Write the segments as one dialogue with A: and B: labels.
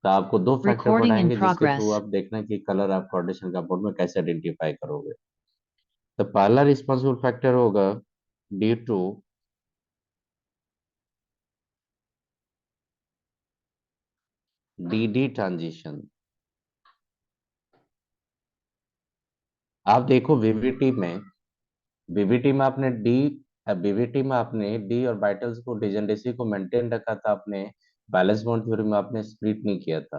A: तो आपको दो फैक्टर
B: Recording in
A: पढ़ाएंगे जिसके थ्रू
B: progress.
A: आप देखना कि कलर आप कोऑर्डिनेशन कंपाउंड में कैसे आइडेंटिफाई करोगे। तो पहला रिस्पॉन्सिबल फैक्टर होगा due to D D transition. आप देखो वीवीटी में आपने डी वीवीटी में आपने डी और बाइटल्स को डिजेंडेसी को मेंटेन रखा था आपने। बैलेंस बॉन्ड थ्योरी में आपने स्प्लिट नहीं किया था।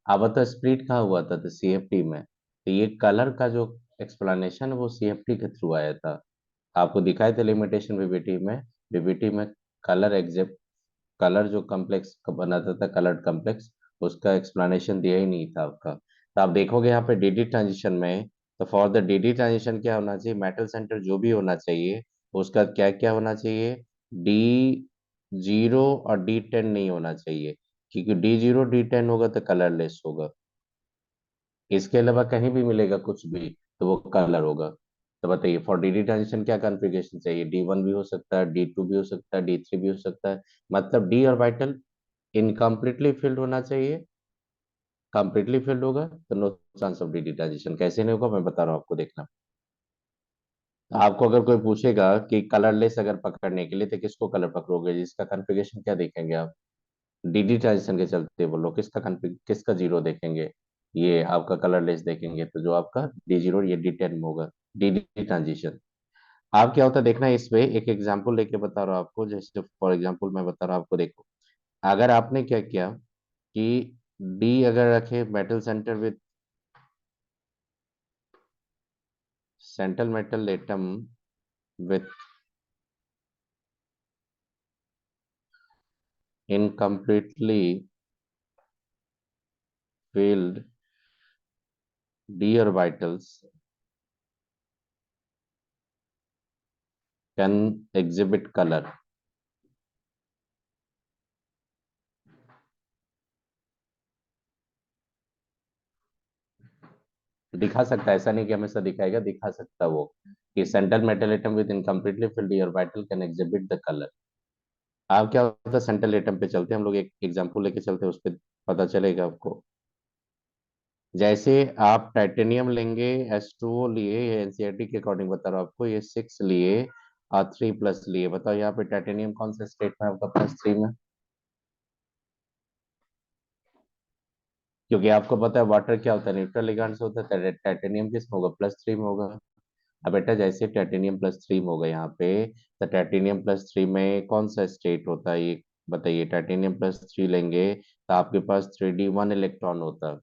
A: अब बता स्प्लिट कहाँ हुआ था? तो सीएफटी में। तो ये कलर का जो एक्सप्लेनेशन है वो सीएफटी के थ्रू आया था। आपको दिखाए थे लिमिटेशन वीवीटी में कलर एग्जेप्ट कलर जो कॉम्प्लेक्स बनाता था कलर्ड कॉम्प्लेक्स, उसका एक्सप्लेनेशन दिया ही नहीं था आपका। तो आप देखोगे यहाँ पे डीडी ट्रांजिशन में, तो फॉर द डीडी ट्रांजिशन क्या होना चाहिए? मेटल सेंटर जो भी होना चाहिए उसका क्या क्या होना चाहिए? डी जीरो और डी टेन नहीं होना चाहिए, क्योंकि डी जीरो डी टेन होगा तो कलरलेस होगा। इसके अलावा कहीं भी मिलेगा कुछ भी तो वो कलर होगा। तो बताइए फॉर डीडी ट्रांजिशन क्या कॉन्फ़िगरेशन चाहिए? डी वन भी हो सकता है, डी टू भी हो सकता है, डी थ्री भी हो सकता है। मतलब डी ऑर्बिटल इनकम्प्लीटली फिल्ड होना चाहिए। कंप्लीटली फिल्ड होगा तो नो चांस ऑफ डी डिटाइजेशन। कैसे नहीं होगा मैं बता रहा हूँ आपको, देखना। आपको अगर कोई पूछेगा कि कलरलेस अगर पकड़ने के लिए तो किसको कलर पकड़ोगे, जिसका कॉन्फ़िगरेशन क्या देखेंगे आप? डी डिटाइजेशन के चलते बोलो किसका किसका जीरो देखेंगे? ये आपका कलरलेस देखेंगे, तो जो आपका डी जीरो ये डी टेन में होगा, डी डी ट्रांजिशन। आप क्या होता है देखना, इस पे एक एग्जांपल लेके बता रहा हूँ आपको। जैसे फॉर एग्जांपल मैं बता रहा हूँ आपको, देखो। अगर आपने क्या किया कि डी अगर रखे metal centre with central metal atom with incompletely filled d orbitals can exhibit color। दिखा सकता है, ऐसा नहीं कि हमेशा दिखाएगा, दिखा सकता है वो कि central metal atom with incompletely field d orbital can exhibit the colour. आप क्या होता है सेंट्रल एटम पे चलते हैं हम लोग, एक एग्जांपल लेके चलते हैं, उस पर पता चलेगा आपको। जैसे आप टाइटेनियम लेंगे, H2O लिए, ये एनसीईआरटी के अकॉर्डिंग बता रहा हूँ आपको, ये 6 लिए और 3+ लिए। बताओ यहाँ पे टाइटेनियम कौन सा स्टेट में है आपका? +3 में। क्योंकि आपको पता है वाटर क्या होता है, न्यूट्रल लिगांड से होता है। टाइटेनियम किस में होगा? +3 में होगा। अब बेटा जैसे टाइटेनियम +3 में होगा यहाँ पे, तो टाइटेनियम प्लस 3 में कौन सा स्टेट होता है ये बताइए? टाइटेनियम +3 लेंगे तो आपके पास 3D1 इलेक्ट्रॉन होता है।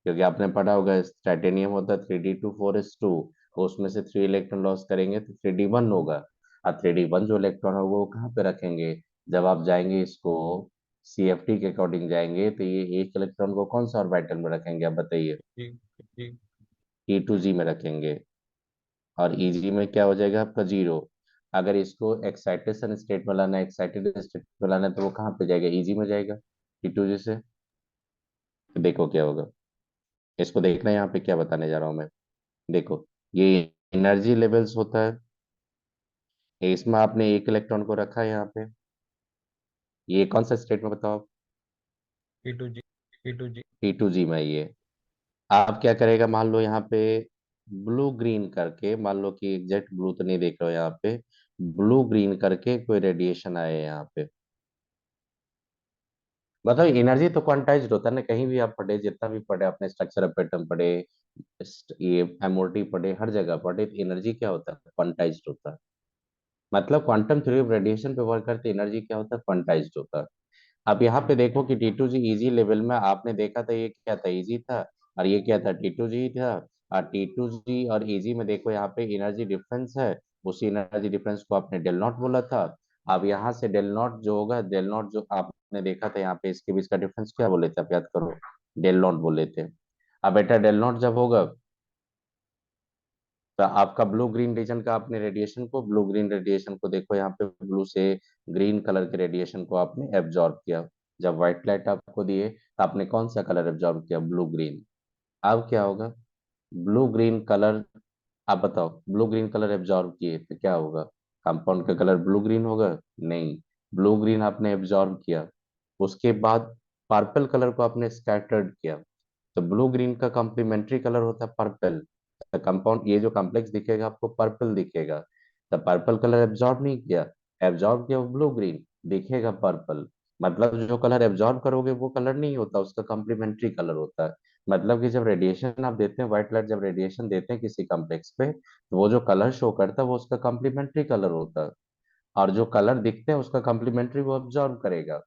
A: क्योंकि आपने पढ़ा होगा टाइटेनियम होता है 3D2 4s2, उसमें से 3 इलेक्ट्रॉन लॉस करेंगे तो 3D1 होगा। और 3D1 जो इलेक्ट्रॉन होगा वो कहाँ पे रखेंगे? जब आप जाएंगे इसको सीएफटी के अकॉर्डिंग जाएंगे तो ये एक इलेक्ट्रॉन को कौन सा ऑर्बिटल में रखेंगे आप बताइए? E2G में रखेंगे। और ईजी में क्या हो जाएगा आपका? जीरो। अगर इसको एक्साइटेशन स्टेट में लाना है, एक्साइटेड स्टेट में लाना है, तो वो कहाँ पे जाएगा? ईजी में जाएगा E2G से। तो देखो क्या होगा, इसको देखना यहाँ पे क्या बताने जा रहा हूँ मैं। देखो ये एनर्जी लेवल्स होता है, इसमें आपने एक इलेक्ट्रॉन को रखा है यहाँ पे। ये कौन सा स्टेट में बताओ आप? E2G में ये। आप क्या करेगा, मान लो यहाँ पे ब्लू ग्रीन करके, मान लो कि एग्जैक्ट ब्लू तो नहीं देख रहे हो यहाँ पे, ब्लू ग्रीन करके कोई रेडिएशन आया है यहाँ पे। बताओ एनर्जी तो क्वांटाइज्ड होता है ना, कहीं भी आप पढ़े, जितना भी पढ़े आपने, स्ट्रक्चर ऑफ एटम पढ़े, ये एमओटी पढ़े, हर जगह पढ़े, तो एनर्जी क्या होता है? क्वांटाइज्ड होता है। मतलब क्वांटम थ्योरी ऑफ रेडिएशन पे वर्क करते एनर्जी क्या होता है? क्वांटाइज्ड होता है। अब यहाँ पे देखो कि T2G इजी लेवल में आपने देखा था, ये क्या था? इजी था। और ये क्या था? T2G था। और T2G और इजी में देखो यहाँ पे एनर्जी डिफरेंस है। उसी एनर्जी डिफरेंस को आपने डेल नॉट बोला था। अब यहाँ से डेल नॉट जो होगा, डेल नॉट जो आपने देखा था यहाँ पे, इसके बीच का डिफरेंस क्या बोले थे आप याद करो? डेल नॉट बोले थे। अब बेटा डेल नॉट जब होगा तो आपका ब्लू ग्रीन रीजन का आपने रेडिएशन को, ब्लू ग्रीन रेडिएशन को देखो यहाँ पे, ब्लू से ग्रीन कलर के रेडिएशन को आपने एब्जॉर्ब किया। जब व्हाइट लाइट आपको दिए तो आपने कौन सा कलर एब्जॉर्ब किया? Blue green. अब क्या होगा? ब्लू ग्रीन कलर, आप बताओ ब्लू ग्रीन कलर एब्जॉर्ब किए तो क्या होगा? कंपाउंड का कलर ब्लू ग्रीन होगा? नहीं। ब्लू ग्रीन आपने एब्जॉर्ब किया, उसके बाद पर्पल कलर को आपने स्कैटर्ड किया, तो ब्लू ग्रीन का कॉम्प्लीमेंट्री कलर होता है पर्पल। कंपाउंड ये जो कॉम्प्लेक्स दिखेगा आपको पर्पल दिखेगा। तो पर्पल कलर एब्जॉर्ब नहीं किया, एब्जॉर्ब किया वो ब्लू ग्रीन, दिखेगा पर्पल। मतलब जो कलर एब्जॉर्ब करोगे वो कलर नहीं होता, उसका कॉम्प्लीमेंट्री कलर होता है। मतलब कि जब रेडिएशन आप देते हैं, व्हाइट लाइट जब रेडिएशन देते हैं किसी कॉम्प्लेक्स पे, तो वो जो कलर शो करता है वो उसका कॉम्प्लीमेंट्री कलर होता है। और जो कलर दिखते हैं उसका कॉम्प्लीमेंट्री वो ऑब्जर्व करेगा।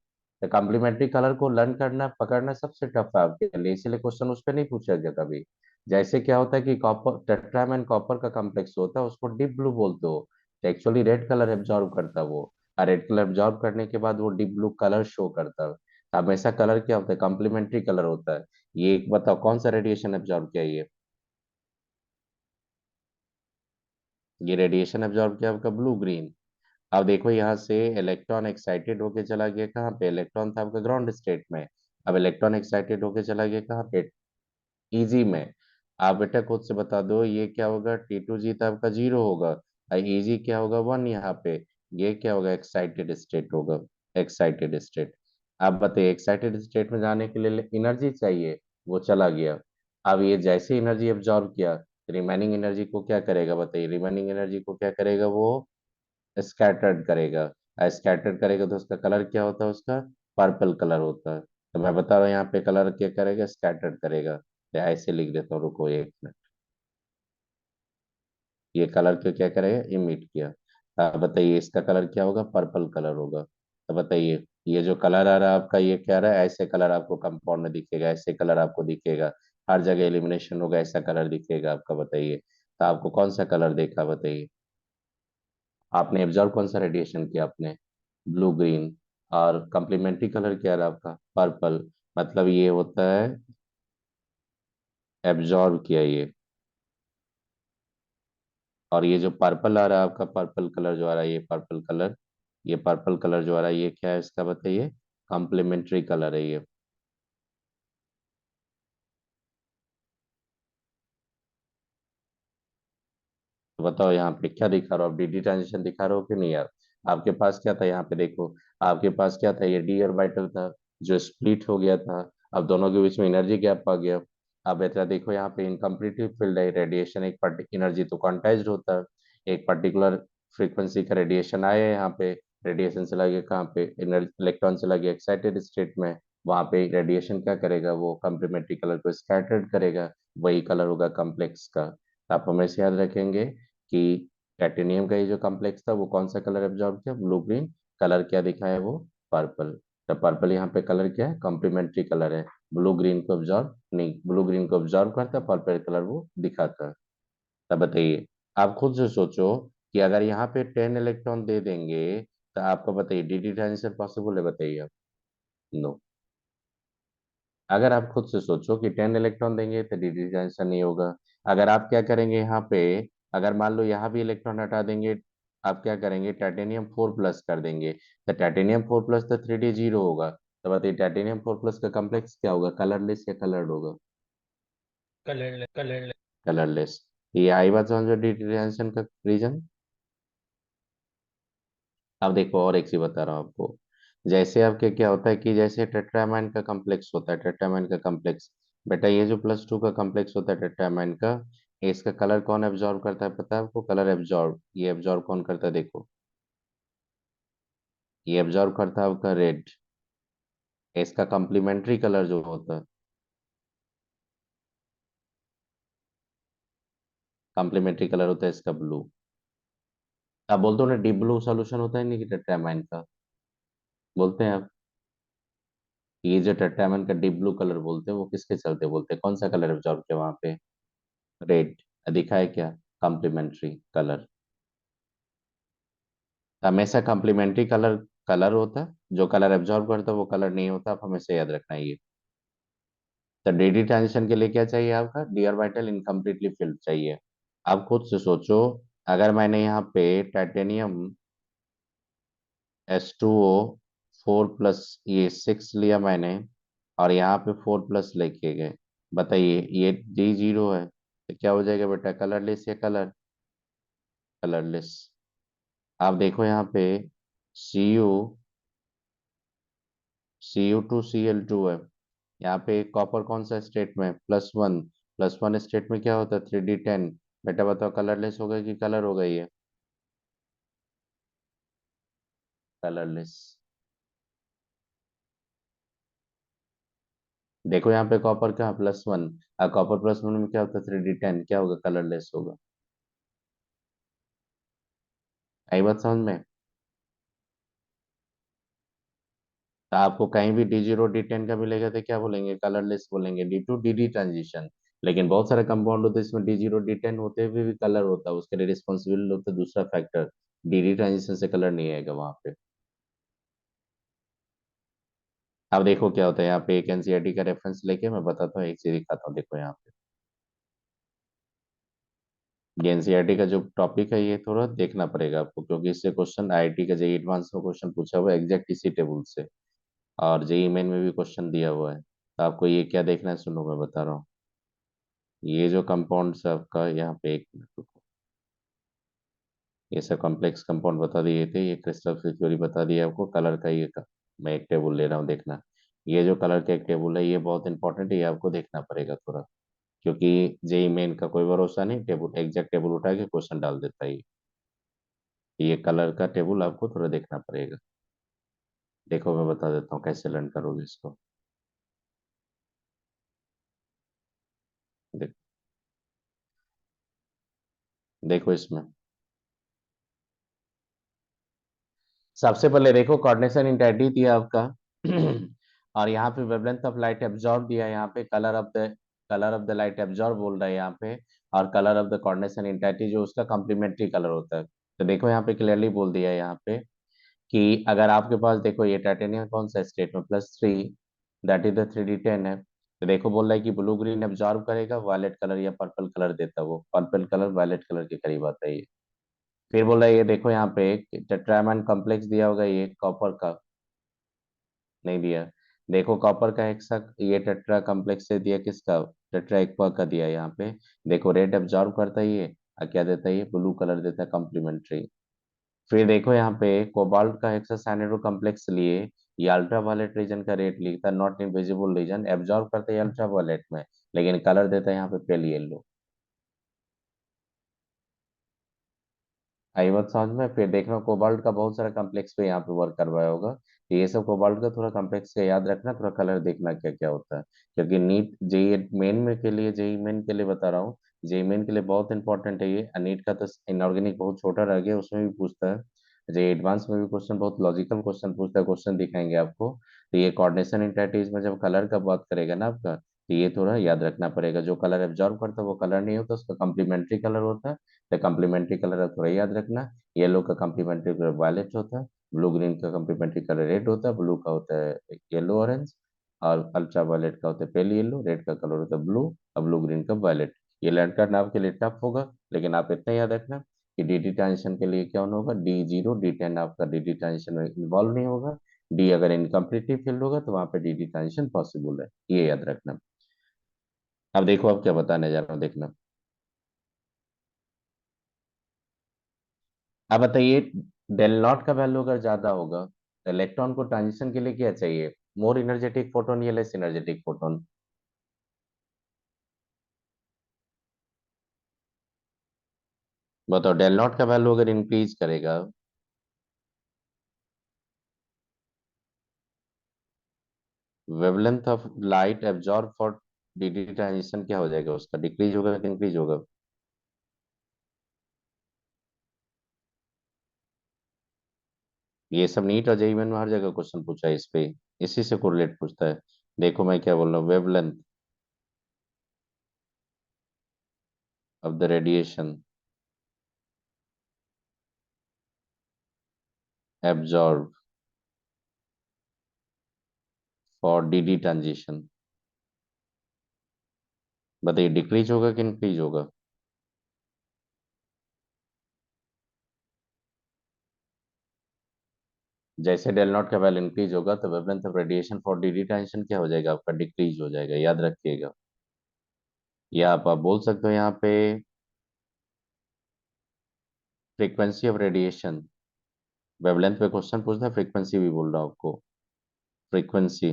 A: तो कॉम्प्लीमेंट्री कलर को लर्न करना पकड़ना सबसे टफ है आपके लिए, इसीलिए क्वेश्चन उस पर नहीं पूछा गया कभी। जैसे क्या होता है कि कॉपर, टेट्राम एंड कॉपर का कॉम्प्लेक्स होता है उसको डीप ब्लू बोलते हो, तो एक्चुअली रेड कलर एब्जॉर्व करता है वो। और रेड कलर एब्जॉर्व करने के बाद वो डीप ब्लू कलर शो करता है। तो हमेशा कलर क्या होता है, कॉम्प्लीमेंट्री कलर होता है। ये एक बताओ कौन सा रेडिएशन एब्जॉर्व किया ये रेडिएशन एब्जॉर्व किया आपका ब्लू ग्रीन। अब देखो यहाँ से इलेक्ट्रॉन एक्साइटेड होके चला गया कहाँ पे, इलेक्ट्रॉन था आपका ग्राउंड स्टेट में। अब इलेक्ट्रॉन एक्साइटेड होके चला गया कहाँ पे, इजी में। आप बेटा खुद से बता दो ये क्या होगा, T2G तो आपका जीरो होगा, और इजी क्या होगा, वन यहाँ पे। ये क्या होगा, एक्साइटेड स्टेट होगा, एक्साइटेड स्टेट। आप बताइए एक्साइटेड स्टेट में जाने के लिए एनर्जी चाहिए, वो चला गया। अब ये जैसे एनर्जी एब्जॉर्ब किया, रिमेनिंग एनर्जी को क्या करेगा बताइए, रिमेनिंग एनर्जी को क्या करेगा वो स्कैटर्ड करेगा। स्कैटर्ड करेगा तो उसका कलर क्या होता है, उसका पर्पल कलर होता है। तो मैं बता रहा हूँ यहाँ पे कलर क्या करेगा, स्कैटर्ड करेगा। तो ऐसे लिख देता हूँ, रुको एक मिनट। ये कलर को क्या करेगा, इमिट किया। अब बताइए इसका कलर क्या होगा, पर्पल कलर होगा। तो बताइए ये जो कलर आ रहा है आपका, ये क्या रहा है, ऐसे कलर आपको कंपाउंड में दिखेगा, ऐसे कलर आपको दिखेगा। हर जगह एलिमिनेशन होगा, ऐसा कलर दिखेगा आपका। बताइए तो आपको कौन सा कलर देखा बताइए। आपने एब्जॉर्व कौन सा रेडिएशन किया आपने, ब्लू ग्रीन। और कम्प्लीमेंट्री कलर क्या रहा आपका, पर्पल। मतलब ये होता है एब्जॉर्ब किया ये। और ये जो पर्पल आ रहा है आपका, पर्पल कलर जो आ रहा है, ये पर्पल कलर, ये पर्पल कलर जो आ रहा है ये क्या है इसका बताइए, कॉम्प्लीमेंट्री कलर है ये। तो बताओ यहाँ पे क्या दिखा रहा हो, आप डी ट्रांजिशन दिखा रहे हो कि नहीं यार। आपके पास क्या था यहाँ पे देखो, आपके पास क्या था, ये डी ऑर्बिटल था जो स्प्लिट हो गया था। अब दोनों के बीच में एनर्जी गैप आ गया। अब बेटा देखो यहाँ पे इनकम्प्लीटली फील्ड है, रेडिएशन एक एनर्जी तो क्वांटाइज्ड होता है। एक पर्टिकुलर फ्रीक्वेंसी का रेडिएशन आया है यहाँ पे, रेडिएशन चला गया कहाँ पे, इलेक्ट्रॉन चला गया एक्साइटेड स्टेट में। वहां पे रेडिएशन क्या करेगा, वो कम्प्लीमेंट्री कलर को स्कैटर्ड करेगा, वही कलर होगा कम्प्लेक्स का। तो आप हमेशा याद रखेंगे कि टाइटेनियम का ये जो कॉम्प्लेक्स था वो कौन सा कलर एब्जॉर्ब किया, ब्लू ग्रीन। कलर क्या दिखा है वो, पर्पल। तो पर्पल यहाँ पे कलर क्या है, कॉम्प्लीमेंट्री कलर है। ब्लू ग्रीन को ऑब्जॉर्व नहीं, ब्लू ग्रीन को ऑब्जॉर्व करता है, पर्पल कलर वो दिखाता है। तब बताइए आप खुद से सोचो कि अगर यहाँ पे 10 इलेक्ट्रॉन दे देंगे तो आपको बताइए डी ट्रांजिशन पॉसिबल है बताइए आप, नो। अगर आप खुद से सोचो कि 10 इलेक्ट्रॉन देंगे तो डिस्क्रिटाइजेशन नहीं होगा। अगर आप क्या करेंगे यहाँ पे, अगर मान लो यहाँ भी इलेक्ट्रॉन हटा देंगे, आप क्या करेंगे, टाइटेनियम 4+ कर देंगे, तो टाइटेनियम 4+ तो 3D जीरो होगा। तो बताइए टाइटेनियम 4+ का कॉम्प्लेक्स क्या होगा, कलरलेस या कलर्ड होगा,
B: कलर।
A: कलरलेस। ये आई बात समझो डिस्क्रिटाइजेशन का रीजन। अब देखो और एक चीज बता रहा हूँ आपको। जैसे आपके क्या होता है कि जैसे टेट्रामाइन का कॉम्प्लेक्स होता है, टेट्रामाइन का कॉम्प्लेक्स, बेटा ये जो +2 का कॉम्प्लेक्स होता है टेट्रामाइन का, इसका कलर कौन एब्जॉर्ब करता है पता है आपको, कलर एब्जॉर्ब, ये एब्जॉर्ब कौन करता है देखो, ये एब्जॉर्ब करता है आपका रेड। इसका कॉम्प्लीमेंट्री कलर जो होता है, कॉम्प्लीमेंट्री कलर होता है इसका ब्लू। आप बोलते हो ना डीप ब्लू सोल्यूशन होता है नहीं कि टेट्रामाइन का, बोलते हैं आप। ये जो टेट्रामाइन का डीप ब्लू कलर बोलते हैं वो किसके चलते बोलते हैं, कौन सा कलर एब्जॉर्ब किया वहां पे, रेड। दिखा है क्या, कॉम्प्लीमेंट्री कलर। हमेशा कॉम्प्लीमेंट्री कलर कलर होता है, जो कलर एब्जॉर्ब करता है वो कलर नहीं होता, आप हमेशा याद रखना ये। तो डी ट्रांजिशन के लिए क्या चाहिए आपका, डी ऑर्बिटल इनकम्प्लीटली फिल्ड चाहिए। आप खुद से सोचो, अगर मैंने यहाँ पे टाइटेनियम H2O 4+ ये 6 लिया मैंने, और यहाँ पे 4+ लेके गए, बताइए ये डी जीरो है तो क्या हो जाएगा बेटा, कलरलेस या कलर, कलरलेस। आप देखो यहाँ पे Cu Cu2Cl2 है। यहाँ पे कॉपर कौन सा स्टेट में, +1। +1 स्टेट में क्या होता है, 3d10। बेटा बताओ कलरलेस होगा कि कलर होगा ये? कलरलेस। देखो यहाँ पे कॉपर का +1, और कॉपर +1 में क्या होता है, 3d10, क्या होगा, कलरलेस होगा। आई बात समझ में? तो आपको कहीं भी D0 D10 का मिलेगा तो क्या बोलेंगे, कलरलेस बोलेंगे, D2 D ट्रांजिशन। लेकिन बहुत सारे कंपाउंड होते हैं इसमें D0 D10 होते हुए भी कलर होता है, उसके लिए रिस्पॉन्सिबल होता है दूसरा फैक्टर। डी ट्रांजिशन से कलर नहीं आएगा वहां पे। अब देखो क्या होता है यहाँ पे, एक एनसीईआरटी का रेफरेंस लेके मैं बताता हूँ, एक चीज दिखाता हूँ, देखो यहाँ पे। ये एनसीईआरटी का जो टॉपिक है ये थोड़ा देखना पड़ेगा आपको, क्योंकि इससे क्वेश्चन आईआईटी का जेईई एडवांस में क्वेश्चन पूछा हुआ है एग्जैक्ट इसी टेबल से। और जेईई मेन में भी क्वेश्चन दिया हुआ है, तो आपको ये क्या देखना है सुनो, मैं बता रहा हूँ। ये जो कंपाउंड है आपका, यहाँ पे एक मिनट रुको। ये सब कॉम्प्लेक्स कंपाउंड बता दिए थे, ये क्रिस्टल थ्योरी बता दिया आपको, कलर का ये मैं एक टेबल ले रहा हूँ, देखना। ये जो कलर का एक टेबल है ये बहुत इंपॉर्टेंट है, ये आपको देखना पड़ेगा थोड़ा। क्योंकि जेई मेन का कोई भरोसा नहीं, टेबल एग्जैक्ट टेबल उठा के क्वेश्चन डाल देता है ये कलर का टेबल आपको थोड़ा देखना पड़ेगा। देखो मैं बता देता हूँ कैसे लर्न करोगे इसको। देख, देखो इसमें सबसे पहले देखो कोऑर्डिनेशन इंटेंसिटी दिया आपका और यहाँ पे वेवलेंथ ऑफ लाइट एब्जॉर्ब दिया है, यहाँ पे colour of the light absorb बोल रहा है यहाँ पे। और colour of the coordination intensity जो उसका कॉम्प्लीमेंट्री कलर होता है। तो देखो यहाँ पे क्लियरली बोल दिया है यहाँ पे कि अगर आपके पास देखो ये टाइटेनियम कौन सा स्टेट में, +3, दैट इज द 3d10 है। तो देखो बोल रहा है कि ब्लू ग्रीन एब्जॉर्ब करेगा, वायलेट कलर या पर्पल कलर देता है, वो पर्पल कलर वायलेट कलर के करीब आता है ये। फिर बोल रहा है ये देखो यहाँ पे एक टेट्रामैन कॉम्प्लेक्स दिया होगा ये कॉपर का, नहीं दिया। देखो कॉपर का हेक्सा, ये टेट्रा कॉम्प्लेक्स से दिया किसका, टेट्रा एक्वा का दिया यहाँ पे। देखो रेड एब्जॉर्ब करता है ये, और क्या देता है ये, ब्लू कलर देता है कॉम्प्लीमेंट्री। फिर देखो यहाँ पे कोबाल्ट का हेक्सासाइनाइड कॉम्प्लेक्स लिए, ये अल्ट्रा वायलेट रीजन का रेट लिखता है, not in visible region, absorb करता है अल्ट्रा वायलेट में, लेकिन कलर देता है यहाँ पे पेल येलो। आई बात समझ में? फिर देखना कोबाल्ट का बहुत सारा कॉम्प्लेक्स पे यहाँ पे वर्क करवाया होगा, तो ये सब कोबाल्ट का थोड़ा कॉम्प्लेक्स का याद रखना, थोड़ा कलर देखना क्या क्या होता है। क्योंकि नीट जेई मेन में के लिए, जेई मेन के लिए बता रहा हूँ, जेई मेन के लिए बहुत इंपॉर्टेंट है ये। नीट का तो इनऑर्गेनिक बहुत छोटा रह गया, उसमें भी पूछता है। जेई एडवांस में भी क्वेश्चन बहुत लॉजिकल क्वेश्चन पूछता है, क्वेश्चन दिखाएंगे आपको। तो ये कोऑर्डिनेशन इंटरटिव में जब कलर का बात करेगा ना आपका, तो ये थोड़ा याद रखना पड़ेगा, जो कलर एब्जॉर्ब करता है वो कलर नहीं होता, उसका कॉम्प्लीमेंट्री कलर होता है। तो कॉम्प्लीमेंट्री कलर आप थोड़ा याद रखना। येलो का कॉम्प्लीमेंट्री कलर वायलेट होता है, ब्लू ग्रीन का कॉम्प्लीमेंट्री कलर रेड होता है, ब्लू का होता है येलो ऑरेंज, और अल्ट्रा वायलेट का होता है पेल येलो, रेड का कलर होता है ब्लू, और ब्लू ग्रीन का वायलेट। ये लड़का नाम के लिए टफ होगा, लेकिन आप इतना याद रखना कि डी ट्रांजिशन के लिए क्या होना होगा, D0 D10 आपका डी ट्रांजिशन में इन्वॉल्व नहीं होगा। डी अगर इनकम्प्लीटली फील्ड होगा तो वहां पे डी ट्रांजिशन पॉसिबल है, ये याद रखना। अब देखो अब क्या बताने जा रहा हूँ, देखना। अब बताइए, डेल नॉट का वैल्यू अगर ज्यादा होगा तो इलेक्ट्रॉन को ट्रांजिशन के लिए क्या चाहिए, मोर इनर्जेटिक फोटोन या लेस इनर्जेटिक फोटोन? बताओ डेल नॉट का वैल्यू अगर इंक्रीज करेगा, wavelength of light absorb for D transition क्या हो जाएगा, उसका डिक्रीज होगा कि इंक्रीज होगा? ये सब नीट और जेईई में हर जगह क्वेश्चन पूछा है इस पे, इसी से कोरिलेट पूछता है। देखो मैं क्या बोल रहा हूँ, wavelength of the radiation absorb for D transition, बताइए डिक्रीज होगा कि इंक्रीज होगा? जैसे डेल नॉट का वैल्यू इंक्रीज होगा तो wavelength of radiation for D transition क्या हो जाएगा आपका, डिक्रीज हो जाएगा, याद रखिएगा। या आप बोल सकते हो यहाँ पे फ्रीक्वेंसी ऑफ रेडिएशन, वेवलेंथ पे क्वेश्चन पूछना है, फ्रीक्वेंसी भी बोल रहा हूँ आपको। Frequency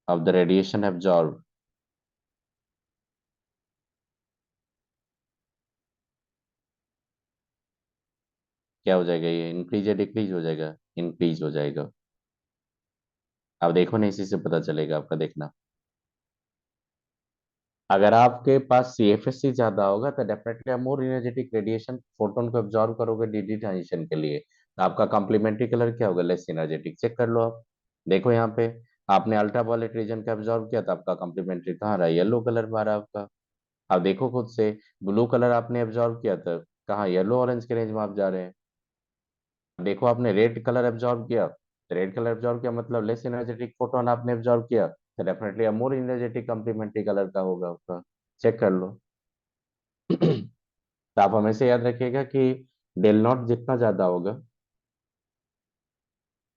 A: of the radiation absorb, क्या हो जाएगा, ये इंक्रीज या डिक्रीज हो जाएगा? इंक्रीज हो जाएगा। अब देखो ना, इसी से पता चलेगा आपका, देखना। अगर आपके पास सीएफएससी ज्यादा होगा तो डेफिनेटली आप मोर एनर्जेटिक रेडिएशन फोटोन को एब्जॉर्ब करोगे डीडी ट्रांजिशन के लिए, तो आपका कॉम्प्लीमेंट्री कलर क्या होगा? Less energetic. चेक कर लो आप। देखो यहाँ पे, आपने अल्ट्रा वायलेट रीजन का एब्जॉर्ब किया तो आपका कॉम्प्लीमेंट्री कहाँ रहा? येलो कलर में आ रहा है आपका। आप देखो खुद से, ब्लू कलर आपने एब्जॉर्ब किया था, कहाँ? येलो ऑरेंज के रेंज में आप जा रहे हैं। देखो आपने रेड कलर एब्जॉर्ब किया, रेड कलर एब्जॉर्ब किया मतलब लेस एनर्जेटिक फोटोन आपने एब्जॉर्ब किया, तो definitely more energetic complementary colour का होगा आपका। चेक कर लो। तो आप हमेशा याद रखिएगा कि डेल नॉट जितना ज्यादा होगा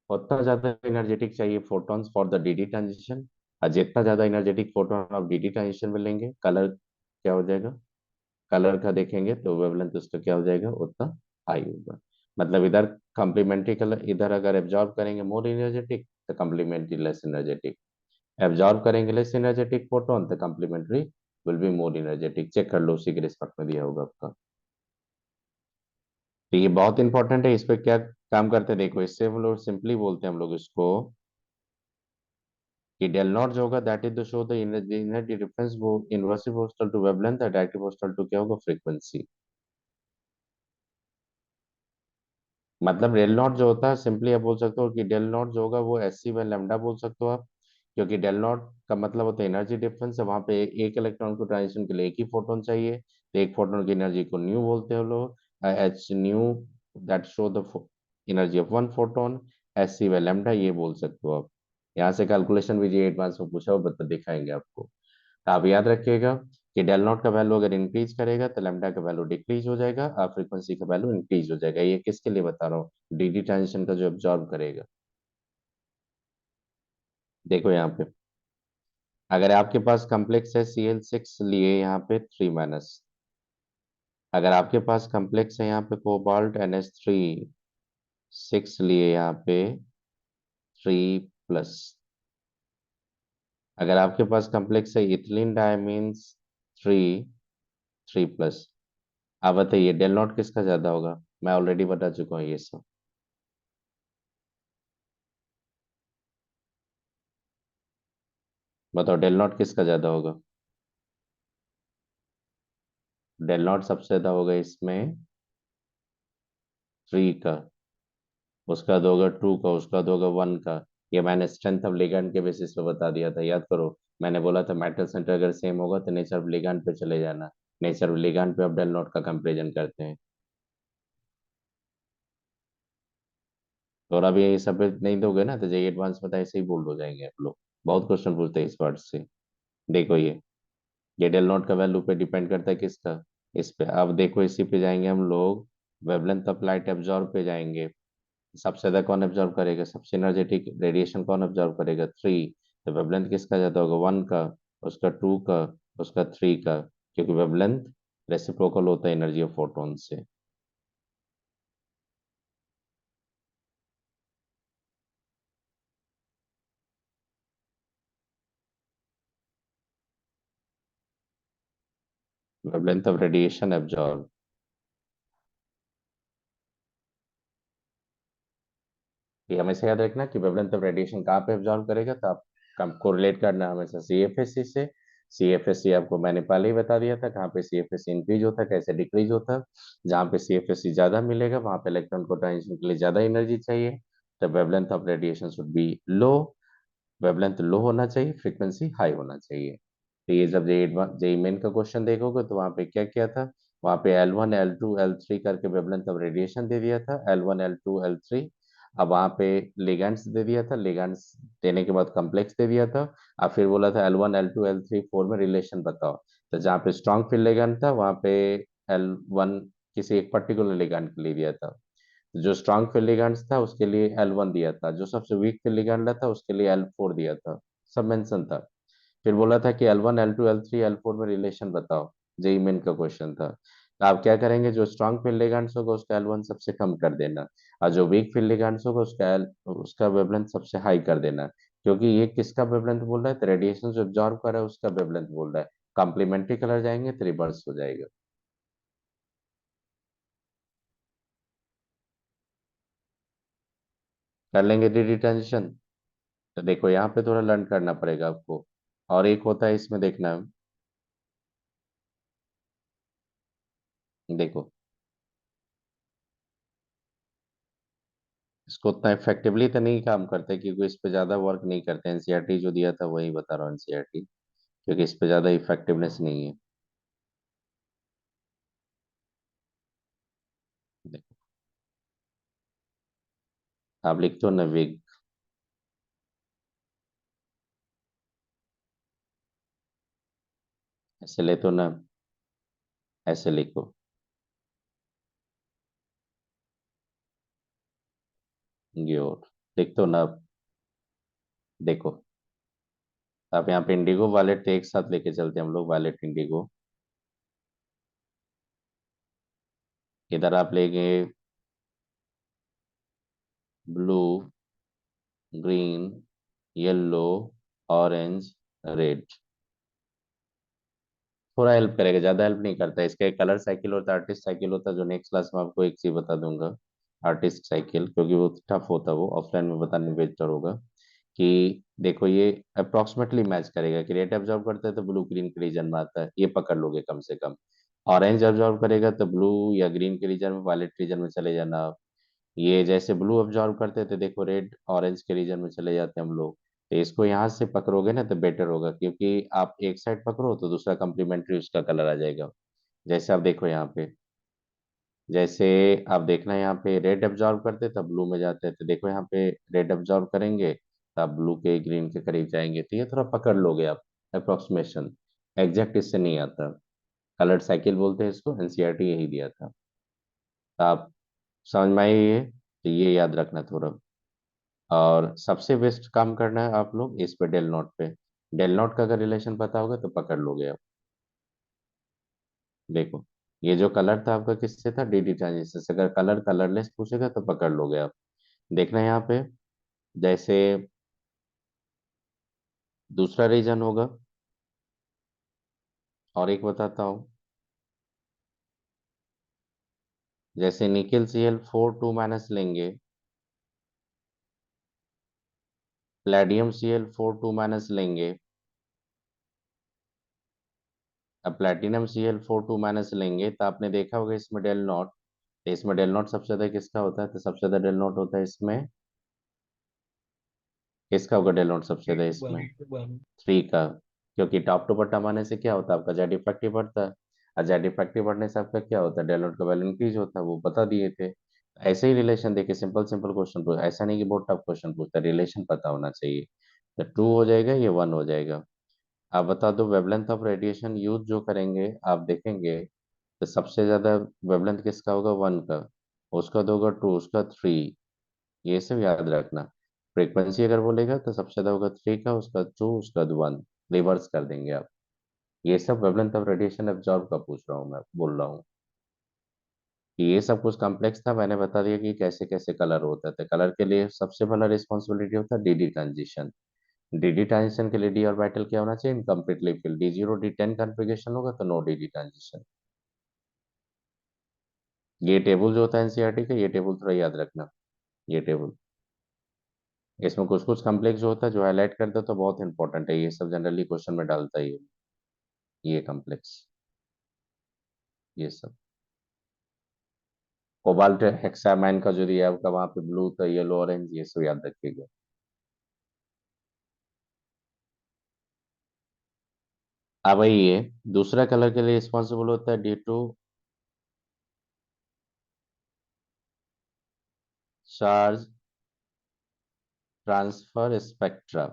A: उतना ज्यादा एनर्जेटिक चाहिए photons for the DD transition. और जितना ज्यादा एनर्जेटिक फोटोन आप डीडी ट्रांजिशन में लेंगे, कलर क्या हो जाएगा? कलर का देखेंगे तो वेवलेंथ उसका क्या हो जाएगा? उतना हाई होगा। मतलब इधर कॉम्प्लीमेंट्री कलर, इधर अगर एब्जॉर्ब करेंगे मोर एनर्जेटिक तो कॉम्प्लीमेंट्री लेस एनर्जेटिक, एब्जॉर्ब करेंगे लेस एनर्जेटिक फोटोन तो complementary will be more energetic. Check कर लो, उसी के रिस्पेक्ट में दिया होगा आपका। तो ये बहुत इंपॉर्टेंट है, इस पे क्या काम करते हैं देखो, इससे हम लोग सिंपली बोलते हैं हम लोग इसको कि डेल नॉट जो होगा that is the show the energy difference, वो इनवर्सली प्रोपोर्शनल टू वेवलेंथ और डायरेक्टली प्रोपोर्शनल टू क्या होगा? फ्रीक्वेंसी। मतलब डेल नॉट जो होता है, सिंपली आप बोल सकते हो कि डेल नॉट जो होगा वो एस सी बाय लेमडा बोल सकते हो आप, क्योंकि डेल नॉट का मतलब होता है एनर्जी डिफरेंस है, वहां पे एक इलेक्ट्रॉन को ट्रांजिशन के लिए एक ही फोटोन चाहिए, तो एक फोटोन की एनर्जी को न्यू बोलते हो लोग, H nu, that show the energy of one photon, S C by lambda ये बोल सकते हो आप। यहाँ से कैलकुलेशन भी जी एडवांस में पूछा हो बता दिखाएंगे आपको। तो आप याद रखिएगा कि डेल नॉट का वैल्यू अगर इंक्रीज करेगा तो लेमडा का वैल्यू डिक्रीज हो जाएगा और फ्रीक्वेंसी का वैल्यू इंक्रीज हो जाएगा। ये किसके लिए बता रहा हूँ? डीडी ट्रांजिशन का जो एब्जॉर्ब करेगा। देखो यहाँ पे, अगर आपके पास कॉम्प्लेक्स है Cl6 लिए यहाँ पे 3 माइनस, अगर आपके पास कॉम्प्लेक्स है यहाँ पे कोबाल्ट NH3 6 लिए यहाँ पे 3 प्लस, अगर आपके पास कॉम्प्लेक्स है इथिलीन डायमीन्स 3 3 प्लस, आप बताइए डेल नॉट किसका ज्यादा होगा? मैं ऑलरेडी बता चुका हूँ ये सब। बताओ डेल नॉट किसका ज्यादा होगा? डेल नॉट सबसे ज्यादा होगा इसमें 3 का, उसका दो होगा 2 का, उसका दो होगा 1 का। ये मैंने स्ट्रेंथ ऑफ लिगैंड के बेसिस पे बता दिया था, याद करो। मैंने बोला था मेटल सेंटर अगर सेम होगा तो नेचर ऑफ लिगैंड पे चले जाना, नेचर ऑफ लिगैंड पे अब डेल नॉट का कंपेरिजन करते हैं। तो और अभी ये सब नहीं दोगे ना तो जेई एडवांस में तो ऐसे ही बोल हो जाएंगे आप लोग, बहुत क्वेश्चन पूछते हैं इस वर्ड से। देखो ये डेल नॉट का वैल्यू पे डिपेंड करता है किसका? इस पे। अब देखो इसी पे जाएंगे हम लोग, वेवलेंथ ऑफ लाइट एब्जॉर्ब पे जाएंगे। सबसे ज्यादा कौन एब्जॉर्ब करेगा? सबसे एनर्जेटिक रेडिएशन कौन एब्जॉर्ब करेगा? 3। तो वेवलेंथ किसका ज्यादा होगा? 1 का, उसका 2 का, उसका 3 का, क्योंकि वेवलेंथ रेसिप्रोकल होता है एनर्जी ऑफ फोटोन से। वेवलेंथ ऑफ रेडिएशन एब्जॉर्ब, ये हमेशा याद रखना कि वेवलेंथ ऑफ रेडिएशन कहाँ पे एब्जॉर्ब करेगा, तो आप कोरिलेट करना हमेशा सीएफएससी से। सीएफएससी आपको मैंने पहले ही बता दिया था कहाँ पे सीएफएससी इंक्रीज होता है, कैसे डिक्रीज होता है। जहाँ पे सीएफएससी ज्यादा मिलेगा वहां पे इलेक्ट्रॉन को ट्रांजिशन के लिए ज्यादा एनर्जी चाहिए, तो wavelength of radiation should be low, wavelength low होना चाहिए, फ्रीक्वेंसी हाई होना चाहिए। तो ये जब जेई मेन का क्वेश्चन देखोगे तो वहां पे क्या किया था, वहां पे L1 L2 L3 करके वेवलेंथ ऑफ रेडिएशन दे दिया था, L1 L2 L3। अब वहां पे लिगेंड्स दे दिया था, लिगेंड्स देने के बाद कॉम्प्लेक्स दे दिया था। अब फिर बोला था L1 L2 L3 4 में रिलेशन बताओ, तो जहाँ पे स्ट्रॉन्ग फील्ड लिगेंड था वहां पे L1 किसी एक पर्टिकुलर लिगेंड के लिए दिया था, जो स्ट्रांग फील्ड लिगेंड्स था उसके लिए L1 दिया था, जो सबसे वीक फील्ड लिगेंड था उसके लिए L4 दिया था, सब मेंशन था। फिर बोला था कि L1 L2 L3 L4 में रिलेशन बताओ, जेई मेन का क्वेश्चन था। तो आप क्या करेंगे, जो स्ट्रांग फील्ड लिगेंड्स होगा उसका L1 सबसे कम कर देना, और जो वीक फील्ड लिगेंड्स होगा उसका वेवलेंथ सबसे हाई कर देना। क्योंकि ये किसका वेवलेंथ बोल रहा है, तो रेडिएशन जो ऑब्जॉर्व कर रहा है उसका वेवलेंथ बोल रहा है। कॉम्प्लीमेंट्री कलर जाएंगे तो रिवर्स हो जाएगा। कर लेंगे डी ट्रांजिशन। तो देखो यहाँ पे थोड़ा लर्न करना पड़ेगा आपको। और एक होता है इसमें, देखना है, देखो इसको उतना इफेक्टिवली तो नहीं काम करते, क्योंकि इस पे ज्यादा वर्क नहीं करते। एनसीईआरटी जो दिया था वही बता रहा हूँ, एनसीईआरटी, क्योंकि इस पे ज्यादा इफेक्टिवनेस नहीं है। देखो आप लिखते हो ना विग, ऐसे ले तो ना, ऐसे लिखो, ग्योर, लिख तो ना आप। देखो आप यहाँ पे इंडिगो वालेट एक साथ लेके चलते हैं हम लोग, वालेट इंडिगो। इधर आप लेंगे blue, green, yellow, orange, red. थोड़ा हेल्प करेगा, ज्यादा हेल्प नहीं करता। इसका एक कलर साइकिल होता है, आर्टिस्ट साइकिल होता है, जो नेक्स्ट क्लास में आपको एक चीज बता दूंगा। आर्टिस्ट साइकिल, क्योंकि वो टफ होता है, वो ऑफलाइन में बताने में बेहतर होगा। कि देखो ये अप्रोक्सीमेटली मैच करेगा कि रेड एब्जॉर्ब करता है तो ब्लू ग्रीन के रीजन में आता है, ये पकड़ लोगे कम से कम। ऑरेंज एब्जॉर्ब करेगा तो ब्लू या ग्रीन के रीजन में, वायलेट रीजन में चले जाना आप। ये जैसे ब्लू ऑब्जर्व करते थे, देखो रेड ऑरेंज के रीजन में चले जाते हैं हम लोग। तो इसको यहाँ से पकड़ोगे ना तो बेटर होगा, क्योंकि आप एक साइड पकड़ो तो दूसरा कम्प्लीमेंट्री उसका कलर आ जाएगा। जैसे आप देखो यहाँ पे, जैसे आप देखना यहाँ पे रेड ऑब्जर्व करते तब ब्लू में जाते थे, देखो यहाँ पे रेड ऑब्जर्व करेंगे तब ब्लू के ग्रीन के करीब जाएंगे, तो ये थोड़ा पकड़ लोगे आप। अप्रोक्सीमेशन, एग्जैक्ट इससे नहीं आता। कलर साइकिल बोलते हैं इसको, एनसीईआरटी यही दिया था। तो आप समझ में आई ये, तो ये याद रखना थोड़ा। और सबसे बेस्ट काम करना है आप लोग इस पे, डेल नोट पे। डेल नोट का अगर रिलेशन पता होगा तो पकड़ लोगे आप। देखो ये जो कलर था आपका किससे था, डीडी ट्रांजिशन से। अगर कलर कलरलेस पूछेगा तो पकड़ लोगे आप। देखना यहाँ पे, जैसे दूसरा रीजन होगा, और एक बताता हूँ। जैसे निकेल Cl4 2 लेंगे, प्लेडियम Cl4 2 लेंगे, अब प्लेटिनम Cl4 2 लेंगे, तो आपने देखा होगा इसमें डेल नॉट। तो इसमें डेल नॉट सबसे ज्यादा किसका होता है, तो सबसे ज्यादा डेल नॉट होता है इसमें, किसका होगा डेल नॉट सबसे ज्यादा इसमें, 3 का। क्योंकि टॉप टू बॉटम आने से क्या होता है, आपका जेड इफेक्टिव बढ़ता है। और जेड इफेक्टिव बढ़ने से आपका क्या होता है, डेल नॉट का वैल्यू इंक्रीज होता है, वो बता दिए थे। ऐसे ही रिलेशन देखिए, सिंपल सिंपल क्वेश्चन पूछ, ऐसा नहीं कि बहुत टफ क्वेश्चन पूछता, रिलेशन पता होना चाहिए। तो 2 हो जाएगा, ये 1 हो जाएगा। आप बता दो वेवलेंथ ऑफ रेडिएशन यूज जो करेंगे, आप देखेंगे तो सबसे ज्यादा वेवलेंथ किसका होगा, 1 का। उसका 2 होगा 2, उसका 3। ये सब याद रखना। फ्रीक्वेंसी अगर बोलेगा तो सबसे ज्यादा होगा 3 का, उसका 2, उसका 1। रिवर्स कर देंगे आप। ये सब वेवलेंथ ऑफ रेडिएशन एब्जॉर्ब का पूछ रहा हूँ, मैं बोल रहा हूँ कि ये सब कुछ कॉम्प्लेक्स था। मैंने बता दिया कि कैसे कैसे कलर होता है। कलर के लिए सबसे पहला रिस्पॉन्सिबिलिटी होता है डीडी ट्रांजिशन। डीडी ट्रांजिशन के लिए डी ऑर्बिटल क्या होना चाहिए, incompletely fill. D0 D10 configuration होगा तो नो डीडी ट्रांजिशन। ये टेबल जो होता है एनसीईआरटी का, ये टेबल थोड़ा याद रखना। ये टेबल, इसमें कुछ कुछ कॉम्प्लेक्स जो होता है, जो हाईलाइट कर दो तो बहुत इंपॉर्टेंट है, ये सब जनरली क्वेश्चन में डालता ही है। ये कॉम्प्लेक्स, ये सब कोबाल्ट हेक्सामाइन का जो दिया है आपका, वहां पे ब्लू तो येलो ऑरेंज, ये सब याद रखिएगा। अब ये दूसरा कलर के लिए रिस्पॉन्सिबल होता है D2, चार्ज ट्रांसफर स्पेक्ट्रा।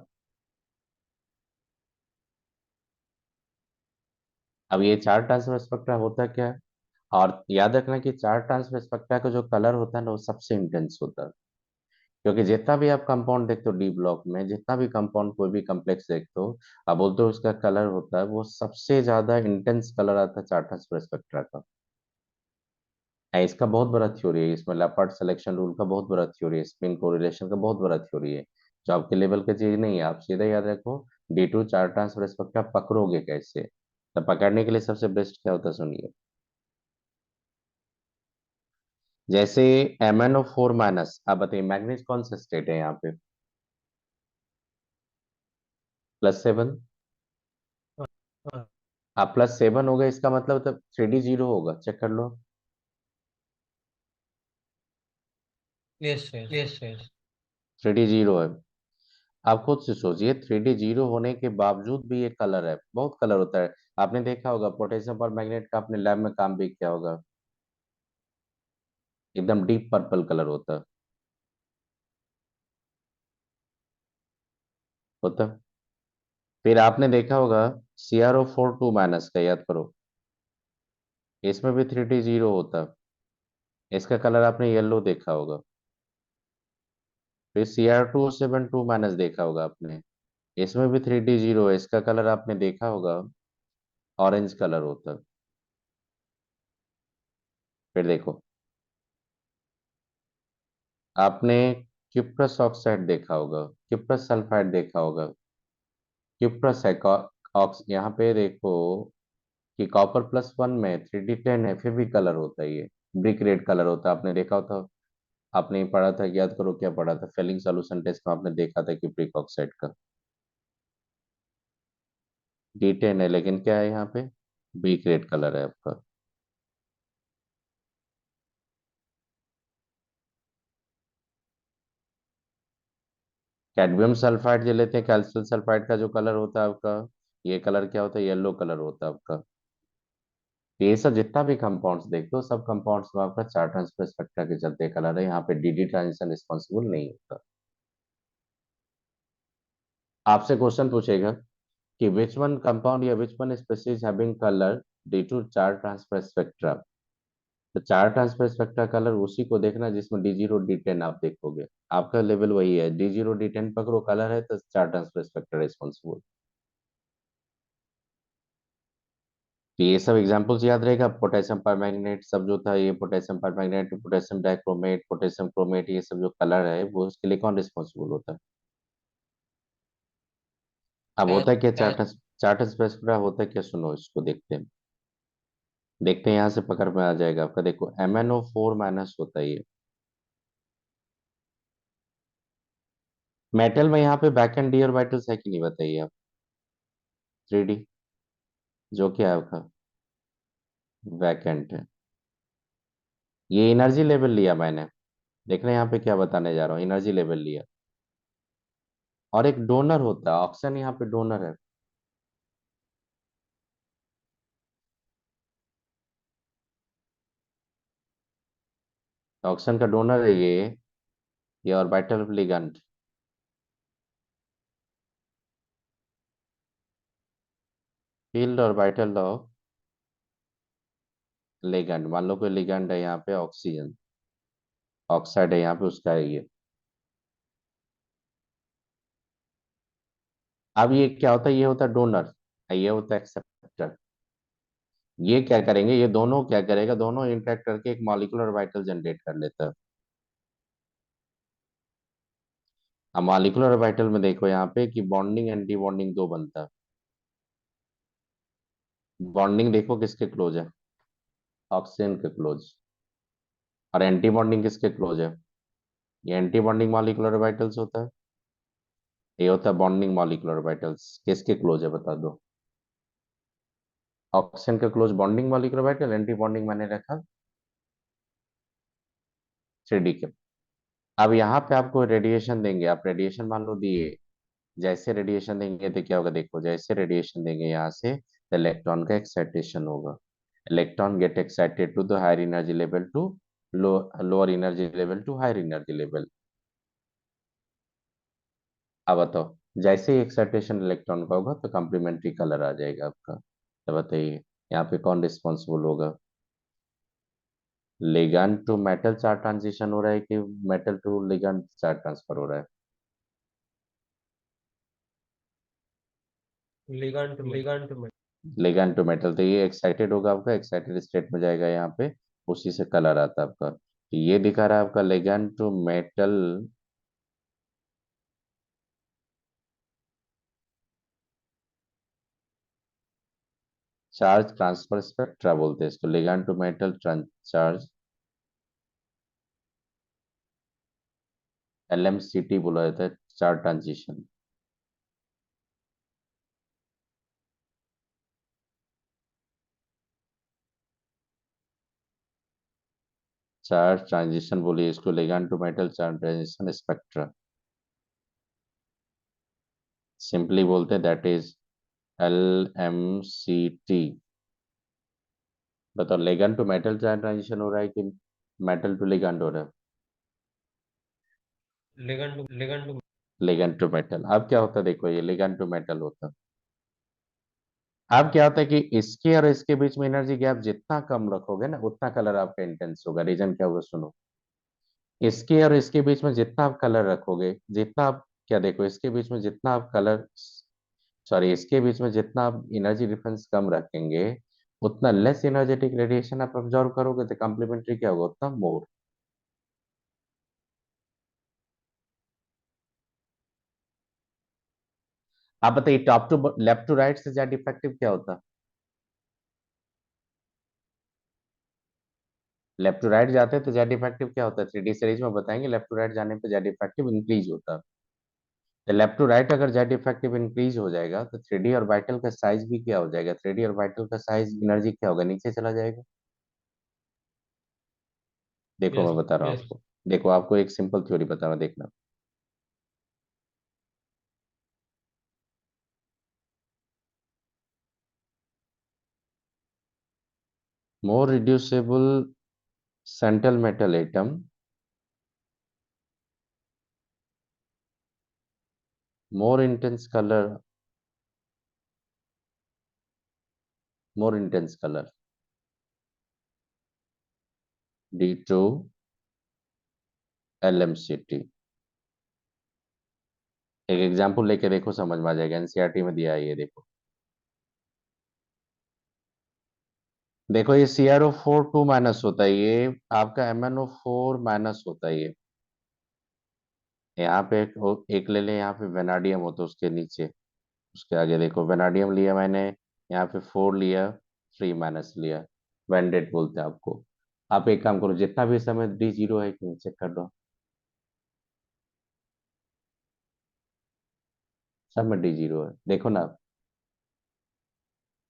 A: अब ये चार्ज ट्रांसफर स्पेक्ट्रा होता क्या है, और याद रखना कि चार्ज ट्रांसफर स्पेक्ट्रा का जो कलर होता है ना, वो सबसे इंटेंस होता है। क्योंकि जितना भी आप कंपाउंड देखते हो डी ब्लॉक में, जितना भी कंपाउंड कोई भी कम्प्लेक्स देखते हो, आप बोलते हो उसका कलर होता है, वो सबसे ज्यादा इंटेंस कलर आता है चार्ट ट्रांसफर स्पेक्ट्रा का। इसका बहुत बड़ा थ्योरी है, इसमें लेपर्ड सिलेक्शन रूल का बहुत बड़ा थ्योरी है, स्पिन कोरिलेशन का बहुत बड़ा थ्योरी है, जो आपके लेवल की चीज नहीं है। आप सीधे याद रखो, D2 चार ट्रांसफर स्पेक्ट्रा पकड़ोगे कैसे, तो पकड़ने के लिए सबसे बेस्ट क्या होता है सुनिए। जैसे MnO4 माइनस, आप बताइए मैग्नीज कौन सा स्टेट है यहाँ पे, +7।
B: हाँ हाँ।
A: आप +7 होगा, इसका मतलब तब 3D0 होगा, चेक कर लो।
B: Yes yes.
A: 3D0 है। आप खुद से सोचिए, 3D0 होने के बावजूद भी ये कलर है, बहुत कलर होता है। आपने देखा होगा पोटेशियम पर मैग्नेट का, अपने लैब में काम भी किया होगा, एकदम डीप पर्पल कलर होता। फिर आपने देखा होगा CrO4 2 माइनस का, याद करो, इसमें भी 3D0 होता। इसका कलर आपने येलो देखा होगा। फिर Cr2O7 2 माइनस देखा होगा आपने, इसमें भी 3D0 है, इसका कलर आपने देखा होगा, ऑरेंज कलर होता। फिर देखो, आपने क्यूप्रस ऑक्साइड देखा होगा, क्यूप्रस सल्फाइड देखा होगा, क्यूप्रस है ऑक्स, यहाँ पे देखो कि कॉपर +1 में 3D10 है, फिर भी कलर होता है ये, ब्रिक रेड कलर होता है। आपने देखा होता, आपने पढ़ा था, याद करो क्या पढ़ा था, फेलिंग सॉल्यूशन टेस्ट में आपने देखा था कि ब्रिक ऑक्साइड का D10 है, लेकिन क्या है यहाँ पे, ब्रिक रेड कलर है आपका। कैडमियम सल्फाइड जो लेते हैं, कैल्शियम सल्फाइड का जो कलर होता है आपका, ये कलर क्या होता है, येलो कलर होता है आपका। तो ये सब जितना भी कंपाउंड्स देखते हो, सब कंपाउंड्स में आपका चार ट्रांसफर स्पेक्ट्रा के चलते कलर है, यहाँ पे DD ट्रांजिशन रिस्पॉन्सिबल नहीं होता। आपसे क्वेश्चन पूछेगा कि विच वन कंपाउंड या which one species having colour D2 चार ट्रांसफर स्पेक्ट्रा। तो चार ट्रांसफर स्पेक्ट्रा कलर उसी को देखना जिसमें D0 D10 आप देखोगे, आपका लेवल वही है, D0 D10 पकड़ो कलर है तो चार ट्रांसफर स्पेक्ट्रा रिस्पॉन्सिबल। तो ये सब एग्जांपल्स याद रहेगा, पोटेशियम परमैंगनेट सब जो था, ये potassium permanganate, potassium dichromate, potassium chromate, ये सब जो कलर है वो उसके लिए कौन रिस्पॉन्सिबल होता है। अब होता है क्या, चार्ट स्पेक्ट्रा होता है क्या, सुनो इसको देखते हैं, देखते हैं यहाँ से पकड़ में आ जाएगा आपका। देखो MnO4 माइनस होता है ये, मेटल में यहाँ पे बैक एंड डी ऑर्बिटल्स है कि नहीं बताइए आप, 3D, जो क्या है आपका वैकेंट है। ये एनर्जी लेवल लिया मैंने, देखना यहाँ पे क्या बताने जा रहा हूँ, एनर्जी लेवल लिया। और एक डोनर होता है, ऑक्सीजन यहाँ पे डोनर है। ऑक्सीजन का डोनर है ये orbital ligand, filled orbital of ligand, मान लो कोई लिगैंड है यहाँ पे, ऑक्सीजन ऑक्साइड है यहाँ पे, उसका है ये। अब ये क्या होता है, ये होता है डोनर, ये होता है एक्सेप्टर। ये क्या करेंगे, ये दोनों क्या करेगा, दोनों इंटरेक्ट करके एक मॉलिक्यूलर ऑर्बिटल जनरेट कर लेता है। अब मॉलिक्यूलर ऑर्बिटल में देखो यहाँ पे कि बॉन्डिंग एंटी बॉन्डिंग दो बनता है। बॉन्डिंग देखो किसके क्लोज है, ऑक्सीजन के क्लोज। और एंटी बॉन्डिंग किसके क्लोज है, ये एंटी बॉन्डिंग मॉलिक्यूलर ऑर्बिटल्स होता है। ये होता है बॉन्डिंग मॉलिक्यूलर ऑर्बिटल्स, किसके क्लोज है बता दो। ऑक्सीजन के close bonding molecular orbital, anti bonding मैंने रखा 3D के। अब यहाँ पे आपको रेडिएशन देंगे, आप रेडिएशन मान लो दिए, जैसे रेडिएशन देंगे तो क्या होगा, देखो जैसे रेडिएशन देंगे यहाँ से, तो इलेक्ट्रॉन का एक्साइटेशन होगा, electron get excited to the higher energy level to lower energy level to higher energy level. अब बताओ, जैसे ही एक्साइटेशन इलेक्ट्रॉन का होगा तो कॉम्प्लीमेंट्री कलर आ जाएगा आपका। तो बताइए यहाँ पे कौन रिस्पॉन्सिबल होगा, ligand to metal charge transition हो रहा है कि metal to ligand charge transfer हो रहा है।
B: Ligand to metal.
A: Ligand to metal, तो ये एक्साइटेड होगा आपका, एक्साइटेड स्टेट में जाएगा यहाँ पे, उसी से कलर आता है आपका। तो ये दिखा रहा है आपका ligand to metal charge transfer spectra बोलते हैं इसको, ligand to metal charge, LMCT बोला जाता है, चार्ज ट्रांजिशन। चार्ज ट्रांजिशन बोलिए इसको, ligand to metal charge transition spectra, simply बोलते हैं दैट इज LMCT। बताओ ligand to metal charge transition हो रहा है कि मेटल टू लिगैंड हो रहा है?
B: Ligand to
A: ligand to metal. अब क्या होता है, देखो ये लिगैंड टू मेटल होता है। अब क्या होता है कि इसके और इसके बीच में एनर्जी गैप जितना कम रखोगे ना, उतना कलर आपका इंटेंस होगा। रीजन क्या होगा सुनो, इसके और इसके बीच में जितना आप कलर रखोगे, जितना आप क्या देखो, इसके बीच में जितना आप कलर, सॉरी, इसके बीच में जितना आप एनर्जी डिफरेंस कम रखेंगे, उतना लेस एनर्जेटिक रेडिएशन आप ऑब्जर्व करोगे, तो कॉम्प्लीमेंट्री क्या होगा, उतना मोर। आप बताइए top to left to right से ज्यादा इफेक्टिव क्या होता? लेफ्ट टू राइट जाते हैं तो ज्यादा इफेक्टिव क्या होता है, 3D सीरीज में बताएंगे। लेफ्ट टू राइट जाने पे ज्यादा इफेक्टिव इंक्रीज होता है। तो लेफ्ट टू राइट अगर ज्यादा इफेक्टिव इंक्रीज हो जाएगा, तो 3D और वाइटल का साइज भी क्या हो जाएगा, 3D और वाइटल का साइज एनर्जी क्या होगा, नीचे चला जाएगा। देखो मैं
B: यस
A: बता रहा हूँ आपको, देखो आपको एक सिंपल थ्योरी बता रहा हूँ, देखना। More reducible central metal atom, more intense colour, more intense colour, D2 LMCT। एक एग्जांपल लेके देखो, समझ में आ जाएगा, एनसीईआरटी में दिया है ये, देखो। देखो ये CrO4 2 माइनस होता है, ये आपका MnO4 माइनस होता है। ये यहाँ पे एक ले लें, यहाँ पे वेनाडियम होता है उसके नीचे, उसके आगे देखो वेनाडियम लिया मैंने, यहाँ पे 4 लिया, 3 माइनस लिया, वेंडेट बोलते हैं आपको। आप एक काम करो, जितना भी समय D0 है कि नहीं चेक कर दो, सब में D0 है, देखो ना।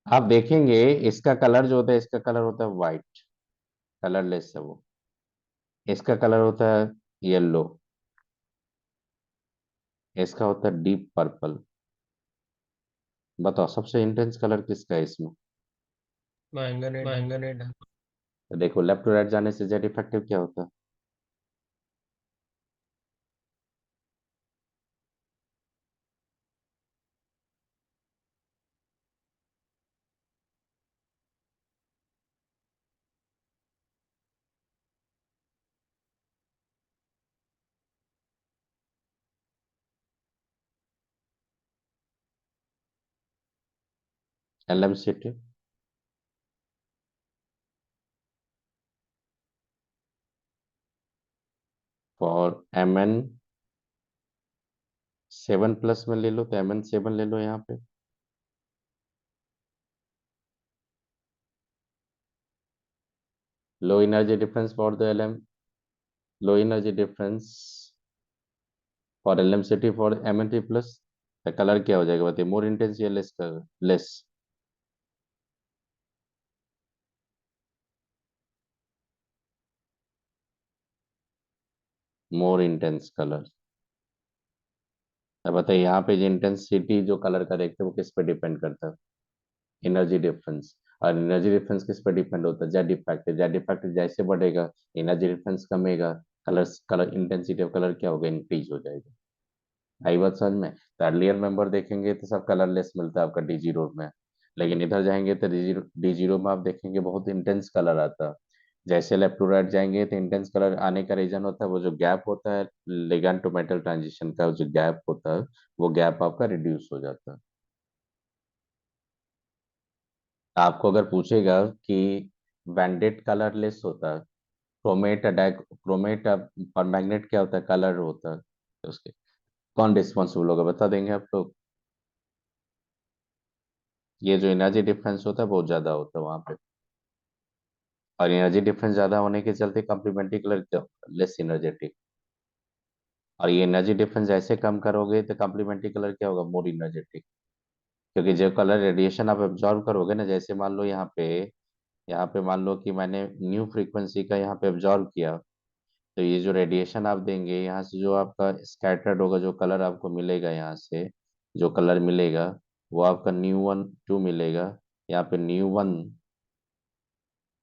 A: आप देखेंगे इसका कलर जो होता है, इसका कलर होता है व्हाइट, कलरलेस है वो। इसका कलर होता है येलो, इसका होता है डीप पर्पल। बताओ सबसे इंटेंस कलर किसका है इसमें?
B: मैंगनेट है।
A: तो देखो लेफ्ट टू राइट जाने से जेड इफेक्टिव क्या होता है? LMCT। फॉर Mn7+ में ले लो, तो Mn7 ले लो यहाँ पे। Low energy difference for the LM, low energy difference for LMCT for Mn3+, तो कलर क्या हो जाएगा बताइए, मोर इंटेंस या लेस कलर, लेस, मोर इंटेंस कलर। अब बताइए यहाँ पे जो इंटेंसिटी जो कलर का देखते हैं वो किस पे डिपेंड करता है, एनर्जी डिफरेंस। और एनर्जी डिफरेंस किस पे डिपेंड होता है, जेड इफेक्टिव। जेड इफेक्टिव जैसे बढ़ेगा, एनर्जी डिफरेंस कमेगा, colour colour intensity of colour क्या होगा, इंक्रीज हो जाएगा। आई बात समझ में? तो अर्लियर मेंबर देखेंगे तो सब कलरलेस मिलता है आपका D0 में, लेकिन इधर जाएंगे तो D0 में आप देखेंगे बहुत इंटेंस कलर आता है। जैसे लेफ्ट टू राइट जाएंगे तो इंटेंस कलर आने का रीजन होता है वो जो गैप होता है, लिगैंड टू मेटल ट्रांजिशन का जो गैप होता है, वो गैप आपका रिड्यूस हो जाता है। आपको अगर पूछेगा कि बैंडेड कलरलेस होता है। क्रोमेट क्रोमेट और मैग्नेट क्या होता है, कलर होता है। तो उसके कौन रिस्पॉन्सिबल होगा, बता देंगे आप लोग? ये जो एनर्जी डिफरेंस होता है बहुत ज्यादा होता है वहां पे, और एनर्जी डिफरेंस ज्यादा होने के चलते कॉम्प्लीमेंट्री कलर क्या लेस एनर्जेटिक। और ये एनर्जी डिफरेंस ऐसे कम करोगे तो कॉम्प्लीमेंट्री कलर क्या होगा, मोर एनर्जेटिक। क्योंकि जो कलर रेडिएशन आप एब्जॉर्व करोगे ना, जैसे मान लो यहाँ पे मान लो कि मैंने न्यू फ्रीक्वेंसी का यहाँ पे एब्जॉर्व किया, तो ये जो रेडिएशन आप देंगे यहाँ से, जो आपका स्कैटर्ड होगा, जो कलर आपको मिलेगा यहाँ से, जो कलर मिलेगा वो आपका न्यू 1 2 मिलेगा। यहाँ पे न्यू 1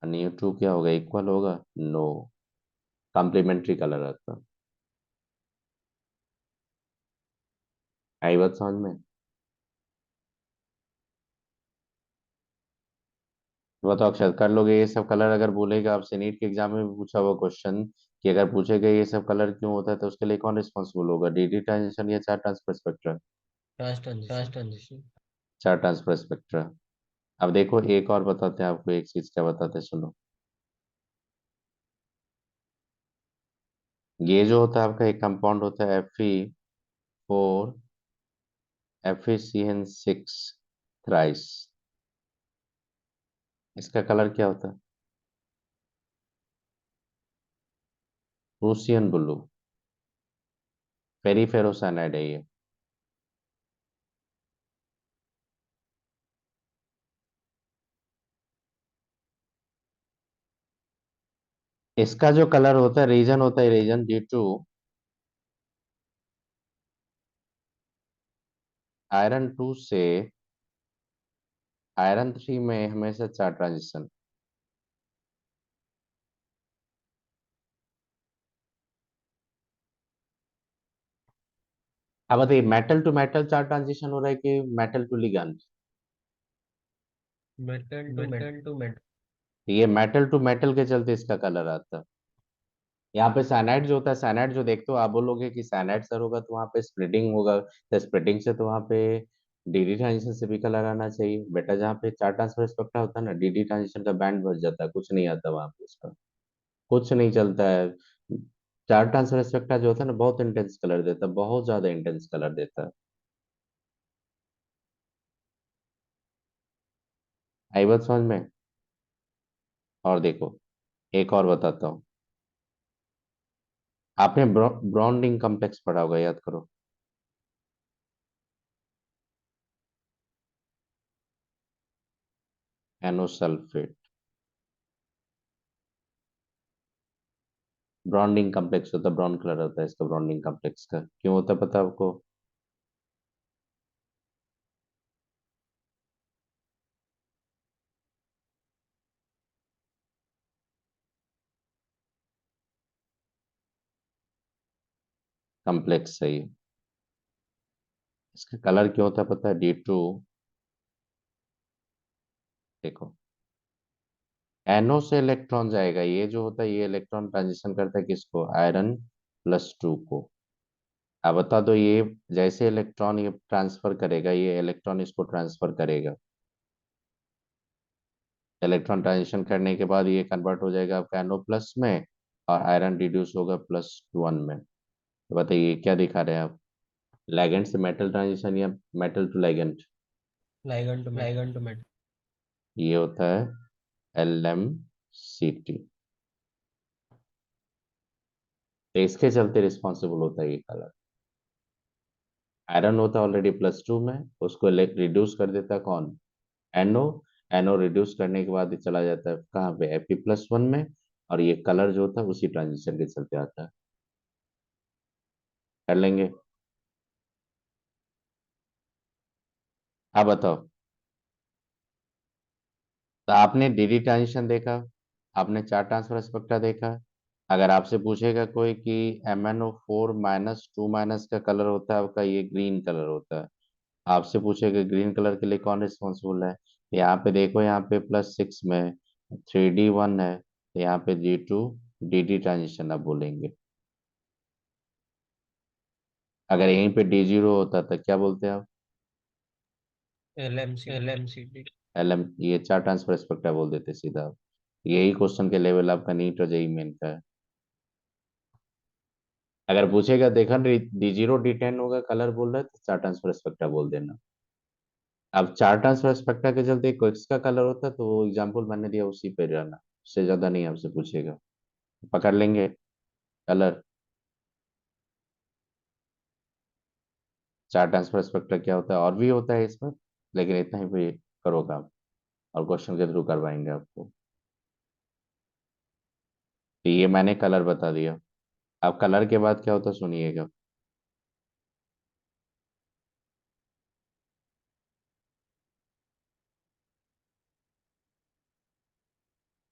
A: न्यू 2 क्या होगा, इक्वल होगा, नो, कॉम्प्लीमेंट्री कलर आपका। आई बात समझ में? वो तो अक्षर कर लोगे ये सब कलर। अगर बोलेगा आपसे नीट के एग्जाम में भी पूछा हुआ क्वेश्चन कि अगर पूछेगा ये सब कलर क्यों होता है, तो उसके लिए कौन रिस्पॉन्सिबल होगा, डीडी ट्रांजिशन या charge transfer spectra?
B: Trans transition.
A: Charge transfer spectra. अब देखो एक और बताते हैं आपको, एक चीज क्या बताते हैं, सुनो। ये जो होता है आपका एक कंपाउंड होता है Fe4 FeCN6 थ्राइस। इसका कलर क्या होता है, प्रूसियन ब्लू। फेरीफेरोसाइनाइड है ये। इसका जो कलर होता है, रीजन होता है, रीजन ड्यू टू आयरन 2 से आयरन 3 में हमेशा चार ट्रांजिशन। अब बताइए, metal to metal charge transition हो रहा है कि metal to ligand?
B: Metal to metal.
A: ये मेटल टू मेटल के चलते इसका कलर आता है। यहाँ पे साइनाइड जो होता है, साइनाइड जो देखते हो आप बोलोगे कि साइनाइड सर होगा तो वहाँ पे स्प्लिटिंग होगा, तो स्प्लिटिंग से तो वहाँ पे डीडी ट्रांजिशन से भी कलर आना चाहिए बेटा। जहाँ पे चार ट्रांसफर स्पेक्ट्रा होता है ना, डीडी ट्रांजिशन का बैंड बच जाता है, कुछ नहीं आता वहाँ पे उसका, कुछ नहीं चलता है। चार ट्रांसफर स्पेक्ट्रा जो होता है ना, बहुत इंटेंस कलर देता है, बहुत ज्यादा इंटेंस कलर देता है। आई बात समझ में? और देखो एक और बताता हूँ। आपने ब्रॉन्डिंग कॉम्प्लेक्स पढ़ा होगा, याद करो। एनोसल्फेट। ब्रॉन्डिंग कॉम्प्लेक्स होता है, ब्राउन कलर होता है इसका, ब्रॉन्डिंग कॉम्प्लेक्स का क्यों होता है पता है आपको? कॉम्प्लेक्स सही है। इसका कलर क्यों होता है पता है, D2। देखो, एनो से इलेक्ट्रॉन जाएगा, ये जो होता है ये इलेक्ट्रॉन ट्रांजिशन करता है किसको, आयरन +2 को। अब बता दो, ये जैसे इलेक्ट्रॉन ये ट्रांसफर करेगा, ये इलेक्ट्रॉन इसको ट्रांसफर करेगा। इलेक्ट्रॉन ट्रांजिशन करने के बाद ये कन्वर्ट हो जाएगा आपका NO+ में, और आयरन रिड्यूस होगा +1 में। तो बताइए क्या दिखा रहे हैं आप, लेगेंड से मेटल ट्रांजिशन या metal to ligand?
B: Ligand to metal.
A: ये होता है LMCT। तो इसके चलते रिस्पॉन्सिबल होता है ये कलर। आयरन होता है ऑलरेडी +2 में, उसको रिड्यूस कर देता है कौन, NO। NO रिड्यूस करने के बाद ये चला जाता है कहाँ पे, Fe+1 में। और ये कलर जो होता है उसी ट्रांजिशन के चलते आता है। कर लेंगे। आप बताओ। तो आपने डीडी ट्रांजिशन देखा, आपने चार ट्रांसफर स्पेक्ट्रा देखा। अगर आपसे पूछेगा कोई कि MnO4 - 2 का कलर होता है आपका, ये ग्रीन कलर होता है, आपसे पूछेगा ग्रीन कलर के लिए कौन रिस्पॉन्सिबल है, यहाँ पे देखो, यहाँ पे +6 में 3D1 है, तो यहाँ पे G2 DD ट्रांजिशन आप बोलेंगे। अगर यहीं पे D0 होता तो क्या बोलते हैं आप?
B: LMCT।
A: LM, ये चार ट्रांसफर स्पेक्ट्रा बोल देते सीधा आप। यही क्वेश्चन के लेवल आपका नीट और जेई मेन का है। अगर पूछेगा देखा D0 D10 होगा कलर बोल रहा है तो चार ट्रांसफर स्पेक्ट्रा बोल देना। अब चार ट्रांसफर स्पेक्ट्रा के चलते क्विक्स का कलर होता है तो वो एग्जाम्पल मैंने दिया उसी पे रहना, उससे ज्यादा नहीं आपसे पूछेगा। पकड़ लेंगे कलर। चार ट्रांसफर स्पेक्ट्रा क्या होता है और भी होता है इसमें, लेकिन इतना ही पे करो काम और क्वेश्चन के थ्रू करवाएंगे आपको। तो ये मैंने कलर बता दिया। अब कलर के बाद क्या होता है सुनिएगा।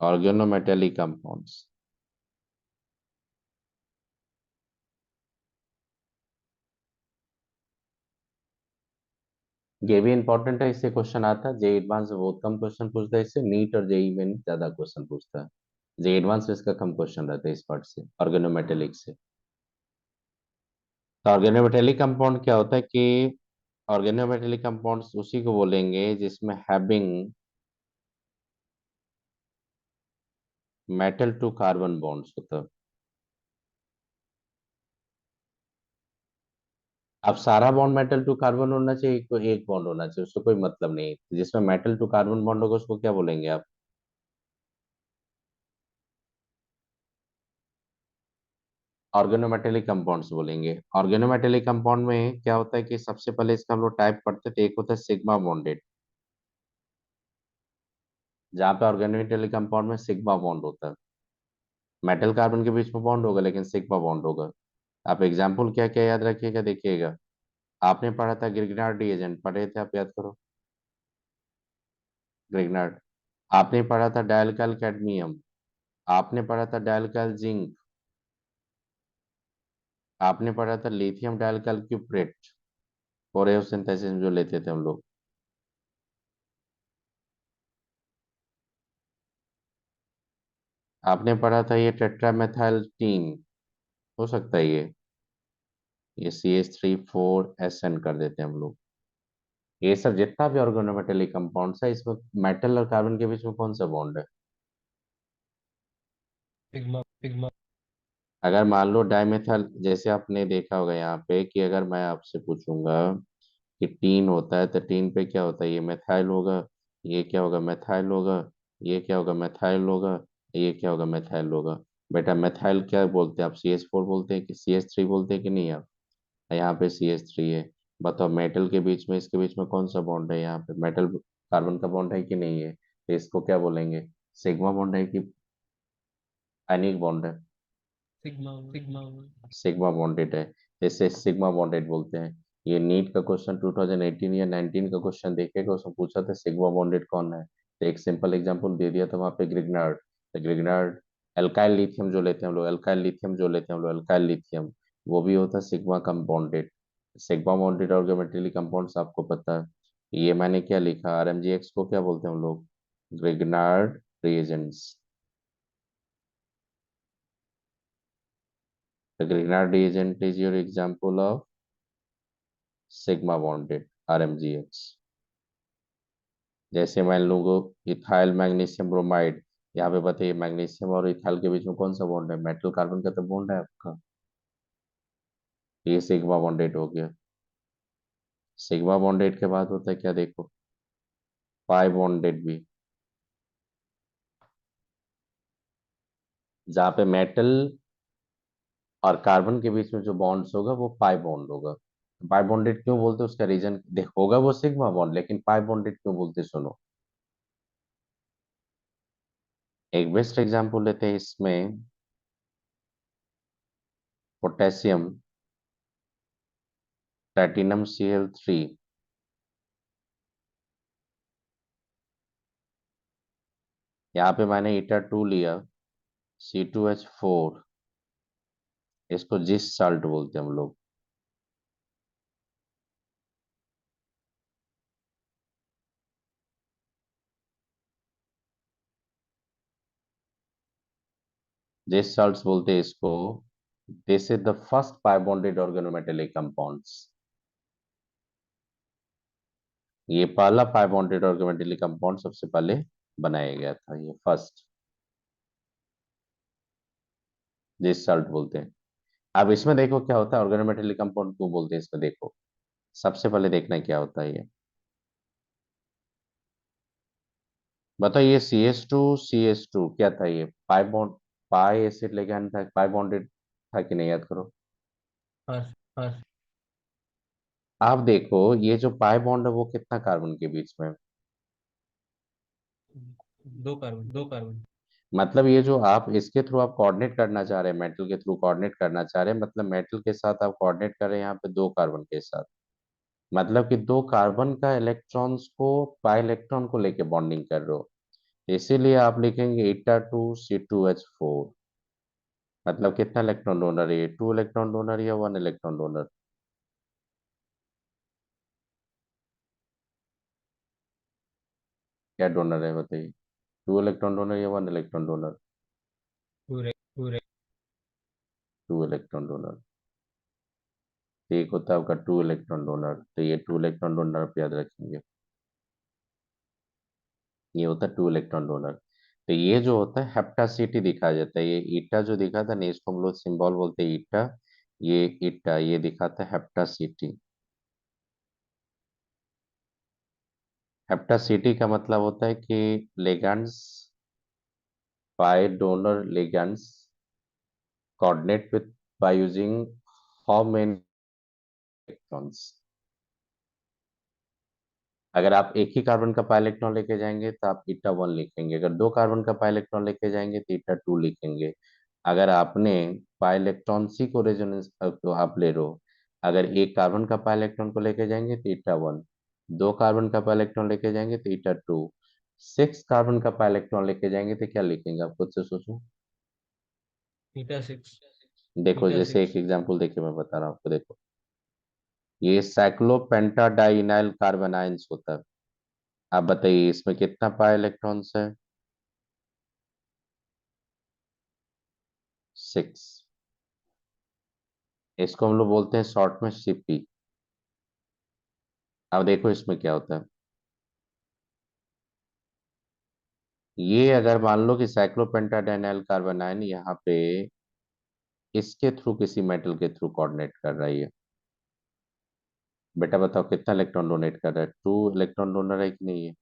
A: Organometallic compounds. ये भी इंपॉर्टेंट है, इससे क्वेश्चन आता है। जे एडवांस बहुत कम क्वेश्चन पूछता है इससे, नीट और जेई में ज्यादा क्वेश्चन पूछता है। जे एडवांस में इसका कम क्वेश्चन रहता है इस पार्ट से, ऑर्गेनोमेटेलिक से। तो ऑर्गेनोमेटेलिक कंपाउंड क्या होता है कि ऑर्गेनोमेटेलिक कंपाउंड्स उसी को बोलेंगे जिसमें having metal to carbon bonds होता है। अब सारा बॉन्ड मेटल टू कार्बन होना चाहिए, कोई एक बॉन्ड होना चाहिए, उससे कोई मतलब नहीं। जिसमें मेटल टू कार्बन बॉन्ड होगा उसको क्या बोलेंगे आप? ऑर्गेनोमेटेलिक कंपाउंड्स बोलेंगे। ऑर्गेनोमेटेलिक कंपाउंड में क्या होता है कि सबसे पहले इसका हम लोग टाइप पढ़ते थे, एक होता है सिग्मा बॉन्डेड, जहाँ पे ऑर्गेनोमेटेलिक कंपाउंड में सिग्मा बॉन्ड होता है। मेटल कार्बन के बीच में बॉन्ड होगा लेकिन सिग्मा बॉन्ड होगा। आप एग्जाम्पल क्या क्या याद रखिएगा, देखिएगा। आपने पढ़ा था ग्रिग्नार्ड एजेंट, पढ़े थे आप, याद करो। ग्रिग्नार्ड। आपने पढ़ा था डायल्काइल कैडमियम। आपने पढ़ा था डायल्काइल जिंक। आपने पढ़ा था लिथियम डायल्काइल क्यूप्रेट, कोरेओसिंथेसिस में जो लेते थे हम लोग। आपने पढ़ा था ये टेट्रामेथाइल टीन, हो सकता है ये CH3 4SN कर देते हैं हम लोग। ये सब जितना भी ऑर्गेनोमेटेलिक कंपाउंड्स है इसमें मेटल और कार्बन के बीच में कौन सा बॉन्ड है?
B: Sigma sigma.
A: अगर मान लो डाइमेथाइल, जैसे आपने देखा होगा यहाँ पे कि अगर मैं आपसे पूछूंगा कि टीन होता है तो टीन पे क्या होता है, ये मेथाइल होगा, ये क्या होगा, मेथाइल होगा, ये क्या होगा, मेथाइल होगा, ये क्या होगा, मेथाइल होगा। बेटा मेथाइल क्या बोलते हैं आप, CH4 बोलते हैं कि CH3 बोलते हैं कि नहीं आप? यहाँ पे CH3 है। बताओ मेटल के बीच में, इसके बीच में कौन सा बॉन्ड है? यहाँ पे मेटल कार्बन का बॉन्ड है कि नहीं है? तो इसको क्या बोलेंगे? सिग्मा बॉन्ड है कि आयनिक बॉन्ड है?
B: Sigma sigma.
A: सिग्मा बॉन्डेड है, जैसे सिग्मा बॉन्डेड बोलते हैं। ये नीट का क्वेश्चन 2018 या 19 का क्वेश्चन देखेगा, उसमें पूछा था सिग्मा बॉन्डेड कौन है, तो एक सिंपल एग्जांपल दे दिया था वहाँ पे, ग्रिग्नार्ड। तो ग्रिग्नार्ड एल्काइल लिथियम जो लेते हैं हम लोग, एल्काइल लिथियम जो लेते हैं हम लोग, एल्काइल लिथियम, वो भी होता है सिग्मा कम बॉन्डेड। सिग्मा बॉन्डेड ऑर्गेमेटली कंपाउंड्स आपको पता है। ये मैंने क्या लिखा, RMGX को क्या बोलते हैं हम लोग? Grignard reagents. The Grignard reagent is your example of sigma bonded RMGX। जैसे मान लो इथाइल मैग्नीशियम ब्रोमाइड, यहाँ पे बताइए मैग्नीशियम और इथाइल के बीच में कौन सा बॉन्ड है? मेटल कार्बन का तो बॉन्ड है आपका। ये सिग्मा बॉन्डेड हो गया। सिग्मा बॉन्डेड के बाद होता है क्या, देखो, पाई बॉन्डेड भी, जहाँ पे मेटल और कार्बन के बीच में जो बॉन्ड्स होगा वो पाई बॉन्ड होगा। पाई बॉन्डेड क्यों बोलते हैं उसका रीजन देख, होगा वो सिग्मा बॉन्ड लेकिन पाई बॉन्डेड क्यों बोलते हैं, सुनो। एक बेस्ट एग्जांपल लेते हैं इसमें, पोटेशियम प्लेटिनम Cl3। यहाँ पे मैंने ईटा 2 लिया, C2H4, इसको जिस साल्ट बोलते हैं हम लोग। जिस साल्ट बोलते हैं इसको। This is the first pi bonded organometallic compounds. ये पहला पाई बॉन्डेड ऑर्गेनोमेटेलिक कंपाउंड सबसे पहले बनाया गया था, ये फर्स्ट। जिस साल्ट बोलते हैं। अब इसमें देखो क्या होता है, ऑर्गेनोमेटेलिक कंपाउंड को बोलते हैं इसमें। देखो सबसे पहले देखना है क्या होता है ये। बताओ ये सी एस टू क्या था ये, पाई बॉन्ड, पाई एसिड लेके आना था, पाई बॉन्डेड था कि नहीं, याद करो।
B: हाँ हाँ।
A: आप देखो ये जो पाई बॉन्ड है वो कितना कार्बन के बीच में है?
B: दो कार्बन।
A: मतलब ये जो आप इसके थ्रू आप कोऑर्डिनेट करना चाह रहे हैं, मेटल के थ्रू कोऑर्डिनेट करना चाह रहे हैं, मतलब मेटल के साथ आप कोऑर्डिनेट कर रहे हैं यहाँ पे दो कार्बन के साथ। मतलब कि दो कार्बन का इलेक्ट्रॉन्स को पाई इलेक्ट्रॉन को लेके बॉन्डिंग कर रहे हो। इसीलिए आप लिखेंगे Eta2C2H4। मतलब कितना इलेक्ट्रॉन डोनर है ये, टू इलेक्ट्रॉन डोनर या वन इलेक्ट्रॉन डोनर? क्या डोनर है बताइए, टू इलेक्ट्रॉन डोनर या वन इलेक्ट्रॉन डोनर?
B: पूरे पूरे।
A: Two electron donor. तो एक होता है आपका टू इलेक्ट्रॉन डोनर, तो ये टू इलेक्ट्रॉन डोनर आप याद रखेंगे। ये होता है टू इलेक्ट्रॉन डोनर। तो ये जो होता है हेप्टासिटी दिखाया जाता है, ये ईटा जो दिखा था ना, इसको हम लोग सिंबल बोलते हैं ईटा। ये ईटा ये दिखाता है हेप्टासिटी। हेप्टासिटी का मतलब होता है कि ligands, by donor ligands coordinate with by using how many electrons. अगर आप एक ही कार्बन का पाई इलेक्ट्रॉन लेके जाएंगे तो आप ईटा 1 लिखेंगे, अगर दो कार्बन का पाई इलेक्ट्रॉन लेके जाएंगे तो Eta 2 लिखेंगे। अगर आपने पाई इलेक्ट्रॉन सी को रेजोनेंस तो आप ले रहे हो, अगर एक कार्बन का पाई इलेक्ट्रॉन को लेके जाएंगे तो Eta 1, दो कार्बन का पाई इलेक्ट्रॉन लेके जाएंगे तो Eta 2, सिक्स कार्बन का पाई इलेक्ट्रॉन लेके जाएंगे तो क्या लिखेंगे, आप खुद से सोचो।
B: Eta 6।
A: देखो
B: Eta
A: जैसे एक
B: 6।
A: एग्जांपल देखिए मैं बता रहा हूँ आपको, देखो ये साइक्लोपेंटाडाइइनाइल कार्बन आयंस होता है। आप बताइए इसमें कितना पाई इलेक्ट्रॉन्स है? 6। इसको हम लोग बोलते हैं शॉर्ट में Cp। अब देखो इसमें क्या होता है, ये अगर मान लो कि साइक्लोपेंटाडाइनाइल कार्बन आयन यहाँ पे इसके थ्रू किसी मेटल के थ्रू कोऑर्डिनेट कर रही है, बेटा बताओ कितना इलेक्ट्रॉन डोनेट कर रहा है, टू इलेक्ट्रॉन डोनर है कि नहीं है?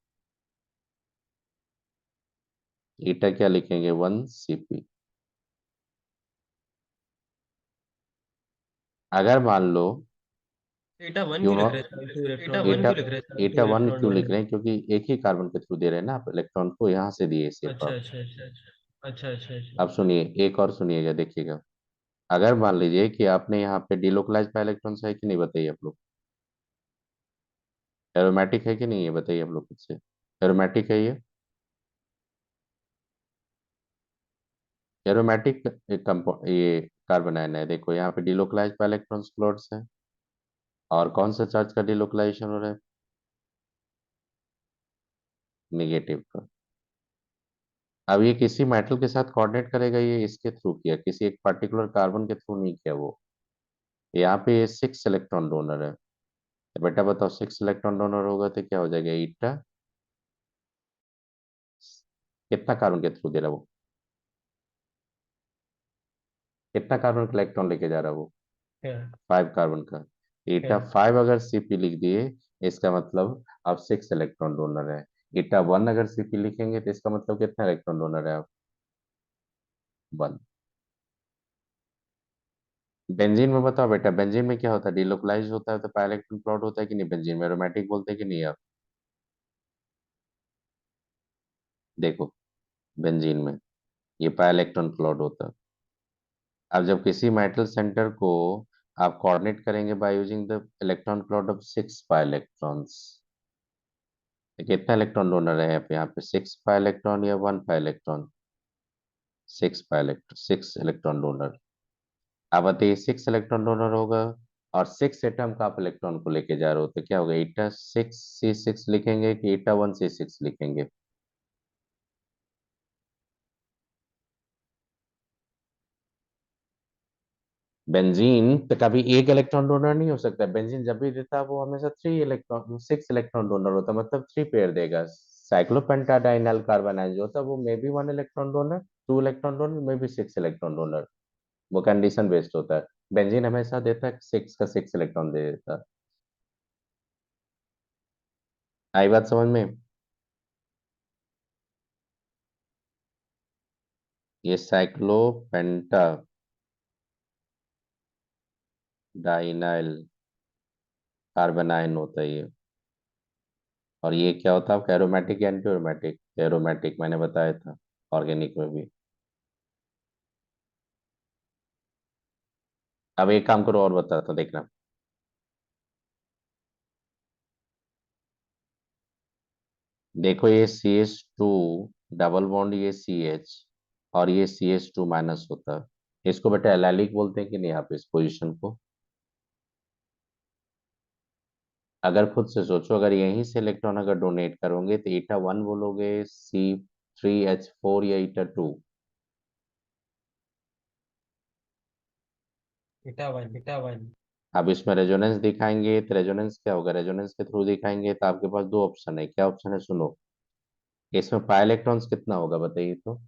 A: ईटा क्या लिखेंगे, 1 Cp। अगर मान लो
B: Eta 1
A: क्यों
B: क्यों लिख
A: नॉट,
B: रहे हैं, two electron
A: Etah
B: donor?
A: Etah
B: to
A: one
B: electron
A: क्यों लिख
B: डोनर।
A: रहे हैं, क्योंकि एक ही कार्बन के थ्रू दे रहे हैं ना आप इलेक्ट्रॉन को, यहाँ से दिए सिर्फ
B: अच्छा
A: आप।
B: अच्छा अच्छा अच्छा अच्छा अच्छा अच्छा।
A: अब सुनिए एक और सुनिएगा, देखिएगा। अगर मान लीजिए कि आपने यहाँ पे डिलोकलाइज पाई इलेक्ट्रॉन्स है कि नहीं, बताइए आप लोग। एरोमेटिक है कि नहीं है, बताइए आप लोग खुद से। एरोमेटिक है ये, एरोमेटिक कंपाउंड ये कार्बन आयन है। देखो यहाँ पे डिलोकलाइज पाई इलेक्ट्रॉन्स क्लोड्स है, और कौन सा चार्ज का डिलोकलाइजेशन हो रहा है, निगेटिव का। अब ये किसी मेटल के साथ कोऑर्डिनेट करेगा, ये इसके थ्रू किया, किसी एक पर्टिकुलर कार्बन के थ्रू नहीं किया वो। यहाँ पे ये 6 इलेक्ट्रॉन डोनर है, तो बेटा बताओ 6 इलेक्ट्रॉन डोनर होगा तो क्या हो जाएगा, ईटा कितना कार्बन के थ्रू दे रहा है वो, कितना कार्बन का इलेक्ट्रॉन लेके जा रहा है वो,
B: क्या
A: 5 कार्बन का।
B: क्या?
A: Eta 5 अगर Cp लिख दिए, इसका मतलब अब 6 इलेक्ट्रॉन डोनर है। Eta 1 अगर Cp लिखेंगे तो इसका मतलब कितना इलेक्ट्रॉन डोनर है आप, 1। बेंजीन में बताओ बेटा, बेंजीन में क्या होता है, डिलोकलाइज होता है तो पाई इलेक्ट्रॉन प्लॉट होता है कि नहीं, बेंजीन में एरोमेटिक बोलते हैं कि नहीं आप। देखो बेंजीन में ये पाई इलेक्ट्रॉन प्लॉट होता है। अब जब किसी मेटल सेंटर को आप कोऑर्डिनेट करेंगे by using the electron plot of 6 pi electrons, कितना इलेक्ट्रॉन डोनर है यहाँ पे 6 पाई इलेक्ट्रॉन या 1 पाई इलेक्ट्रॉन, 6 इलेक्ट्रॉन डोनर। अब बताइए 6 इलेक्ट्रॉन डोनर होगा और 6 एटम का आप इलेक्ट्रॉन को लेके जा रहे हो तो क्या होगा, Eta 6C6 लिखेंगे कि Eta 1C6 लिखेंगे? बेंजीन तो कभी एक इलेक्ट्रॉन डोनर नहीं हो सकता, बेंजीन जब भी देता है वो हमेशा 6 इलेक्ट्रॉन डोनर होता है, मतलब 3 पेयर देगा। साइक्लोपेंटाडाइनाइल कार्बन आयन जो होता है वो may be 1 electron donor, 2 electron donor, may be 6 electron donor. वो कंडीशन बेस्ड होता है। बेंजीन हमेशा देता है 6 का 6 इलेक्ट्रॉन दे देता है। आई बात समझ में? ये साइक्लोपेंटा डाइनाइल कार्बेनाइन होता है ये। और ये क्या होता है आपका, एरोमेटिक या एंटी एरोमेटिक? एरोमेटिक मैंने बताया था, ऑर्गेनिक में भी। अब एक काम करो और बताता हूं, देखना। देखो ये CH2 डबल बॉन्ड, ये CH, और ये CH2 माइनस होता है। इसको बेटा एलाइलिक बोलते हैं कि नहीं आप इस पोजीशन को? अगर खुद से सोचो, अगर यहीं से इलेक्ट्रॉन अगर डोनेट करोगे तो ईटा 1 बोलोगे, C3H4 या ईटा 2?
B: Beta one.
A: अब इसमें रेजोनेंस दिखाएंगे तो रेजोनेंस क्या होगा, रेजोनेंस के थ्रू दिखाएंगे तो आपके पास दो ऑप्शन है। क्या ऑप्शन है सुनो। इसमें पाई इलेक्ट्रॉन्स कितना होगा बताइए तो।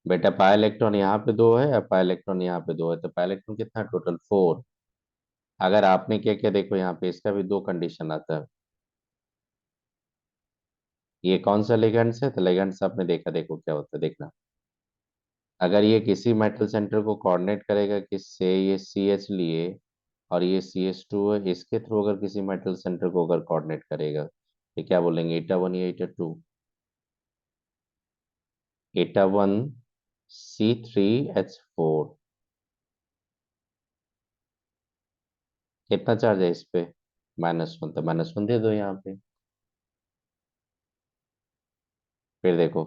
A: बेटा पाई इलेक्ट्रॉन यहाँ पे दो है और पाई इलेक्ट्रॉन यहाँ पे दो है, तो पाई इलेक्ट्रॉन कितना, टोटल 4। अगर आपने क्या किया, देखो यहाँ पे इसका भी दो कंडीशन आता है। ये कौन सा लिगेंड्स है, तो लिगेंड्स आपने देखा, देखो क्या होता है देखना। अगर ये किसी मेटल सेंटर को कोऑर्डिनेट करेगा किससे, ये CH लिए और ये CH2 है, इसके थ्रू अगर किसी मेटल सेंटर को अगर कोऑर्डिनेट करेगा तो क्या बोलेंगे, ईटा 1 या ईटा 2? ईटा 1 C3H4। कितना चार्ज है इस पे, -1, तो -1 दे दो यहाँ पे। फिर देखो,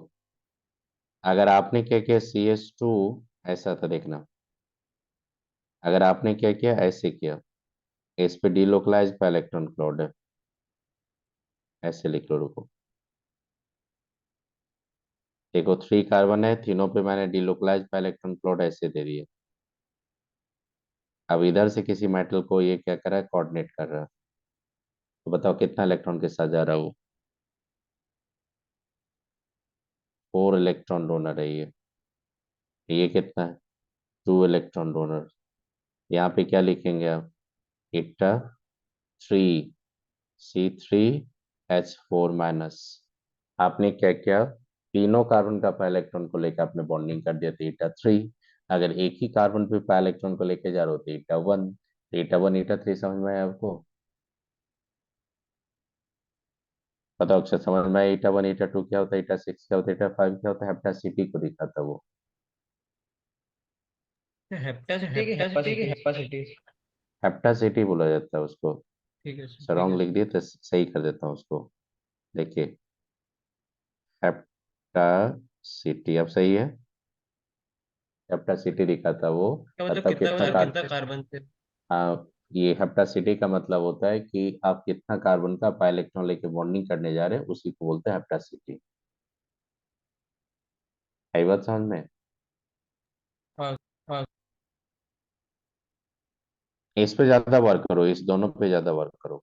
A: अगर आपने क्या किया, CH2 ऐसा था देखना। अगर आपने क्या किया, ऐसे किया, इस पे डीलोकलाइज पे इलेक्ट्रॉन क्लाउड है, ऐसे लिख लो, रुको। देखो 3 कार्बन है, तीनों पे मैंने डीलोकलाइज पे इलेक्ट्रॉन क्लाउड ऐसे दे दिए। अब इधर से किसी मेटल को ये क्या कर रहा है, कोऑर्डिनेट कर रहा है। तो बताओ कितना इलेक्ट्रॉन के साथ जा रहा है वो। 4 इलेक्ट्रॉन डोनर है ये कितना है, 2 इलेक्ट्रॉन डोनर। यहाँ पे क्या लिखेंगे आप, ईटा 3 C3H4 माइनस। आपने क्या किया, तीनों कार्बन का पा इलेक्ट्रॉन को लेकर आपने बॉन्डिंग कर दिया, तो ईटा 3। अगर एक ही कार्बन पे पा इलेक्ट्रॉन को लेके जा रहे हो तो ईटा 1, तो ईटा 1 ईटा 3 समझ में आया आपको? बताओ अक्षर, समझ में आया? ईटा 1 ईटा 2 क्या होता है, ईटा 6 क्या होता है, ईटा 5 क्या होता है? हेप्टासिटी को दिखाता वो।
B: हेप्टासिटी की
C: हेप्टासिटी की
B: हेपासिटी।
C: हेपासिटी।
A: हेप्टासिटी बोला जाता है उसको।
B: ठीक है सर।
A: रॉन्ग लिख दिए तो सही कर देता हूँ उसको। देखिए, हेप्टासिटी अब सही है। हेप्टासिटी दिखाता वो,
B: क्या मतलब
A: मतलब
B: कितना
A: कितना
B: कार्बन कितना कार्बन थे।
A: हाँ, ये हेप्टासिटी का मतलब होता है कि आप कितना कार्बन का पाई इलेक्ट्रॉन लेके बॉन्डिंग करने जा रहे हैं, उसी को बोलते हैं हेप्टासिटी। आई बात समझ में?
B: हाँ।
C: हाँ।
A: इस पे ज्यादा वर्क करो, इस दोनों पे ज्यादा वर्क करो।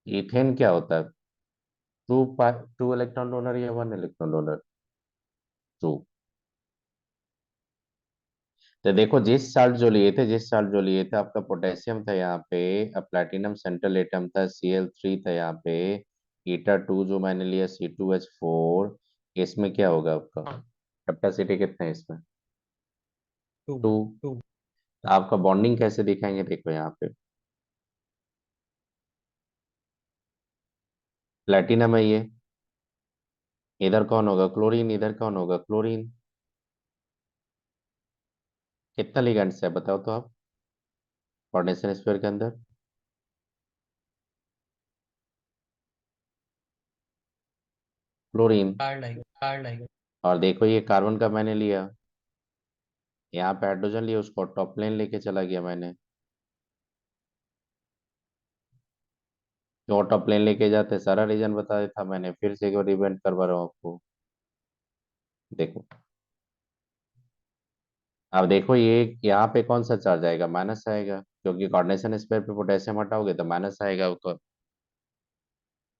A: इथेन क्या होता है, 2 इलेक्ट्रॉन डोनर या 1 इलेक्ट्रॉन डोनर? 2। तो देखो जिस साल जो लिए थे आपका पोटेशियम था यहाँ पे, प्लेटिनम सेंट्रल एटम था, Cl3 था यहाँ पे, ईटा 2 जो मैंने लिया C2H4। इसमें क्या होगा आपका, कैपेसिटी कितना है इसमें,
B: टू।
A: 2।
B: टू।
A: आपका बॉन्डिंग कैसे दिखाएंगे, देखो यहाँ पे प्लेटिनम है ये, इधर कौन होगा, क्लोरीन, इधर कौन होगा, क्लोरीन। कितना लिगेंड्स है बताओ तो आप, कोऑर्डिनेशन स्फीयर के अंदर, क्लोरीन।
B: Hard ligand.
A: और देखो ये कार्बन का मैंने लिया, यहाँ पे हाइड्रोजन लिया, उसको टॉप प्लेन लेके चला गया मैंने। जो टॉप प्लेन लेके जाते सारा रीजन बता देता मैंने, फिर से एक बार रिवाइंड करवा रहा हूँ आपको। देखो, अब देखो ये यहाँ पे कौन सा चार्ज आएगा, माइनस आएगा, क्योंकि कोऑर्डिनेशन स्क्वायर पे पोटेशियम हटाओगे तो माइनस आएगा ऊपर।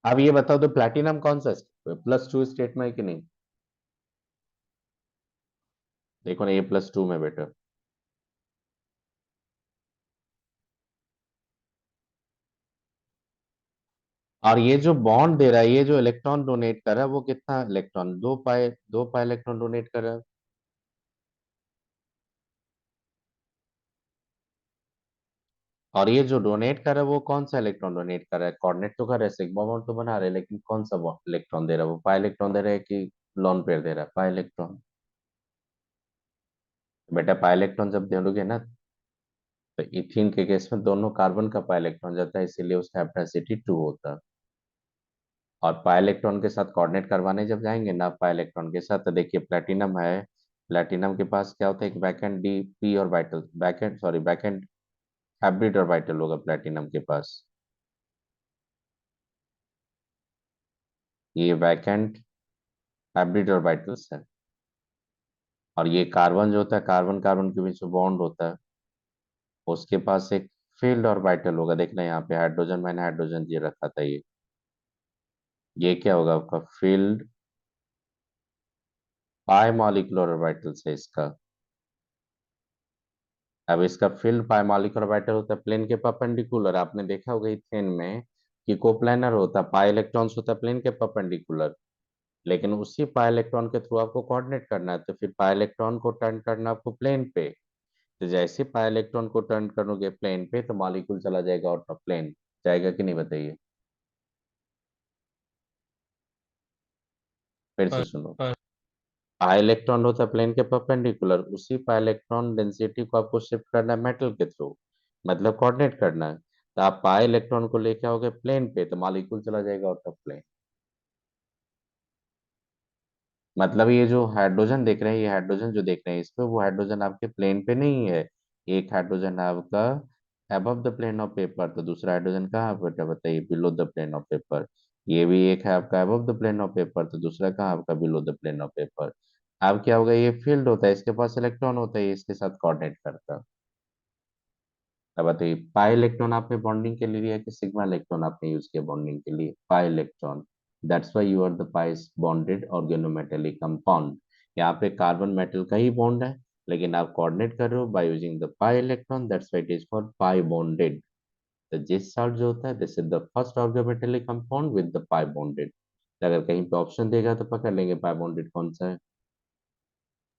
A: अब ये बताओ तो प्लैटिनम कौन सा +2 स्टेट में है कि नहीं? देखो ना, ये +2 में बेटा। और ये जो बॉन्ड दे रहा है, ये जो इलेक्ट्रॉन डोनेट कर रहा है, वो कितना इलेक्ट्रॉन, 2 पाई इलेक्ट्रॉन डोनेट कर रहा है। और ये जो डोनेट कर रहा है वो कौन सा इलेक्ट्रॉन डोनेट कर रहा है? कोऑर्डिनेट तो कर रहा है, सिग्मा बॉन्ड तो बना रहे हैं, लेकिन कौन सा इलेक्ट्रॉन दे रहा है? वो पाई इलेक्ट्रॉन दे रहा है कि लोन पेयर दे रहा है? Pi electron. बेटा पाई इलेक्ट्रॉन जब दोगे ना, तो इथीन के केस में दोनों कार्बन का पाई इलेक्ट्रॉन जाता है, इसीलिए उसका हैप्टेसिटी 2 होता है। और पाई इलेक्ट्रॉन के साथ कोऑर्डिनेट करवाने जब जाएंगे ना पाई इलेक्ट्रॉन के साथ, तो देखिए प्लेटिनम है, प्लेटिनम के पास क्या होता है, एक backend D P orbital, backend sorry backend hybrid orbital होगा प्लेटिनम के पास। ये बैकेंड हाइब्रिड ऑर्बिटल्स है। और ये कार्बन जो होता है, कार्बन कार्बन के बीच में बॉन्ड होता है, उसके पास एक फील्ड ऑर्बिटल होगा। देखना यहाँ पे हाइड्रोजन, मैंने हाइड्रोजन ये रखा था, ये क्या होगा आपका फील्ड पाई मॉलिक्यूलर ऑर्बिटल्स है इसका। अब इसका फील्ड पाई मॉलिक्यूलर ऑर्बिटल होता है प्लेन के परपेंडिकुलर। आपने देखा होगा इथेन में कि कोप्लेनर होता है, पाई इलेक्ट्रॉन्स होता है प्लेन के परपेंडिकुलर, लेकिन उसी पाई इलेक्ट्रॉन के थ्रू आपको कोऑर्डिनेट करना है, तो फिर पाई इलेक्ट्रॉन को टर्न करना आपको प्लेन पे। तो जैसे पाई इलेक्ट्रॉन को टर्न करोगे प्लेन पे, तो मॉलिक्यूल चला जाएगा आउट ऑफ प्लेन। जाएगा कि नहीं बताइए? फिर से
B: हाँ
A: सुनो।
B: हाँ
A: पाई इलेक्ट्रॉन होता है प्लेन के परपेंडिकुलर, उसी पाई इलेक्ट्रॉन डेंसिटी को आपको शिफ्ट करना है मेटल के थ्रू, मतलब कोऑर्डिनेट करना है। तो आप पाई इलेक्ट्रॉन को लेके आओगे प्लेन पे, तो मॉलिक्यूल चला जाएगा आउट ऑफ प्लेन। मतलब ये जो हाइड्रोजन देख रहे हैं, ये हाइड्रोजन जो देख रहे हैं इस पे, वो हाइड्रोजन आपके प्लेन पे नहीं है। एक हाइड्रोजन है आपका above the plane of paper, तो दूसरा हाइड्रोजन कहाँ पर बताइए, below the plane of paper. ये भी एक है आपका above the plane of paper, तो दूसरा कहाँ आपका below the plane of paper. अब क्या होगा, ये फील्ड होता है, इसके पास इलेक्ट्रॉन होता है, ये इसके साथ कोऑर्डिनेट करता है। अब बताइए पाई इलेक्ट्रॉन आपने बॉन्डिंग के लिए लिया कि सिग्मा इलेक्ट्रॉन आपने यूज किया बॉन्डिंग के लिए? Pi electron. That's why you are the pis bonded organometallic compound. यहाँ पे कार्बन मेटल का ही बॉन्ड है, लेकिन आप कोऑर्डिनेट कर रहे हो by using the pi electron, that's why it is for pi bonded. तो जिस साल्ट जो होता है, this is the first organometallic compound with the pi bonded. अगर कहीं पे ऑप्शन देगा तो पकड़ लेंगे पाई बॉन्डेड कौन सा है।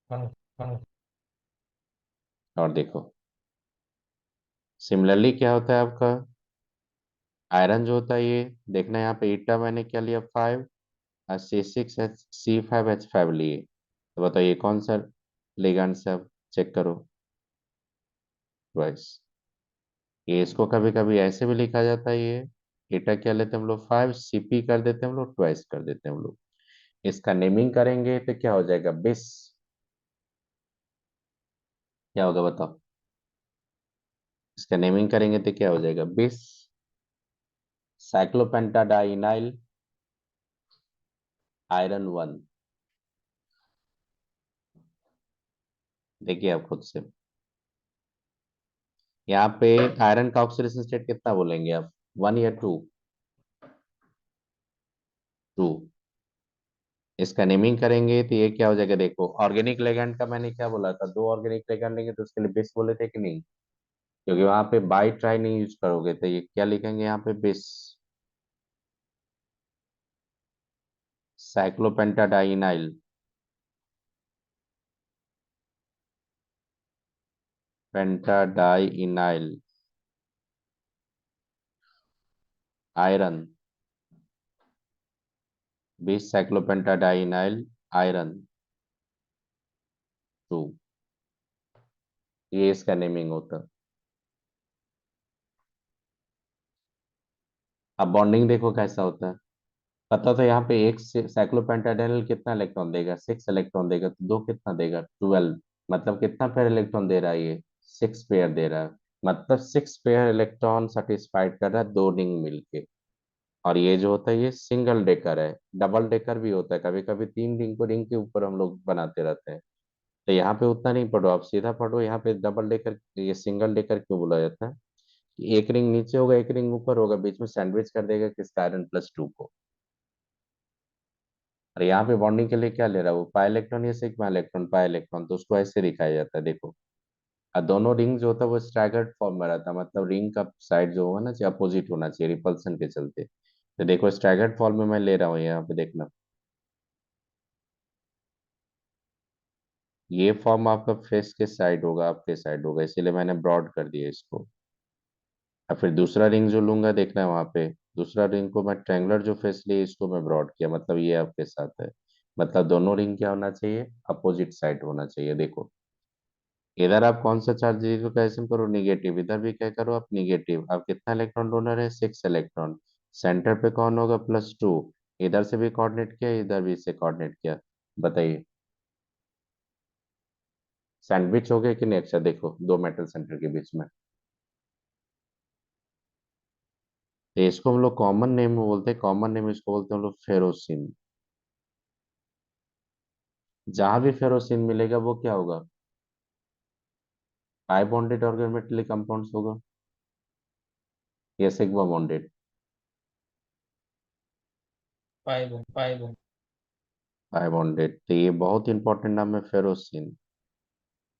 B: हाँ हाँ
A: और देखो सिमिलरली क्या होता है आपका आयरन जो होता है, ये देखना यहाँ पे ईटा मैंने क्या लिया 5, C6H C5H5 लिए। तो बताइए कौन सा लिगेंड से आप चेक करो। ट्वाइस। ये इसको कभी कभी ऐसे भी लिखा जाता है, ये एटा क्या लेते हैं हम लोग 5 CP कर देते हैं हम लोग, ट्वाइस कर देते हैं हम लोग। इसका नेमिंग करेंगे तो क्या हो जाएगा, बिस। क्या होगा बताओ? इसका नेमिंग करेंगे तो क्या हो जाएगा, बिस साइक्लोपेंटाडाइनाइल आयरन 1। देखिए आप खुद से, यहाँ पे आयरन का ऑक्सीडेशन स्टेट कितना बोलेंगे आप, 1 या 2? 2। इसका नेमिंग करेंगे तो ये क्या हो जाएगा, देखो ऑर्गेनिक लेगेंड का मैंने क्या बोला था, 2 ऑर्गेनिक लेगेंड लेंगे तो उसके लिए बेस बोले थे कि नहीं? क्योंकि वहां पे बाई ट्राई नहीं यूज करोगे, तो ये क्या लिखेंगे यहाँ पे, bis cyclopentadienyl pentadienyl iron, bis cyclopentadienyl iron 2। ये इसका नेमिंग होता है। अब बॉन्डिंग देखो कैसा होता है। पता था यहाँ पे एक साइक्लोपेंटाडाइनाइल कितना इलेक्ट्रॉन देगा, 6 इलेक्ट्रॉन देगा, तो दो कितना देगा, 12। मतलब कितना पेयर इलेक्ट्रॉन दे रहा है ये, 6 पेयर दे रहा है। मतलब 6 पेयर इलेक्ट्रॉन सेटिस्फाइड कर रहा है 2 रिंग मिलके। और ये जो होता है ये सिंगल डेकर है। डबल डेकर भी होता है, कभी कभी 3 रिंग को रिंग के ऊपर हम लोग बनाते रहते हैं। तो यहाँ पे उतना नहीं पढ़ो, आप सीधा पढ़ो यहाँ पे डबल डेकर, ये सिंगल डेकर क्यों बोला जाता है, एक रिंग नीचे होगा, एक रिंग ऊपर होगा, बीच में सैंडविच कर देगा किसका, आयरन+2 को। और यहाँ पे बॉन्डिंग के लिए क्या ले रहा है वो, पाई इलेक्ट्रॉन या सिग्मा इलेक्ट्रॉन, पाई इलेक्ट्रॉन, तो उसको ऐसे दिखाया जाता है देखो। और दोनों रिंग जो होता है वो स्टैगर्ड फॉर्म में रहता है, मतलब रिंग का साइड जो होगा ना चाहिए अपोजिट होना चाहिए रिपल्सन के चलते। तो देखो स्टैगर्ड फॉर्म में मैं ले रहा हूँ, यहाँ पे देखना। ये फॉर्म आपका फेस के साइड होगा, आपके साइड होगा, इसीलिए मैंने ब्रॉड कर दिया इसको। और फिर दूसरा रिंग जो लूंगा देखना है वहां पे, दूसरा रिंग को मैं ट्रायंगुलर जो फेस लिए इसको मैं ब्रॉड किया, मतलब ये आपके साथ है। मतलब दोनों रिंग क्या होना चाहिए, अपोजिट साइड होना चाहिए देखो। इधर आप कौन सा चार्ज को कैसे करो, निगेटिव, इधर भी क्या करो आप, निगेटिव। अब कितना इलेक्ट्रॉन डोनर है, 6 इलेक्ट्रॉन। सेंटर पे कौन होगा, +2। इधर से भी कोऑर्डिनेट किया, इधर भी से कोऑर्डिनेट किया। बताइए सैंडविच हो गया कि नहीं, अच्छा देखो दो मेटल सेंटर के बीच में। तो इसको हम लोग कॉमन नेम में बोलते हैं, कॉमन नेम इसको बोलते हैं हम लोग फेरोसिन। जहां भी फेरोसिन मिलेगा वो क्या होगा, पाई बॉन्डेड ऑर्गेनोमेटली कंपाउंड्स होगा, या सिग्मा बॉन्डेड।
B: Pi bond.
A: पाई बॉन्डेड, तो ये बहुत इंपॉर्टेंट नाम है फेरोसिन।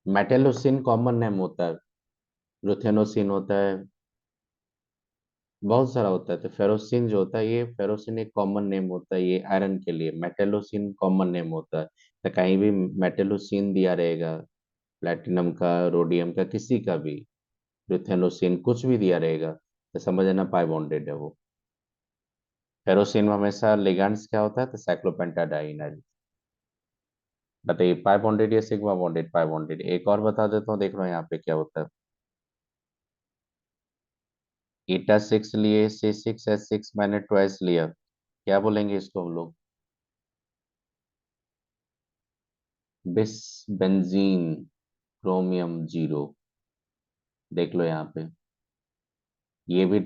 A: मेटेलोसिन कॉमन नेम होता है, रुथेनोसिन होता है, बहुत सारा होता है। तो फेरोसिन जो होता है, ये फेरोसिन एक कॉमन नेम होता है ये आयरन के लिए। मेटेलोसिन कॉमन नेम होता है, तो कहीं भी मेटेलोसिन दिया रहेगा, प्लेटिनम का, रोडियम का, किसी का भी, रुथेनोसिन कुछ भी दिया रहेगा, तो समझ लेना पाई बॉन्डेड है वो। फेरोसिन में हमेशा लिगेंड्स क्या होता है, तो साइक्लोपेंटाडाइन। बताइए पाई बॉन्डेड या सिग्मा बॉन्डेड, पाई बॉन्डेड। एक और बता देता हूँ, देख लो यहाँ पे क्या होता है। ईटा 6 लिए, C6H6 मैंने ट्वाइस लिया, क्या बोलेंगे इसको हम लोग, बिस बेंजीन क्रोमियम 0। देख लो यहाँ पे, ये भी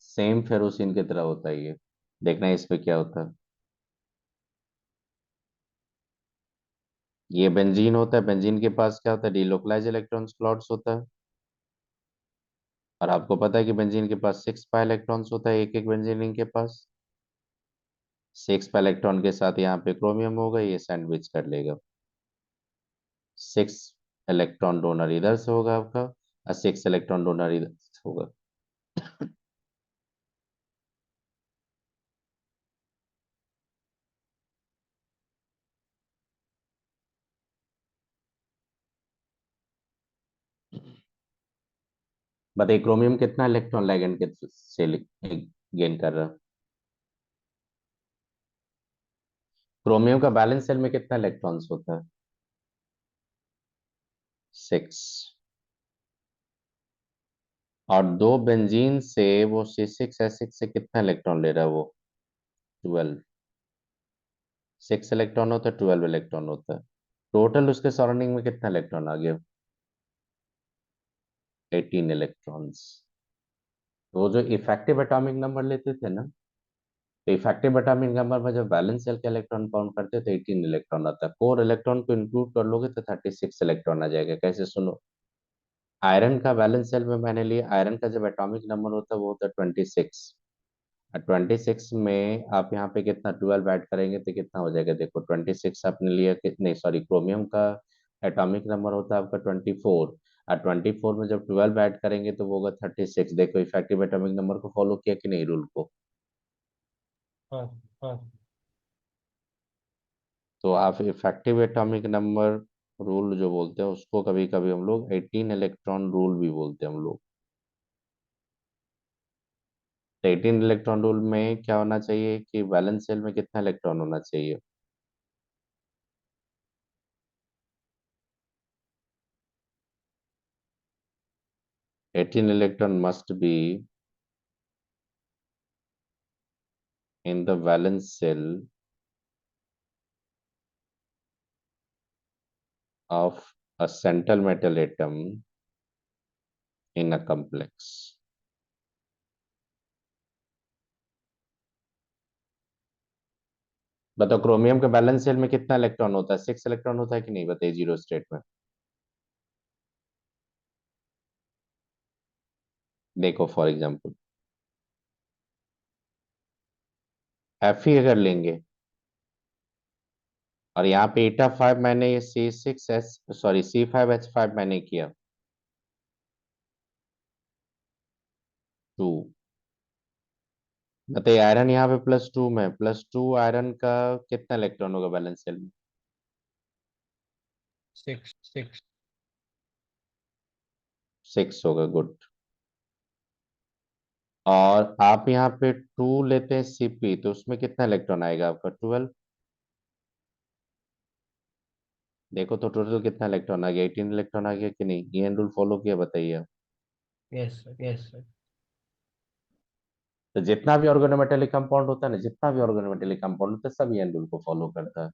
A: सेम फेरोसिन की तरह होता है ये। देखना इस पे क्या होता है। ये बेंजीन होता है, बेंजीन के पास क्या होता है, डिलोकलाइज इलेक्ट्रॉन स्लॉट्स होता है। और आपको पता है कि बेंजीन के पास 6 पाई इलेक्ट्रॉन्स होता है, एक एक बेंजीन रिंग के पास। 6 पाई इलेक्ट्रॉन के साथ यहाँ पे क्रोमियम होगा, ये सैंडविच कर लेगा। 6 इलेक्ट्रॉन डोनर इधर से होगा आपका, और 6 इलेक्ट्रॉन डोनर इधर से होगा। बताइए क्रोमियम कितना इलेक्ट्रॉन लिगेंड के से गेन कर रहा है। क्रोमियम का बैलेंस शेल में कितना इलेक्ट्रॉन्स होता है, 6। और दो बेंजीन से वो C6H6 से कितना इलेक्ट्रॉन ले रहा है वो, 12। 6 इलेक्ट्रॉन होता है, 12 इलेक्ट्रॉन होता है। टोटल उसके सराउंडिंग में कितना इलेक्ट्रॉन आ गया, 18 इलेक्ट्रॉन्स। वो जो इफेक्टिव एटॉमिक नंबर लेते थे ना, तो इफेक्टिव एटॉमिक नंबर में जब बैलेंस शेल का इलेक्ट्रॉन काउंट करते हैं तो 18 इलेक्ट्रॉन आता है। 4 इलेक्ट्रॉन को इंक्लूड कर लोगे तो 36 इलेक्ट्रॉन आ जाएगा। कैसे, सुनो। आयरन का बैलेंस सेल में मैंने लिया, आयरन का जब एटॉमिक नंबर होता है वो होता है 26। 26 में आप यहाँ पे कितना 12 ऐड करेंगे तो कितना हो जाएगा, देखो 26 आपने लिया, कितने, सॉरी, क्रोमियम का एटॉमिक नंबर होता है आपका 24। और 24 में जब 12 ऐड करेंगे तो वो होगा 36। देखो इफेक्टिव एटॉमिक नंबर को फॉलो किया कि नहीं, रूल को।
B: हाँ हाँ।
A: तो आप इफेक्टिव एटॉमिक नंबर रूल जो बोलते हैं उसको कभी कभी हम लोग 18 इलेक्ट्रॉन रूल भी बोलते हैं हम लोग। तो 18 इलेक्ट्रॉन रूल में क्या होना चाहिए कि वैलेंस शेल में कितना इलेक्ट्रॉन होना चाहिए, 18 electron must be in the valence shell of a central metal atom in a complex। बताओ क्रोमियम के बैलेंस शेल में कितना इलेक्ट्रॉन होता है, 6 इलेक्ट्रॉन होता है कि नहीं, बताइए जीरो स्टेट में। देखो फॉर एग्जांपल एफ ही अगर लेंगे और यहाँ पे एटा 5 मैंने ये C6H सॉरी C5H5 मैंने किया 2। बताइए आयरन यहाँ पे +2 में, +2 आयरन का कितना इलेक्ट्रॉन होगा बैलेंस सेल में?
B: 6 6।
A: 6 होगा, गुड। और आप यहाँ पे 2 लेते हैं Cp, तो उसमें कितना इलेक्ट्रॉन आएगा आपका? 12। देखो तो टोटल कितना इलेक्ट्रॉन आ गया? 18 इलेक्ट्रॉन आ गया कि नहीं? ईएन रूल फॉलो किया, बताइए।
B: Yes sir, yes sir.
A: तो जितना भी ऑर्गेनोमेटेलिक कंपाउंड होता है ना, जितना भी ऑर्गेनोमेटेलिक कंपाउंड होता है, सब ईएन रूल को फॉलो करता है।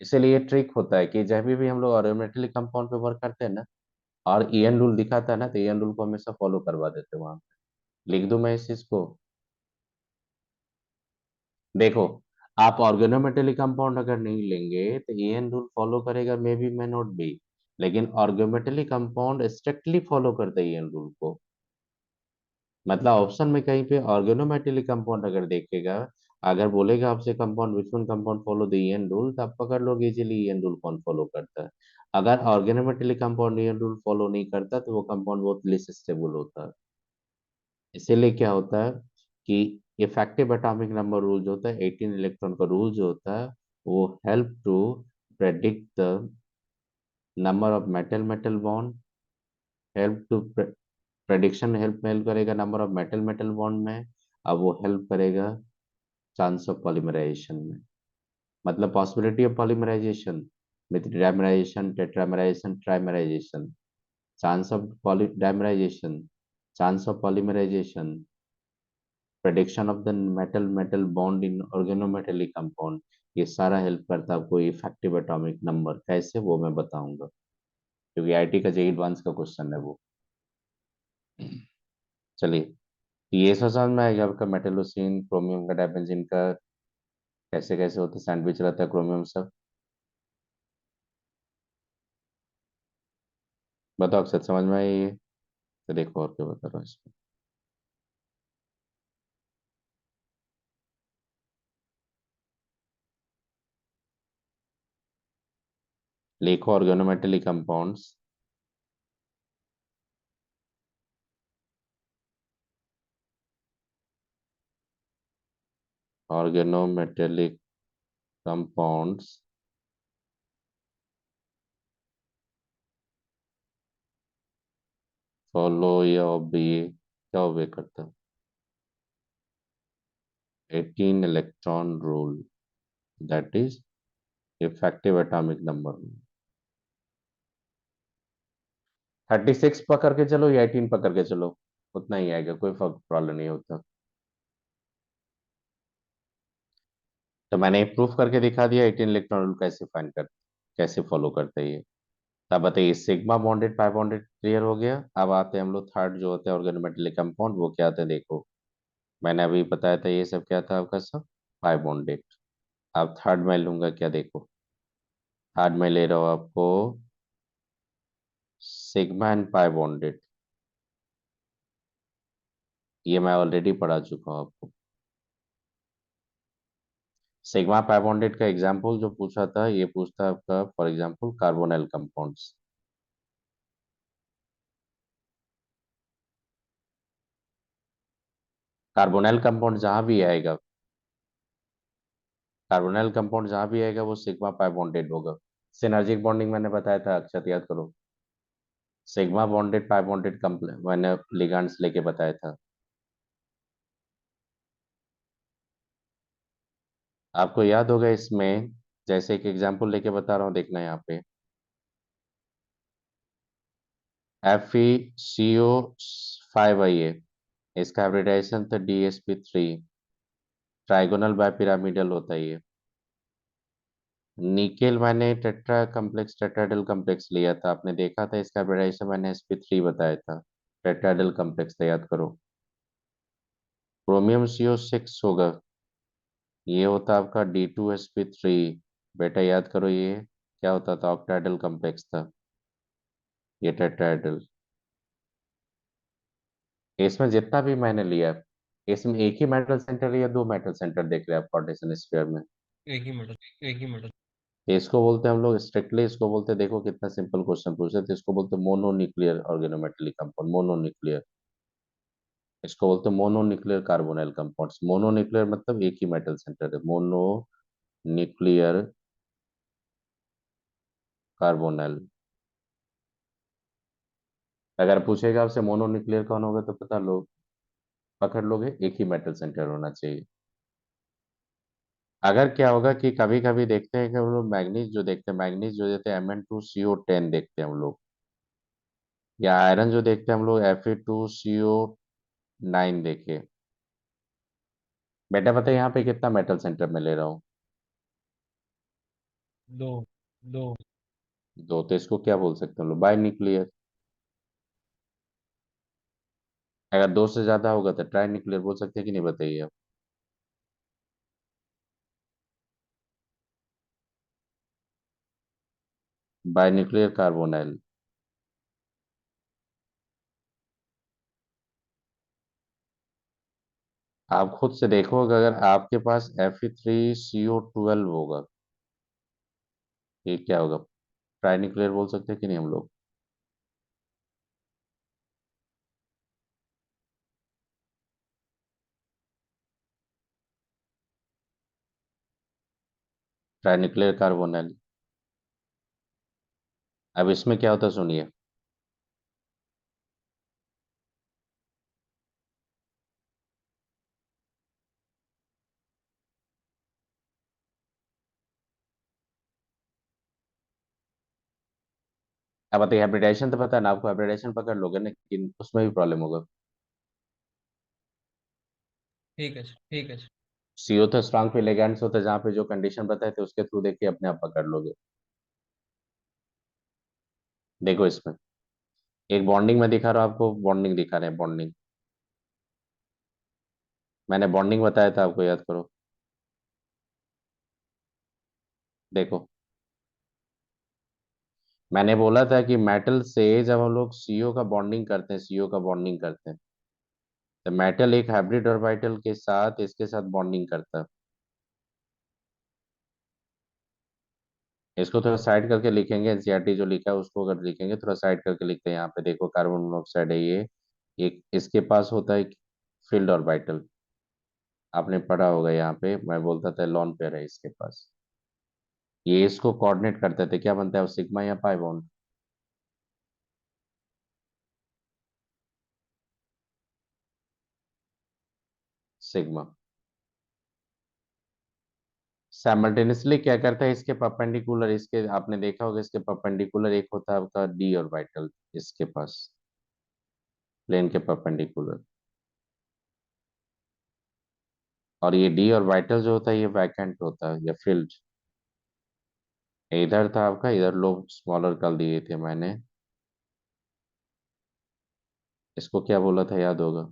A: इसीलिए ट्रिक होता है कि जब भी हम लोग ऑर्गेनोमेटेलिक कंपाउंड पे वर्क करते हैं ना, और ईएन रूल दिखाता है ना, तो ईएन रूल को हमेशा फॉलो करवा देते हैं वहां पे। लिख दूं मैं इस चीज को? देखो, आप ऑर्गेनोमेटेलिक कंपाउंड अगर नहीं लेंगे तो ईएन रूल फॉलो करेगा, may be may not be, लेकिन ऑर्गेनोमेटेलिक कंपाउंड स्ट्रिक्टली फॉलो करते हैं ईएन रूल को। मतलब ऑप्शन में कहीं पे ऑर्गेनोमेटेलिक कंपाउंड अगर देखेगा, अगर बोलेगा आपसे compound which one compound follow the EN rule, तो आप पकड़ लोगे इजीली ईएन रूल कौन फॉलो करता है। अगर organometallic compound EN rule follow नहीं करता, तो वो कंपाउंड बहुत लेस स्टेबल होता है। इसीलिए क्या होता है कि इफेक्टिव एटॉमिक नंबर रूल जो होता है, 18 इलेक्ट्रॉन का रूल जो होता है, वो help to predict the number of metal metal bond, help to prediction, help करेगा number of metal metal bond में। अब वो हेल्प करेगा चांस ऑफ पॉलीमराइजेशन में, मतलब possibility of polymerisation with dimerisation, tetramerisation, trimerisation, chance of dimerisation, chance of polymerisation, prediction of the metal metal bond in organometallic compound. ये सारा help करता है आपको इफेक्टिव एटॉमिक नंबर। कैसे, वो मैं बताऊंगा, क्योंकि आईटी का जेई एडवांस का क्वेश्चन है वो। चलिए, तो ये सब समझ में आएगा आपका मेटलोसिन, क्रोमियम का, डायबेंजीन का कैसे कैसे होता है, सैंडविच रहता है क्रोमियम सब। बताओ अक्सर, समझ में आई ये? तो देखो और क्या बता रहा हूँ इसमें। लिखो organometallic compounds, organometallic compounds follow या ओबे, क्या ओबे करता है? 18 electron rule, that is effective atomic number. 36 पकड़ के चलो या 18 पकड़ के चलो, उतना ही आएगा, कोई फर्क प्रॉब्लम नहीं होता। तो मैंने प्रूफ करके दिखा दिया 18 इलेक्ट्रॉन रूल कैसे फाइंड कर, कैसे फॉलो करते हैं ये। तब बताइए, सिग्मा बॉन्डेड पाई बॉन्डेड क्लियर हो गया। अब आते हैं हम लोग थर्ड जो होते हैं ऑर्गेनोमेटेलिक कंपाउंड, वो क्या आते हैं देखो। मैंने अभी बताया था ये सब क्या था आपका, सब पाई बॉन्डेड। अब थर्ड में लूंगा क्या, देखो। थर्ड में ले रहा हूँ आपको सिग्मा एंड पाई बॉन्डेड। ये मैं ऑलरेडी पढ़ा चुका हूँ आपको। सिग्मा पाई बॉन्डेड का एग्जाम्पल जो पूछा था, ये पूछता है आपका for example carbonyl compounds. Carbonyl compound जहां भी आएगा, कार्बोनाइल कंपाउंड जहां भी आएगा वो सिग्मा पाई बॉन्डेड होगा। सिनर्जिक बॉन्डिंग मैंने बताया था, अक्षत याद करो। सिग्मा बॉन्डेड पाई बॉन्डेड मैंने लिगेंड्स लेके बताया था। आपको याद होगा इसमें, जैसे एक एग्जांपल लेके बता रहा हूँ, देखना यहाँ पे। FeCO5 इसका हाइब्रिडाइजेशन था DsP3। ट्राइगोनल बाइपिरामिडल होता है ये। निकेल मैंने टेट्रा कम्प्लेक्स टेट्राडेल कम्प्लेक्स लिया था, आपने देखा था इसका हाइब्रिडाइजेशन मैंने sp3 बताया था। टेट्राडेल कम्प्लेक्स था, याद करो। क्रोमियम CO6 होगा, ये होता आपका D2sp3। बेटा याद करो, ये क्या होता था? ऑक्टाइडल कम्प्लेक्स था ये टेट्राहेड्रल। इसमें जितना भी मैंने लिया है, इसमें एक ही मेटल सेंटर है या दो मेटल सेंटर देख रहे हैं आप कोऑर्डिनेशन स्फीयर में?
B: एक ही मेटल, एक ही मेटल।
A: इसको बोलते हैं हम लोग स्ट्रिक्टली, इसको बोलते हैं, देखो कितना सिंपल क्वेश्चन पूछे थे, इसको बोलते हैं मोनोन्यूक्लियर ऑर्गेनोमेटेलिक कंपाउंड, मोनोन्यूक्लियर। इसको बोलते हैं मोनोन्यूक्लियर कार्बोनाइल कंपाउंड्स। मोनोन्यूक्लियर मतलब एक ही मेटल सेंटर है, मोनोन्यूक्लियर कार्बोनाइल। अगर पूछेगा आपसे मोनोन्यूक्लियर कौन होगा तो पता लो, पकड़ लोगे, एक ही मेटल सेंटर होना चाहिए। अगर क्या होगा कि कभी कभी देखते हैं कि हम लोग मैग्नीज जो देखते हैं, मैग्नीज जो देते हैं Mn2CO10 देखते हैं हम लोग, या आयरन जो देखते हैं हम लोग Fe2CO9 देखे। बेटा पता है यहाँ पे कितना मेटल सेंटर में ले रहा हूँ?
B: दो। दो।
A: दो। तो इसको क्या बोल सकते हैं हम लोग? By nuclear. अगर दो से ज्यादा होगा तो ट्राई न्यूक्लियर बोल सकते हैं कि नहीं, बताइए आप। By nuclear carbonyl. आप खुद से देखोगे, अगर आपके पास Fe3CO12 होगा, ये क्या होगा? ट्राई न्यूक्लियर बोल सकते हैं कि नहीं हम लोग? Try nuclear carbonyl. अब इसमें क्या होता है सुनिए। अब बताइए, हाइब्रिडाइजेशन तो पता है ना आपको, हाइब्रिडाइजेशन पकड़ लोगे ना, लेकिन उसमें भी प्रॉब्लम होगा।
B: ठीक है सर, ठीक है सर।
A: सीओ तो स्ट्रांग पे लिगेंड्स होता है, जहाँ पे जो कंडीशन बताए थे उसके थ्रू देखिए अपने आप पकड़ लोगे। देखो इसमें एक बॉन्डिंग में दिखा रहा हूँ आपको, बॉन्डिंग दिखा रहे हैं, बॉन्डिंग। मैंने बॉन्डिंग बताया था आपको, याद करो। देखो, मैंने बोला था कि मेटल से जब हम लोग सीओ का बॉन्डिंग करते हैं, सीओ का बॉन्डिंग करते हैं, तो मेटल एक हाइब्रिड ऑर्बिटल के साथ इसके साथ बॉन्डिंग करता है। इसको थोड़ा साइड करके लिखेंगे, एनसीईआरटी जो लिखा है उसको अगर लिखेंगे, थोड़ा साइड करके लिखते हैं। यहाँ पे देखो कार्बन मोनोऑक्साइड है ये, एक इसके पास होता है फील्ड ऑर्बिटल, आपने पढ़ा होगा। यहाँ पे मैं बोलता था लॉन पेयर है इसके पास, ये इसको कोऑर्डिनेट करते थे, क्या बनता है वो, सिग्मा या पाई बॉन्ड? सिग्मा। साइमल्टेनियसली क्या करता है, इसके परपेंडिकुलर, इसके आपने देखा होगा, इसके परपेंडिकुलर एक होता है आपका डी ऑर्बिटल, इसके पास प्लेन के परपेंडिकुलर। और ये डी ऑर्बिटल जो होता है ये वैकेंट होता है या फील्ड। इधर था आपका, इधर लोग स्मॉलर कर दिए थे मैंने। इसको क्या बोला था, याद होगा?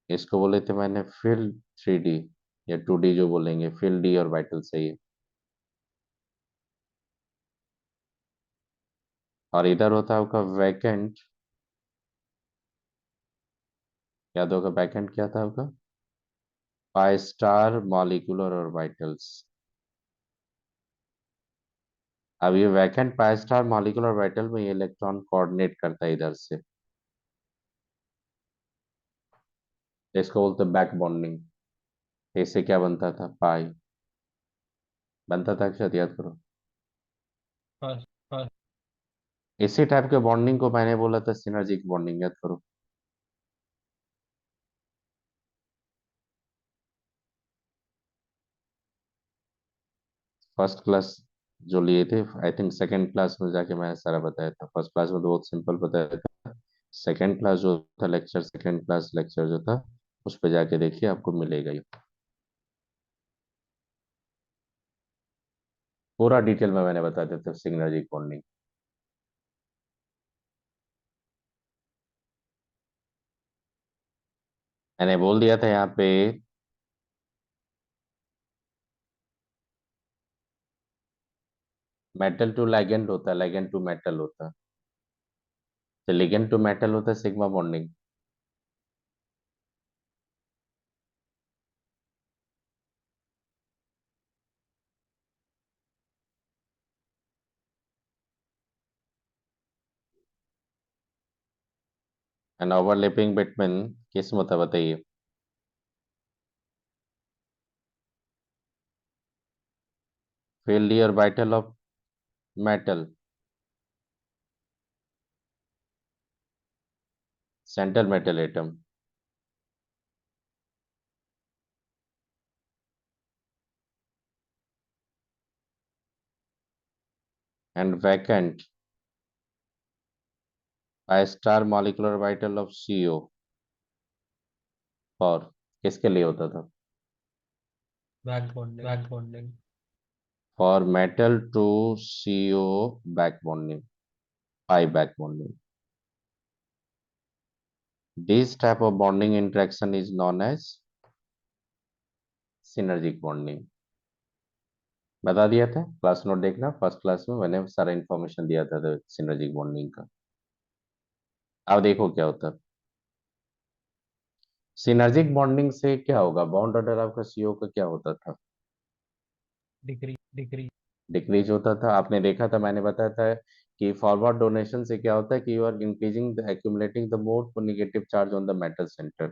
A: इसको बोले थे मैंने फील्ड 3D या 2D जो बोलेंगे, फील्ड डी ऑर्बिटल सही है। और इधर होता है आपका वैकेंट, याद होगा वैकेंट क्या था आपका? Pi star molecular orbitals. अब ये vacant pi star molecular orbital में ये इलेक्ट्रॉन कोऑर्डिनेट करता है इधर से, इसको बोलते हैं बैक बॉन्डिंग। इससे क्या बनता था, पाई बनता था, अक्षर याद करो।
B: हाँ। हाँ।
A: इसी टाइप के बॉन्डिंग को मैंने बोला था सिनर्जिक बॉन्डिंग, याद करो। फर्स्ट क्लास जो लिए थे, आई थिंक सेकंड क्लास में जाके मैंने सारा बताया था, फर्स्ट क्लास में तो बहुत सिंपल बताया था। सेकंड क्लास जो था लेक्चर, सेकंड क्लास लेक्चर जो था, उस पर जाके देखिए आपको मिलेगा ही। पूरा डिटेल में मैंने बता देता सिनर्जिक बॉन्डिंग। मैंने बोल दिया था यहाँ पे, मेटल टू लिगेंड होता है, लिगेंड टू मेटल होता है, तो लिगेंड टू मेटल होता है sigma bonding. And overlapping between किस मतलब बताइए। Filled orbital of metal, central metal atom, and vacant pi star molecular orbital of CO for, किसके लिए होता था।
B: Back bonding.
A: For metal to CO back bonding, pi back bonding. This type of bonding interaction is known as synergic bonding। बता दिया था, class note देखना, first class में मैंने सारा इंफॉर्मेशन दिया था सिनर्जिक बॉन्डिंग का। अब देखो क्या होता है। सिनर्जिक बॉन्डिंग से क्या होगा, बॉन्ड ऑर्डर आपका सीओ का क्या होता था,
B: डिक्री।
A: डिक्रीज होता था। आपने देखा था, मैंने बताया था कि फॉरवर्ड डोनेशन से क्या होता है कि you are increasing the accumulating the more negative charge on the metal centre.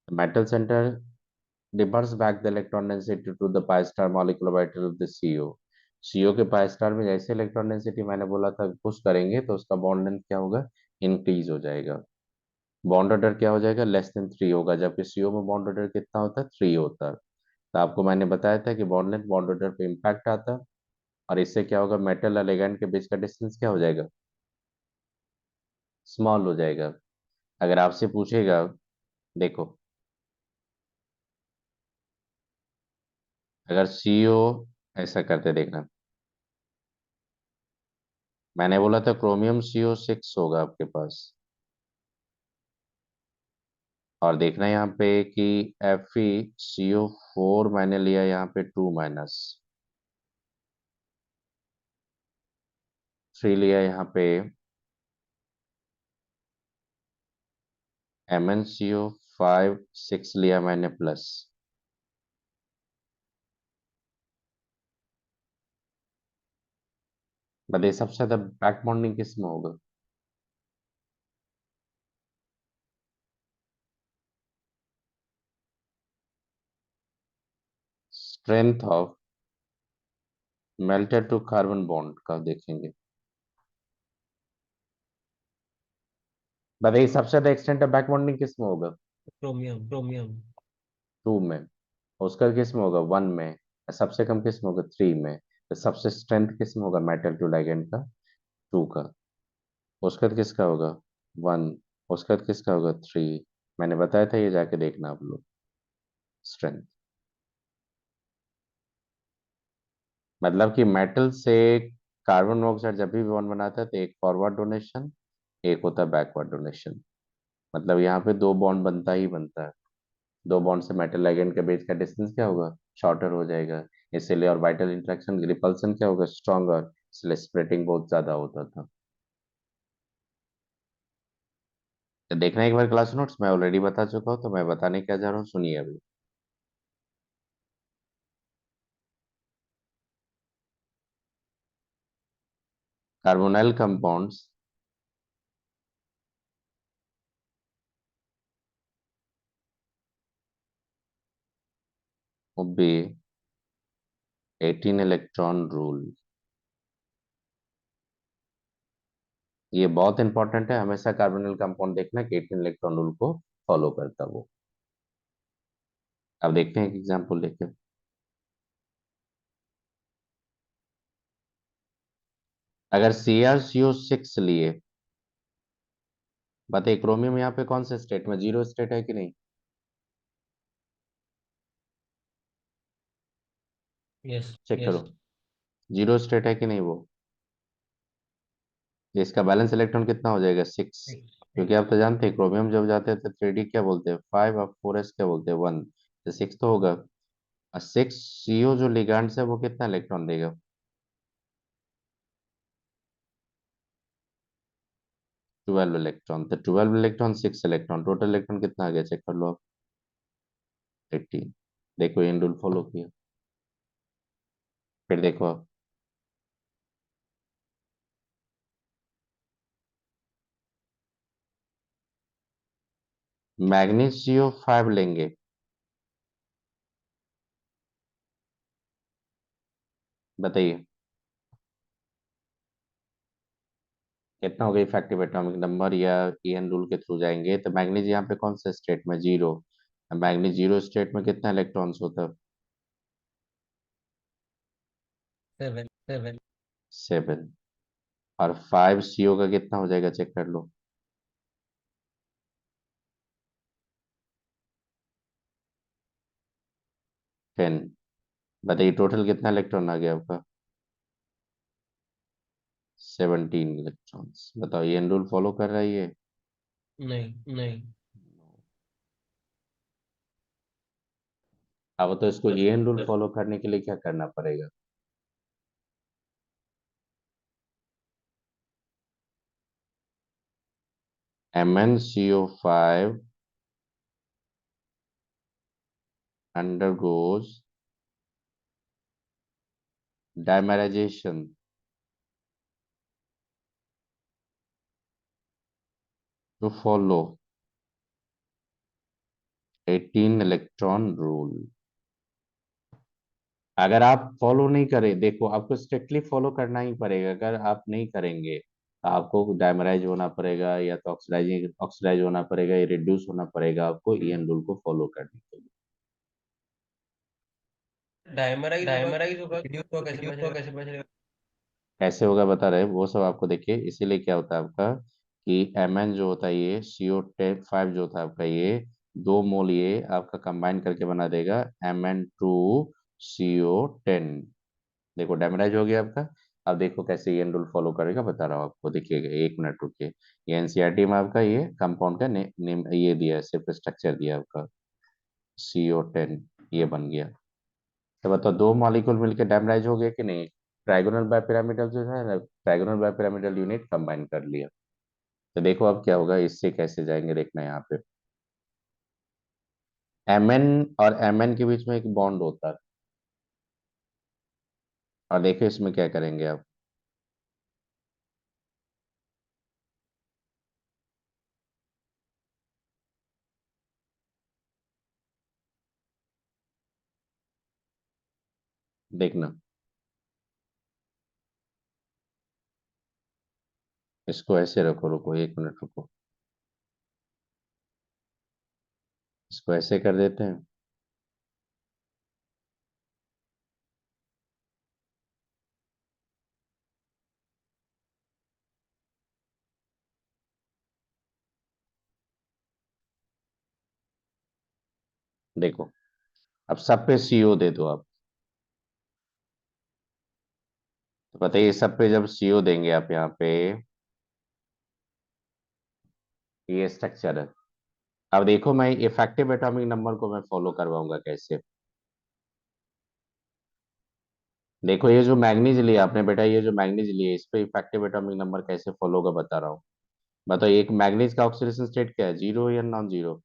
A: Metal centre reverse back the electron density to the pi star molecular orbital of the CO। CO के pi star में जैसे electron density मैंने बोला था push करेंगे तो उसका bond length क्या होगा, इंक्रीज हो जाएगा। बॉन्ड ऑर्डर क्या हो जाएगा, लेस देन 3 होगा, जबकि सीओ में बॉन्ड ऑर्डर कितना होता है, 3 होता है। तो आपको मैंने बताया था कि बॉन्ड लेंथ बॉन्ड ऑर्डर पे इम्पैक्ट आता है, और इससे क्या होगा, मेटल और लिगैंड के बीच का डिस्टेंस क्या हो जाएगा, स्मॉल हो जाएगा। अगर आपसे पूछेगा, देखो, अगर सीओ ऐसा करते देखना, मैंने बोला था क्रोमियम CO6 होगा आपके पास, और देखना यहाँ पे कि FeCO4 मैंने लिया यहाँ पे 2 - 3 लिया यहाँ पे MnCO5 6 लिया मैंने प्लस। बताइए सबसे ज्यादा बैक बॉन्डिंग किस में होगा, स्ट्रेंथ ऑफ मेल्टेड टू कार्बन बॉन्ड का देखेंगे। बताइए सबसे ज्यादा एक्सटेंट ऑफ बैक बॉन्डिंग किस में होगा,
B: क्रोमियम।
A: 2 में। उसका किस में होगा, 1 में। सबसे कम किस में होगा, 3 में। तो सबसे स्ट्रेंथ किस में होगा, मेटल टू लिगैंड का, 2 का। उसका किसका होगा, 1। उसका किसका होगा, 3। मैंने बताया था, ये जाके देखना आप लोग, स्ट्रेंथ। मतलब कि मेटल से कार्बन मोनोऑक्साइड जब भी बॉन्ड बनाता है तो एक फॉरवर्ड डोनेशन, एक होता है बैकवर्ड डोनेशन। मतलब यहाँ पे दो बॉन्ड बनता ही बनता है। दो बॉन्ड से मेटल लिगैंड के बीच का डिस्टेंस क्या होगा, शॉर्टर हो जाएगा। इसलिए और वाइटल इंटरेक्शन रिपल्सन क्या होगा, स्ट्रॉन्गर, इसलिए स्प्लिटिंग बहुत ज्यादा होता था। तो देखना एक बार क्लास नोट्स, मैं ऑलरेडी बता चुका हूँ, तो मैं बताने क्या जा रहा हूँ, सुनिए अभी। Carbonyl compounds obey 18 electron rule. ये बहुत इंपॉर्टेंट है, हमेशा कार्बोनिल कंपाउंड देखना कि 18 इलेक्ट्रॉन रूल को फॉलो करता वो। अब देखते हैं एक एग्जांपल लेके। अगर CrCO6 लिए, बताइए क्रोमियम यहाँ पे कौन से स्टेट में, जीरो स्टेट है कि नहीं,
B: यस।
A: चेक करो, जीरो स्टेट है कि नहीं वो। तो इसका बैलेंस इलेक्ट्रॉन कितना हो जाएगा, 6। क्योंकि आप तो जानते हैं क्रोमियम जब जाते हैं तो 3D क्या बोलते हैं, 5, और 4s क्या बोलते हैं, 1। तो 6 तो होगा। और 6 CO जो लिगैंड है वो कितना इलेक्ट्रॉन देगा, 12 इलेक्ट्रॉन। तो 12 इलेक्ट्रॉन, 6 इलेक्ट्रॉन, टोटल इलेक्ट्रॉन कितना आ गया, चेक कर लो आप, 18। देखो इन रूल फॉलो किया। फिर देखो आप, मैग्नीज CO5 लेंगे, बताइए कितना होगा इफेक्टिव एटॉमिक नंबर, या ईएन रूल के थ्रू जाएंगे तो मैग्नीज यहाँ पे कौन सा स्टेट में, जीरो। मैग्नीज जीरो स्टेट में कितना इलेक्ट्रॉन्स होता है?
B: 7 7।
A: 7। और 5 CO का कितना हो जाएगा, चेक कर लो। 10। बताइए टोटल कितना इलेक्ट्रॉन आ गया आपका? 17 इलेक्ट्रॉन्स। बताओ ईएन रूल फॉलो कर रहा है ये?
B: नहीं।
A: नहीं। अब तो इसको ईएन रूल फॉलो करने के लिए क्या करना पड़ेगा? MnCO5 undergoes dimerization to follow 18 electron rule. अगर आप फॉलो नहीं करें, देखो आपको स्ट्रिक्टली फॉलो करना ही पड़ेगा, अगर आप नहीं करेंगे तो आपको डायमराइज होना पड़ेगा, या तो ऑक्सीडाइज होना पड़ेगा, या रिड्यूस होना पड़ेगा आपको ईएन रूल को फॉलो करने के लिए।
B: डायमराइज होगा,
A: डायमराइज होगा,
B: रिड्यूस होगा, कैसे
A: रिड्यूस
B: पता
A: होगा,
B: चलेगा?
A: कैसे पता चलेगा? कैसे होगा बता रहे हैं, वो सब आपको देखिए। इसीलिए क्या होता है आपका कि Mn जो होता है ये CO5 जो होता है आपका ये 2 मोल ये आपका कंबाइन करके बना देगा Mn2CO10। देखो डैमराइज हो गया आपका। अब देखो कैसे ये रूल फॉलो करेगा बता रहा हूँ आपको, देखिएगा 1 मिनट रुकिए। ये एनसीईआरटी में आपका ये कंपाउंड का नेम ये दिया है, सिर्फ स्ट्रक्चर दिया है आपका CO10, ये बन गया। तो बताओ 2 मॉलिक्यूल मिलकर डैमराइज हो गया कि नहीं? ट्राइगोनल बाइपिरामिडल जो है ना, ट्राइगोनल बाइपिरामिडल यूनिट कंबाइन कर लिया। तो देखो अब क्या होगा, इससे कैसे जाएंगे देखना यहाँ पे। Mn और Mn के बीच में एक बॉन्ड होता है, और देखो इसमें क्या करेंगे आप। देखना, इसको ऐसे रखो, रुको 1 मिनट रुको, इसको ऐसे कर देते हैं। देखो अब सब पे CO दे दो आप। तो बताइए सब पे जब CO देंगे आप यहाँ पे, ये स्ट्रक्चर है। अब देखो मैं इफेक्टिव एटॉमिक नंबर को मैं फॉलो करवाऊंगा कैसे। देखो ये जो मैग्नीज लिया आपने बेटा, ये जो मैग्नीज लिए इस पे इफेक्टिव एटॉमिक नंबर कैसे फॉलो होगा बता रहा हूँ। बताओ एक मैग्नीज का ऑक्सीडेशन स्टेट क्या है, जीरो या नॉन जीरो?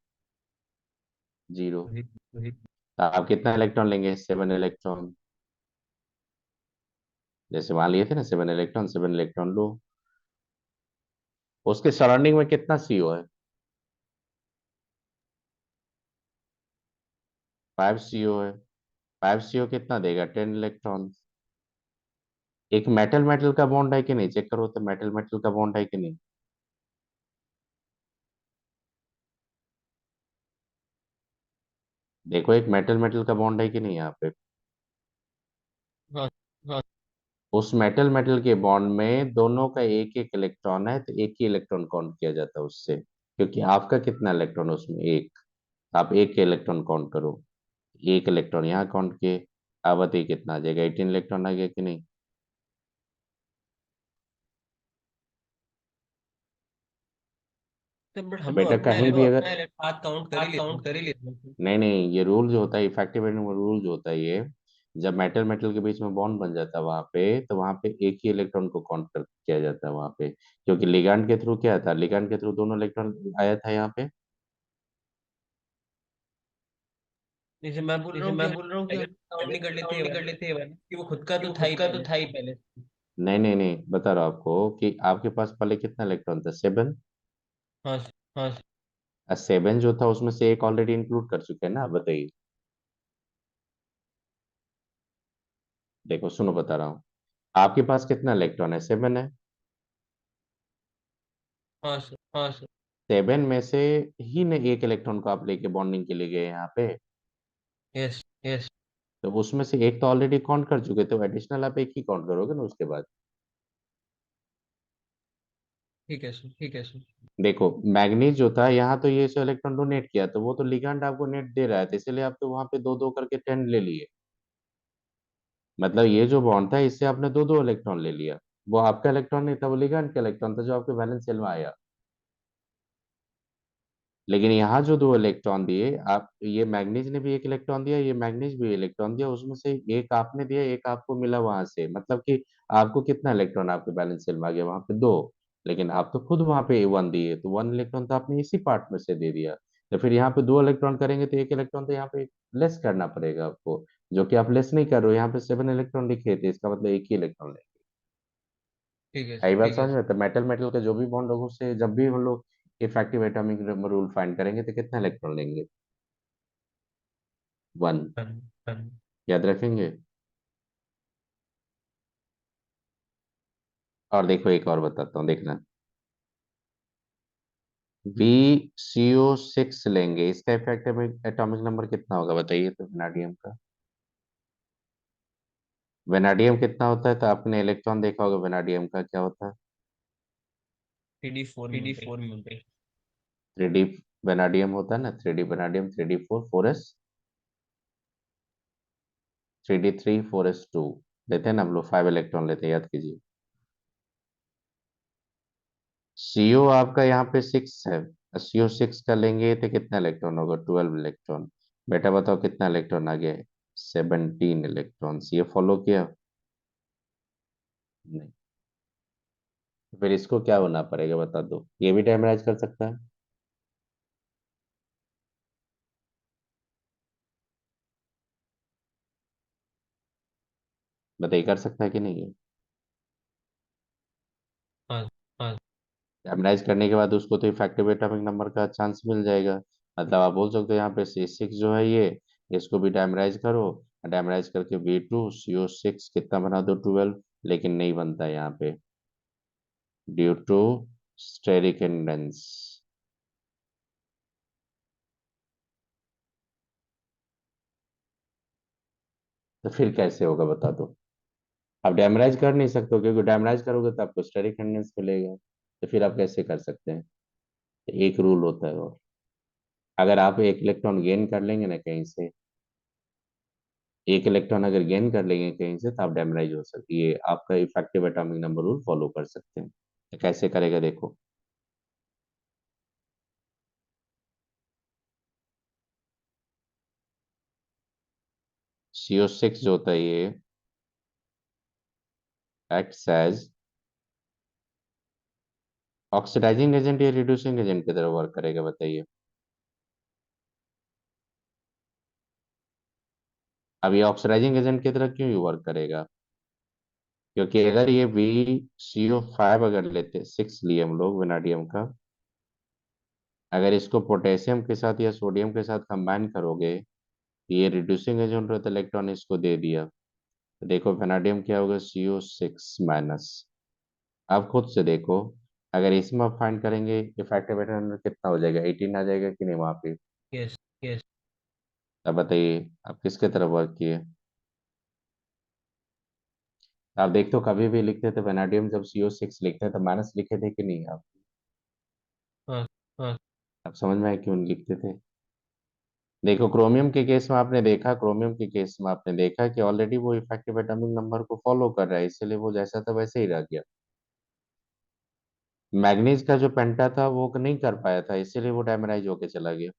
A: जीरो। तो आप कितना इलेक्ट्रॉन लेंगे, 7 इलेक्ट्रॉन। जैसे वहां लिए थे ना 7 इलेक्ट्रॉन, 7 इलेक्ट्रॉन लो। उसके सराउंडिंग में कितना CO है? 5 CO है। 5 CO कितना देगा, 10 इलेक्ट्रॉन। एक मेटल मेटल का बॉन्ड है कि नहीं, चेक करो तो मेटल मेटल का बॉन्ड है कि नहीं। देखो एक मेटल मेटल का बॉन्ड है कि नहीं यहाँ पे।
B: हाँ।
A: हाँ। उस मेटल मेटल के बॉन्ड में दोनों का एक एक इलेक्ट्रॉन है, तो एक ही इलेक्ट्रॉन काउंट किया जाता है उससे, क्योंकि आपका कितना इलेक्ट्रॉन है उसमें, एक। आप एक के इलेक्ट्रॉन काउंट करो, एक इलेक्ट्रॉन यहाँ काउंट किए। अब बताइए कितना आ जाएगा, 18 इलेक्ट्रॉन आ गया कि नहीं?
B: तो बट
A: तो
B: हम लोग
A: बेटा
B: अपना
A: कहीं भी अगर
B: हाथ काउंट कर ही
A: हाथ
B: लेते
A: काउंट
B: हैं।
A: कर ही लेते हैं। नहीं नहीं, ये रूल जो होता है इफेक्टिव रूल जो होता है ये, जब मेटल मेटल के बीच में बॉन्ड बन जाता है वहां पे, तो वहां पे एक ही इलेक्ट्रॉन को काउंट कर किया जाता है वहां पे, क्योंकि लिगांड के थ्रू क्या था, लिगांड के थ्रू दोनों इलेक्ट्रॉन आया था यहाँ पे।
B: जैसे मैं बोल रहा
A: जैसे
B: हूँ कि
A: मैं
B: हम
A: बोल रहा हूँ कि
B: टाइगर
A: हम
B: काउंट नहीं कर लेते ये
A: काउंट नहीं कर
B: वाला,
A: लेते ये वाला,
B: कि वो खुद का
A: कि
B: तो
A: वो
B: था
A: खुद
B: ही
A: का तो
B: पहले
A: था ही
B: से।
A: पहले से। नहीं नहीं नहीं, बता रहा हूँ आपको कि आपके पास पहले कितना इलेक्ट्रॉन था, 7।
B: हाँ।
A: हाँ। 7 जो था उसमें से एक ऑलरेडी इंक्लूड कर चुके हैं ना, आप बताइए। देखो सुनो, बता रहा हूँ। आपके पास कितना इलेक्ट्रॉन है? 7 है।
B: हाँ सर, हाँ सर।
A: 7 में से ही ने एक इलेक्ट्रॉन को आप लेके बॉन्डिंग के लिए गए यहाँ पे।
B: Yes, yes.
A: तो उसमें से एक तो ऑलरेडी काउंट कर चुके, तो एडिशनल आप एक ही काउंट करोगे ना उसके बाद।
B: ठीक है सर, ठीक है सर।
A: देखो मैग्नीज जो था यहाँ, तो ये जो इलेक्ट्रॉन डोनेट किया, तो वो तो लिगैंड आपको नेट दे रहा है, तो इसलिए आप तो वहां पे दो दो करके 10 ले लिए। मतलब ये जो बॉन्ड था, इससे आपने दो दो इलेक्ट्रॉन ले लिया। वो आपका इलेक्ट्रॉन नहीं था, वो लिगैंड का इलेक्ट्रॉन था जो आपके वैलेंस शेल में आया। लेकिन यहाँ जो दो इलेक्ट्रॉन दिए आप, ये मैग्नीज ने भी एक इलेक्ट्रॉन दिया, ये मैग्नीज भी इलेक्ट्रॉन दिया, उसमें से एक आपने दिया, एक आपको मिला वहां से। मतलब कि आपको कितना इलेक्ट्रॉन आपके बैलेंस शेल में आ गया? वहां पे दो। लेकिन आप तो खुद वहां पे 1 दिए, तो 1 इलेक्ट्रॉन तो आपने इसी पार्ट में से दे दिया। तो फिर यहाँ पे दो इलेक्ट्रॉन करेंगे तो एक इलेक्ट्रॉन तो यहाँ पे लेस करना पड़ेगा आपको, जो कि आप लेस नहीं कर रहे हो। यहाँ पे 7 इलेक्ट्रॉन लिखे थे, इसका मतलब एक ही इलेक्ट्रॉन लेंगे।
B: ठीक है
A: आई
B: सर,
A: बात
B: ठीक है
A: समझ
B: सर।
A: में? तो मेटल मेटल का जो भी बॉन्ड होगा उससे जब भी हम लोग इफेक्टिव एटॉमिक रूल फाइंड करेंगे तो कितना इलेक्ट्रॉन लेंगे? 1।
B: Done, done.
A: याद रखेंगे। और देखो एक और बताता हूँ, देखना। VCO6 लेंगे, इसका इफेक्टिव एटॉमिक नंबर कितना होगा बताइए तो, वेनाडियम का। वेनाडियम कितना होता है? तो आपने इलेक्ट्रॉन देखा होगा वेनाडियम का क्या होता है।
B: 3D4 में भाई।
A: 3D वेनाडियम होता है ना, 3D vanadium, 3D4, 4s, 3D3, 4s2 लेते हैं ना हम लोग, 5 इलेक्ट्रॉन लेते हैं, याद कीजिए। CO आपका यहाँ पे 6 है। CO6 का लेंगे तो कितना इलेक्ट्रॉन होगा? 12 इलेक्ट्रॉन। बेटा बताओ कितना इलेक्ट्रॉन आ गया? 17 इलेक्ट्रॉन। ये फॉलो किया? नहीं। फिर इसको क्या होना पड़ेगा बता दो, ये भी डैमराइज कर सकता है। बताइए कर सकता है कि नहीं है?
B: हाँ, हाँ।
A: डैमराइज करने के बाद उसको तो इफेक्टिव एटॉमिक नंबर का चांस मिल जाएगा। मतलब आप बोल सकते हो यहाँ पे C6 जो है ये, इसको भी डैमराइज करो। डैमराइज करके V2CO6 कितना बना दो? 12। लेकिन नहीं बनता यहाँ पे, ड्यू टू स्टेरिक हिंड्रेंस। तो फिर कैसे होगा बता दो। आप डैमराइज कर नहीं सकते हो, क्योंकि डैमराइज करोगे तो आपको स्टेरिक हिंड्रेंस मिलेगा। तो फिर आप कैसे कर सकते हैं? एक रूल होता है, और अगर आप एक इलेक्ट्रॉन गेन कर लेंगे ना कहीं से, एक इलेक्ट्रॉन अगर गेन कर लेंगे कहीं से, तो आप डैमराइज हो सकती है, आपका effective atomic number rule follow कर सकते हैं। तो कैसे करेगा देखो। CO6 जो होता है ये एक्ट्स एज ऑक्सीडाइजिंग एजेंट या रिड्यूसिंग एजेंट की तरह वर्क करेगा बताइए। अब ये ऑक्सीडाइजिंग एजेंट की तरह क्यों वर्क करेगा? क्योंकि अगर ये VCO5 अगर लेते, 6 लिए हम लोग वेनाडियम का, अगर इसको पोटेशियम के साथ या सोडियम के साथ कंबाइन करोगे, ये रिड्यूसिंग एजेंट होता है, इलेक्ट्रॉन इसको दे दिया, तो देखो वेनाडियम क्या होगा? CO6 minus. अब खुद से देखो, अगर इसमें आप फाइंड करेंगे इफेक्टिव एटॉमिक कितना हो जाएगा? 18 आ जाएगा कि नहीं वहां पे?
B: Yes, yes.
A: अब बताइए आप किसके तरफ वर्क किए? आप देखते हो कभी भी लिखते थे वेनाडियम, जब CO6 लिखते हैं तो माइनस लिखे थे कि नहीं आप?
B: हाँ, हाँ।
A: आप समझ में आए क्यों नहीं लिखते थे? देखो क्रोमियम के केस में आपने देखा, क्रोमियम के केस में आपने देखा कि ऑलरेडी वो इफेक्टिव एटॉमिक नंबर को फॉलो कर रहा है, इसलिए वो जैसा था वैसे ही रह गया। मैग्नीज का जो पेंटा था वो नहीं कर पाया था, इसीलिए वो डैमराइज होके चला गया।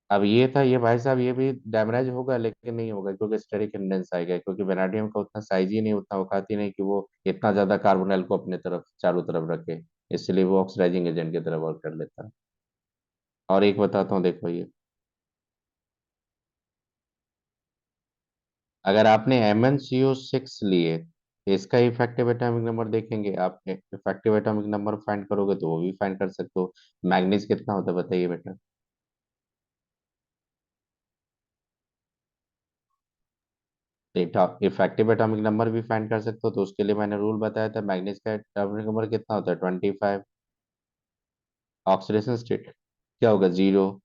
A: अब ये था, ये भाई साहब, ये भी डैमराइज होगा लेकिन नहीं होगा, क्योंकि स्टेरिक हिंड्रेंस आएगा, क्योंकि वेनाडियम का उतना साइज ही नहीं, उतना औकात ही नहीं कि वो इतना ज्यादा कार्बोनाइल को अपने तरफ चारों तरफ रखे। इसलिए वो ऑक्सीडाइजिंग एजेंट की तरह वर्क कर लेता है। और एक बताता हूँ, देखो ये, अगर आपने MnCO6 लिए, इसका इफेक्टिव एटॉमिक नंबर देखेंगे आप, इफेक्टिव एटॉमिक नंबर फाइंड करोगे तो वो भी फाइंड कर सकते हो। मैग्नीज कितना होता है बताइए बेटा। इफेक्टिव एटॉमिक नंबर भी फाइंड कर सकते हो, तो उसके लिए मैंने रूल बताया था, मैग्नीज का एटॉमिक नंबर कितना होता है 25। ऑक्सीडेशन स्टेट क्या होगा 0,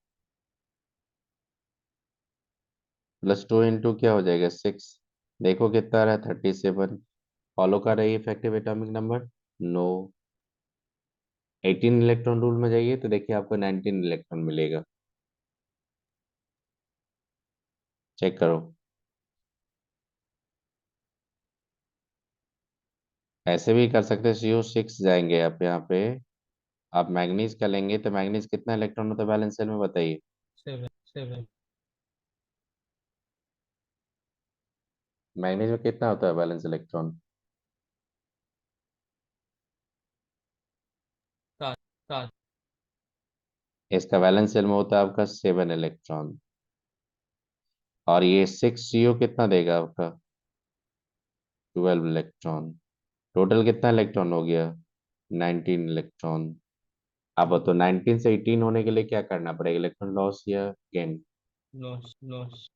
A: +2 × क्या हो जाएगा 6। देखो कितना रहा 37। फॉलो कर रही है effective atomic number. No. 18 electron rule में जाइए तो देखिए आपको 19 इलेक्ट्रॉन मिलेगा। चेक करो। ऐसे भी कर सकते हैं, CO6 जाएंगे आप यहाँ पे। आप मैग्नीज का लेंगे तो मैग्नीज कितना इलेक्ट्रॉन होता है बैलेंस सेल में बताइए।
B: 7 7
A: मैग्नीज में कितना होता है बैलेंस इलेक्ट्रॉन।
B: 7 7
A: इसका वैलेंस शेल में होता है आपका 7 इलेक्ट्रॉन। और ये 6 CO कितना देगा आपका 12 इलेक्ट्रॉन। टोटल कितना इलेक्ट्रॉन हो गया 19 इलेक्ट्रॉन। अब तो 19 से 18 होने के लिए क्या करना पड़ेगा, इलेक्ट्रॉन लॉस या गेन।
B: लॉस लॉस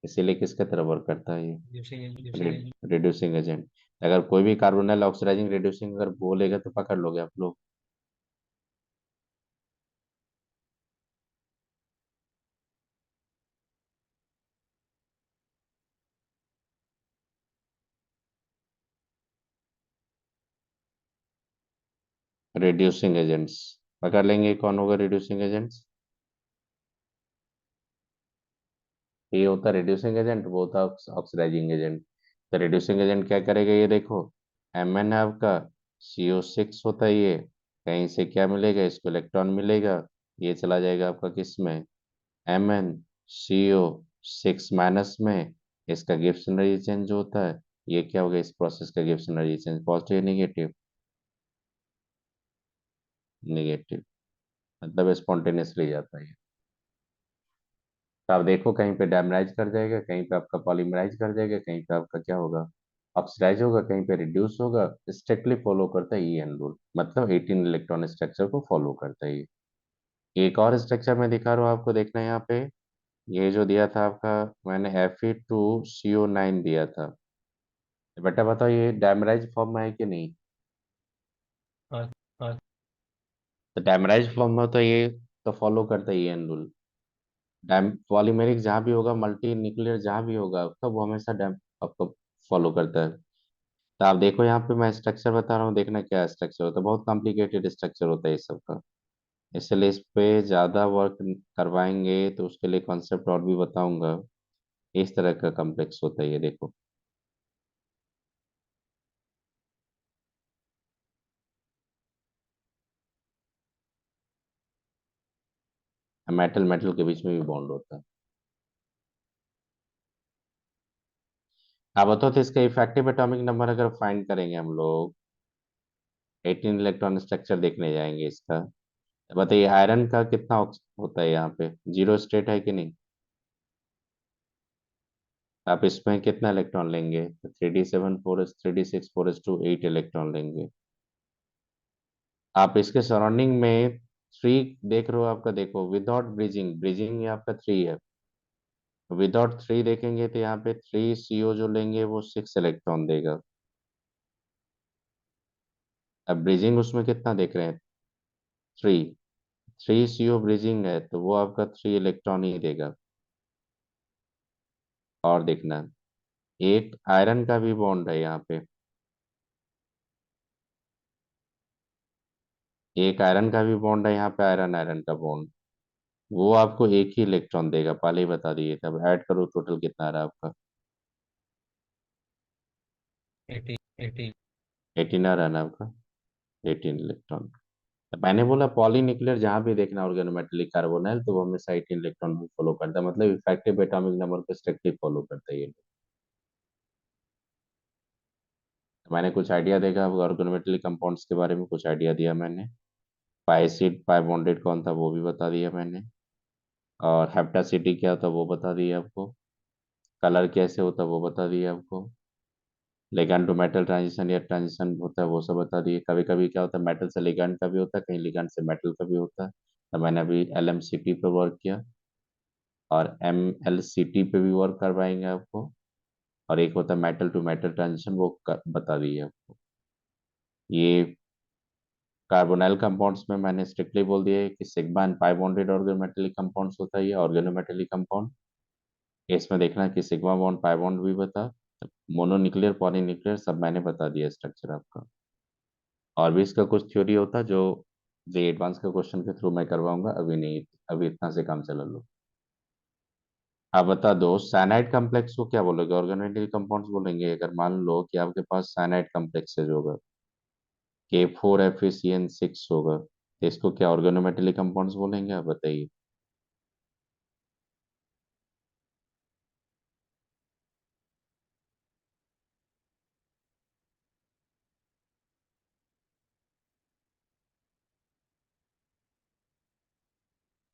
A: इसीलिए किसके तरफ वर्क करता है ये,
B: रिड्यूसिंग
A: रिड्यूसिंग एजेंट। अगर कोई भी कार्बोनाइल ऑक्सीडाइजिंग रिड्यूसिंग अगर बोलेगा तो पकड़ लोगे आप लोग। रिड्यूसिंग एजेंट्स पकड़ लेंगे, कौन होगा रिड्यूसिंग एजेंट्स। ये होता है रिड्यूसिंग एजेंट, वो होता है ऑक्सीडाइजिंग एजेंट। तो रिड्यूसिंग एजेंट क्या करेगा ये देखो, Mn है आपका, CO6 होता है ये, कहीं से क्या मिलेगा इसको इलेक्ट्रॉन मिलेगा, ये चला जाएगा आपका किस में, MnCO6 में। इसका गिब्स एनर्जी चेंज होता है, ये क्या होगा इस प्रोसेस का Gibbs energy change, positive negative, negative. मतलब स्पॉन्टेनियसली जाता है ये। तो आप देखो कहीं पे डैमराइज कर जाएगा, कहीं पे आपका पॉलीमराइज कर जाएगा, कहीं पे आपका क्या होगा ऑक्सीडाइज होगा, कहीं पे रिड्यूस होगा। स्ट्रिक्टली फॉलो करता है EN रूल, मतलब 18 इलेक्ट्रॉन स्ट्रक्चर को फॉलो करता है ये। एक और स्ट्रक्चर मैं दिखा रहा हूँ आपको, देखना यहाँ पे। ये जो दिया था आपका, मैंने Fe2CO9 दिया था। बेटा बताओ ये डैमराइज फॉर्म में है कि नहीं।
B: 8 8
A: तो डैमराइज फॉर्म में तो ये तो फॉलो करता है EN रूल। डैम पॉलीमेरिक जहाँ भी होगा, मल्टी न्यूक्लियर जहाँ भी होगा आपका, वो हमेशा डैम आपको फॉलो करता है। तो आप देखो यहाँ पे मैं स्ट्रक्चर बता रहा हूँ, देखना क्या स्ट्रक्चर होता है, बहुत कॉम्प्लिकेटेड स्ट्रक्चर होता है इस सब का। इसलिए इस पे ज़्यादा वर्क करवाएंगे तो उसके लिए कॉन्सेप्ट और भी बताऊंगा। इस तरह का कॉम्प्लेक्स होता है ये देखो। मेटल मेटल के बीच में भी बॉन्ड होता है। आप बताओ तो इसका इफेक्टिव एटॉमिक नंबर अगर फाइंड करेंगे हम लोग, 18 इलेक्ट्रॉन स्ट्रक्चर देखने जाएंगे इसका। बताइए आयरन का कितना होता है यहाँ पे, 0 स्टेट है कि नहीं। आप इसमें कितना इलेक्ट्रॉन लेंगे, 3d7 4s 3d6 4s2 8 electron लेंगे। आप इसके सराउंडिंग में 3 देख रहे हो आपका, देखो विदाउट ब्रिजिंग, ब्रिजिंग ये आपका 3 है। विदाउट 3 देखेंगे तो यहाँ पे 3 CO जो लेंगे वो 6 इलेक्ट्रॉन देगा। अब ब्रिजिंग उसमें कितना देख रहे हैं 3, 3 CO ब्रिजिंग है तो वो आपका 3 इलेक्ट्रॉन ही देगा। और देखना, एक आयरन का भी बॉन्ड है यहाँ पे, एक आयरन का भी बॉन्ड है यहाँ पे, आयरन आयरन का बॉन्ड, वो आपको एक ही इलेक्ट्रॉन देगा, पहले ही बता दिए थे। अब ऐड करो टोटल कितना आ रहा है आपका,
B: 80 80
A: 18 आ रहा है ना आपका, 18 इलेक्ट्रॉन। तो मैंने बोला पॉलीन्यूक्लियर जहाँ भी देखना ऑर्गेनोमेटेलिक कार्बोनाइल तो वो हमेशा 18 इलेक्ट्रॉन को फॉलो करता है, मतलब इफेक्टिव एटॉमिक नंबर को स्ट्रिक्टली फॉलो करता है ये। तो मैंने कुछ आइडिया देगा ऑर्गेनोमेटेलिक कंपाउंड्स के बारे में, कुछ आइडिया दिया मैंने। पाइसिड पाई बॉन्डेड कौन था वो भी बता दिया मैंने। और हेप्टासिटी क्या होता वो बता दिया आपको। कलर कैसे होता वो बता दिया आपको। लिगैंड टू मेटल ट्रांजिशन या ट्रांजिशन होता है वो सब बता दिए। कभी कभी क्या होता है मेटल से लिगैंड का भी होता है, कहीं लिगैंड से मेटल का भी होता है। तो मैंने अभी LMCT पे वर्क किया और MLCT पे भी वर्क करवाएंगे आपको। और एक होता है मेटल टू मेटल ट्रांजिशन, वो बता दिए आपको। ये कार्बोनाइल कंपाउंड्स में मैंने स्ट्रिक्टली बोल दिया है कि sigma and pi bonded organometallic compounds होता है, ये ऑर्गेनोमेटेलिक कंपाउंड। इसमें देखना कि सिग्मा बॉन्ड पाई बॉन्ड भी बता, मोनोन्यूक्लियर पॉलीन्यूक्लियर सब मैंने बता दिया स्ट्रक्चर आपका। और भी इसका कुछ थ्योरी होता जो जे एडवांस के क्वेश्चन के थ्रू मैं करवाऊंगा, अभी नहीं, अभी इतना से काम चला लो। आप बता दो साइनाइड कॉम्प्लेक्स को क्या बोलोगे, ऑर्गेनोमेटेलिक कंपाउंड्स बोलेंगे? अगर मान लो कि आपके पास साइनाइड कॉम्प्लेक्स होगा, K4FeCN6 होगा, तो इसको क्या ऑर्गेनोमेटेलिक कंपाउंड्स बोलेंगे? आप बताइए।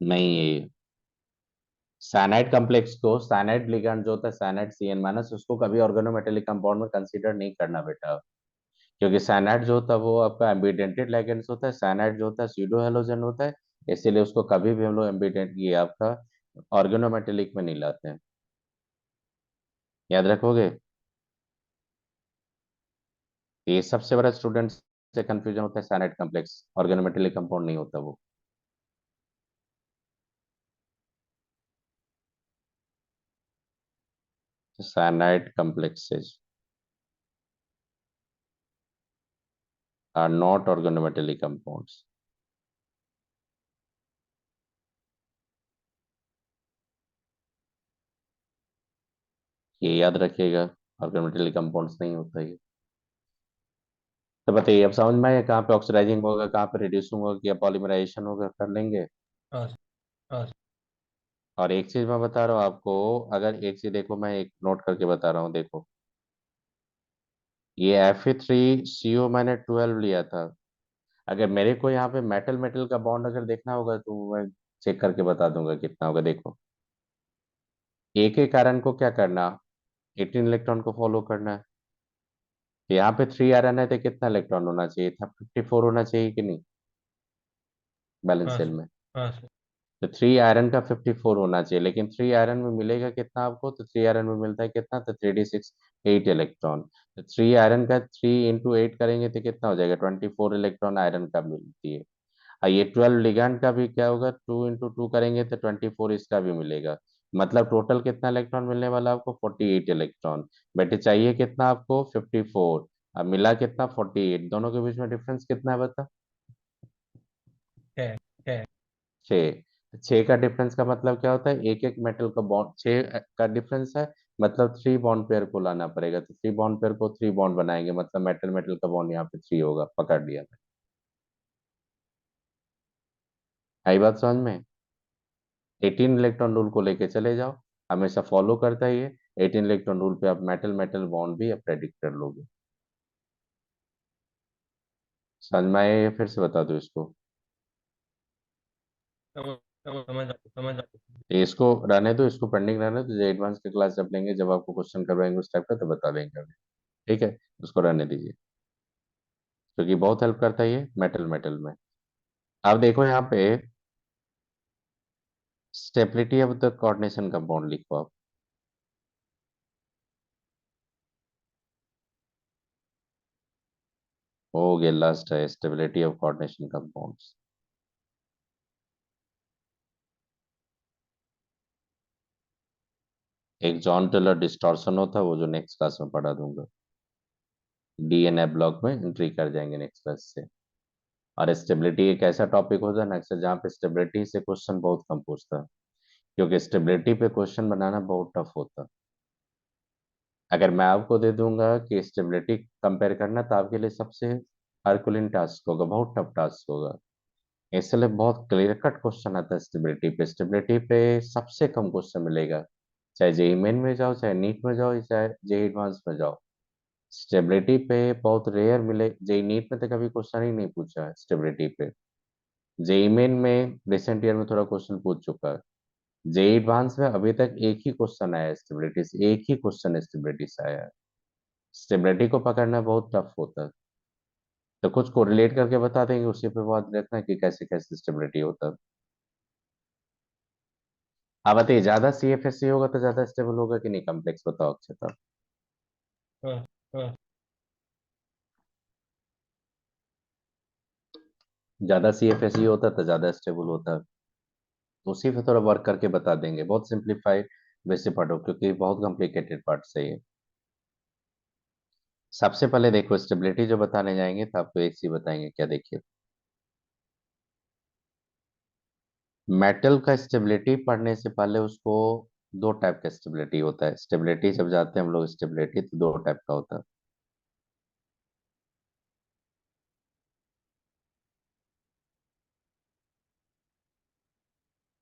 A: नहीं है ये। साइनाइड कॉम्प्लेक्स को, साइनाइड लिगैंड जो होता है साइनाइड CN- उसको कभी ऑर्गेनोमेटेलिक कंपाउंड में कंसीडर नहीं करना बेटा। क्योंकि साइनाइड जो होता है वो आपका एम्बिडेंटेड लिगेंड्स होता है, साइनाइड जो होता है स्यूडो हेलोजन होता है। इसीलिए उसको कभी भी हम लोग एम्बिडेंट ये आपका ऑर्गेनोमेटेलिक में नहीं लाते हैं। याद रखोगे। ये सबसे बड़ा स्टूडेंट से कंफ्यूजन होता है, साइनाइड कॉम्प्लेक्स ऑर्गेनोमेटेलिक कंपाउंड नहीं होता वो। Cyanide complexes are not organometallic compounds. ये याद रखिएगा, ऑर्गेनोमेटेलिक कंपाउंड्स नहीं होता ये। तो बताइए अब समझ में आया कहाँ पे ऑक्सीडाइजिंग होगा, कहाँ पे रिड्यूसिंग होगा, या पॉलीमराइजेशन होगा, कर लेंगे।
B: हाँ हाँ
A: और एक चीज मैं बता रहा हूँ आपको, अगर एक चीज देखो, मैं एक नोट करके बता रहा हूँ, देखो ये Fe3CO मैंने 12 लिया था। अगर मेरे को यहाँ पे मेटल मेटल का बॉन्ड अगर देखना होगा तो मैं चेक करके बता दूंगा कितना होगा। देखो एक एक आयरन को क्या करना, 18 इलेक्ट्रॉन को फॉलो करना है। तो यहाँ पे 3 आयरन है तो कितना इलेक्ट्रॉन होना चाहिए था, 54 होना चाहिए कि नहीं, बैलेंस
B: हाँ
A: सेल में।
B: हाँ सर।
A: तो 3 आयरन का 54 होना चाहिए, लेकिन 3 आयरन में मिलेगा कितना आपको, तो 3 आयरन में मिलता है कितना, तो 3d6 8 इलेक्ट्रॉन। तो 3 आयरन का 3 × 8 करेंगे तो कितना हो जाएगा, 24 इलेक्ट्रॉन आयरन का मिलती है। और ये 12 लिगैंड का भी क्या होगा, 2 × 2 करेंगे तो 24 इसका भी मिलेगा। मतलब टोटल कितना इलेक्ट्रॉन मिलने वाला आपको, 48 इलेक्ट्रॉन। बेटे चाहिए कितना आपको, 54। अब मिला कितना, 48। दोनों के बीच में डिफरेंस कितना है बता।
B: है है।
A: 6। 6 का डिफरेंस का मतलब क्या होता है, एक एक मेटल का बॉन्ड 6 का डिफरेंस है। मतलब 3 बॉन्ड पेयर को लाना पड़ेगा, तो 3 बॉन्ड पेयर को 3 बॉन्ड बनाएंगे, मतलब मेटल मेटल का बॉन्ड यहाँ पे 3 होगा, पकड़ लिया मैं। आई बात समझ में। 18 इलेक्ट्रॉन रूल को लेके चले जाओ, हमेशा फॉलो करता ही है। 18 इलेक्ट्रॉन रूल पे आप मेटल मेटल बॉन्ड भी आप प्रेडिक्ट कर लोगे। समझ में आया, या फिर से बता दो इसको।
B: समझ समझ
A: ये इसको रहने दो, इसको पेंडिंग रहने दो, जो एडवांस की क्लास जब लेंगे, जब आपको क्वेश्चन करवाएंगे उस टाइप का, तो बता देंगे अभी। ठीक है, उसको रहने दीजिए, क्योंकि बहुत हेल्प करता है ये मेटल मेटल में। अब देखो यहाँ पे stability of the coordination compound लिखो आप। हो गया, लास्ट है स्टेबिलिटी ऑफ कोऑर्डिनेशन कंपाउंड्स। एक जॉन टेलर डिस्टॉर्शन होता है, वो जो नेक्स्ट क्लास में पढ़ा दूंगा। DNA ब्लॉक में एंट्री कर जाएंगे नेक्स्ट क्लास से। और स्टेबिलिटी एक ऐसा टॉपिक होता है ना अक्सर, जहाँ पे स्टेबिलिटी से क्वेश्चन बहुत कम पूछता है, क्योंकि स्टेबिलिटी पे क्वेश्चन बनाना बहुत टफ होता है। अगर मैं आपको दे दूंगा कि स्टेबिलिटी कंपेयर करना, तो आपके लिए सबसे हरकुलिन टास्क होगा, बहुत टफ टास्क होगा। इसलिए बहुत क्लियर कट क्वेश्चन आता है स्टेबिलिटी पे। स्टेबिलिटी पे सबसे कम क्वेश्चन मिलेगा, चाहे जेई मेन में जाओ, चाहे नीट में जाओ, चाहे जेई एडवांस में जाओ। स्टेबिलिटी पे बहुत रेयर मिले, जेई नीट में तो कभी क्वेश्चन ही नहीं पूछा है स्टेबिलिटी पे। जेई मेन में रिसेंट ईयर में थोड़ा क्वेश्चन पूछ चुका है। जेई एडवांस में अभी तक एक ही क्वेश्चन आया है स्टेबिलिटी से, एक ही क्वेश्चन स्टेबिलिटी से आया है। स्टेबिलिटी को पकड़ना बहुत टफ होता है। तो कुछ को रिलेट करके बता देंगे, उसी पे बात रखना कि कैसे कैसे स्टेबिलिटी होता है। आप बताइए, ज्यादा सीएफएससी होगा तो ज्यादा स्टेबल होगा कि नहीं? कम्प्लेक्स बताओ अक्षता।
B: हाँ हाँ
A: ज्यादा सीएफएससी होता है तो ज्यादा स्टेबल होता है। तो उसी पे थोड़ा वर्क करके बता देंगे, बहुत सिंप्लीफाई वैसे पढ़ो क्योंकि बहुत कॉम्प्लिकेटेड पार्ट है ये। सबसे पहले देखो, स्टेबिलिटी जो बताने जाएंगे तो आपको एक चीज बताएंगे, क्या देखिए। मेटल का स्टेबिलिटी पढ़ने से पहले उसको दो टाइप का स्टेबिलिटी होता है। स्टेबिलिटी जब जाते हैं हम लोग स्टेबिलिटी, तो दो टाइप का होता है।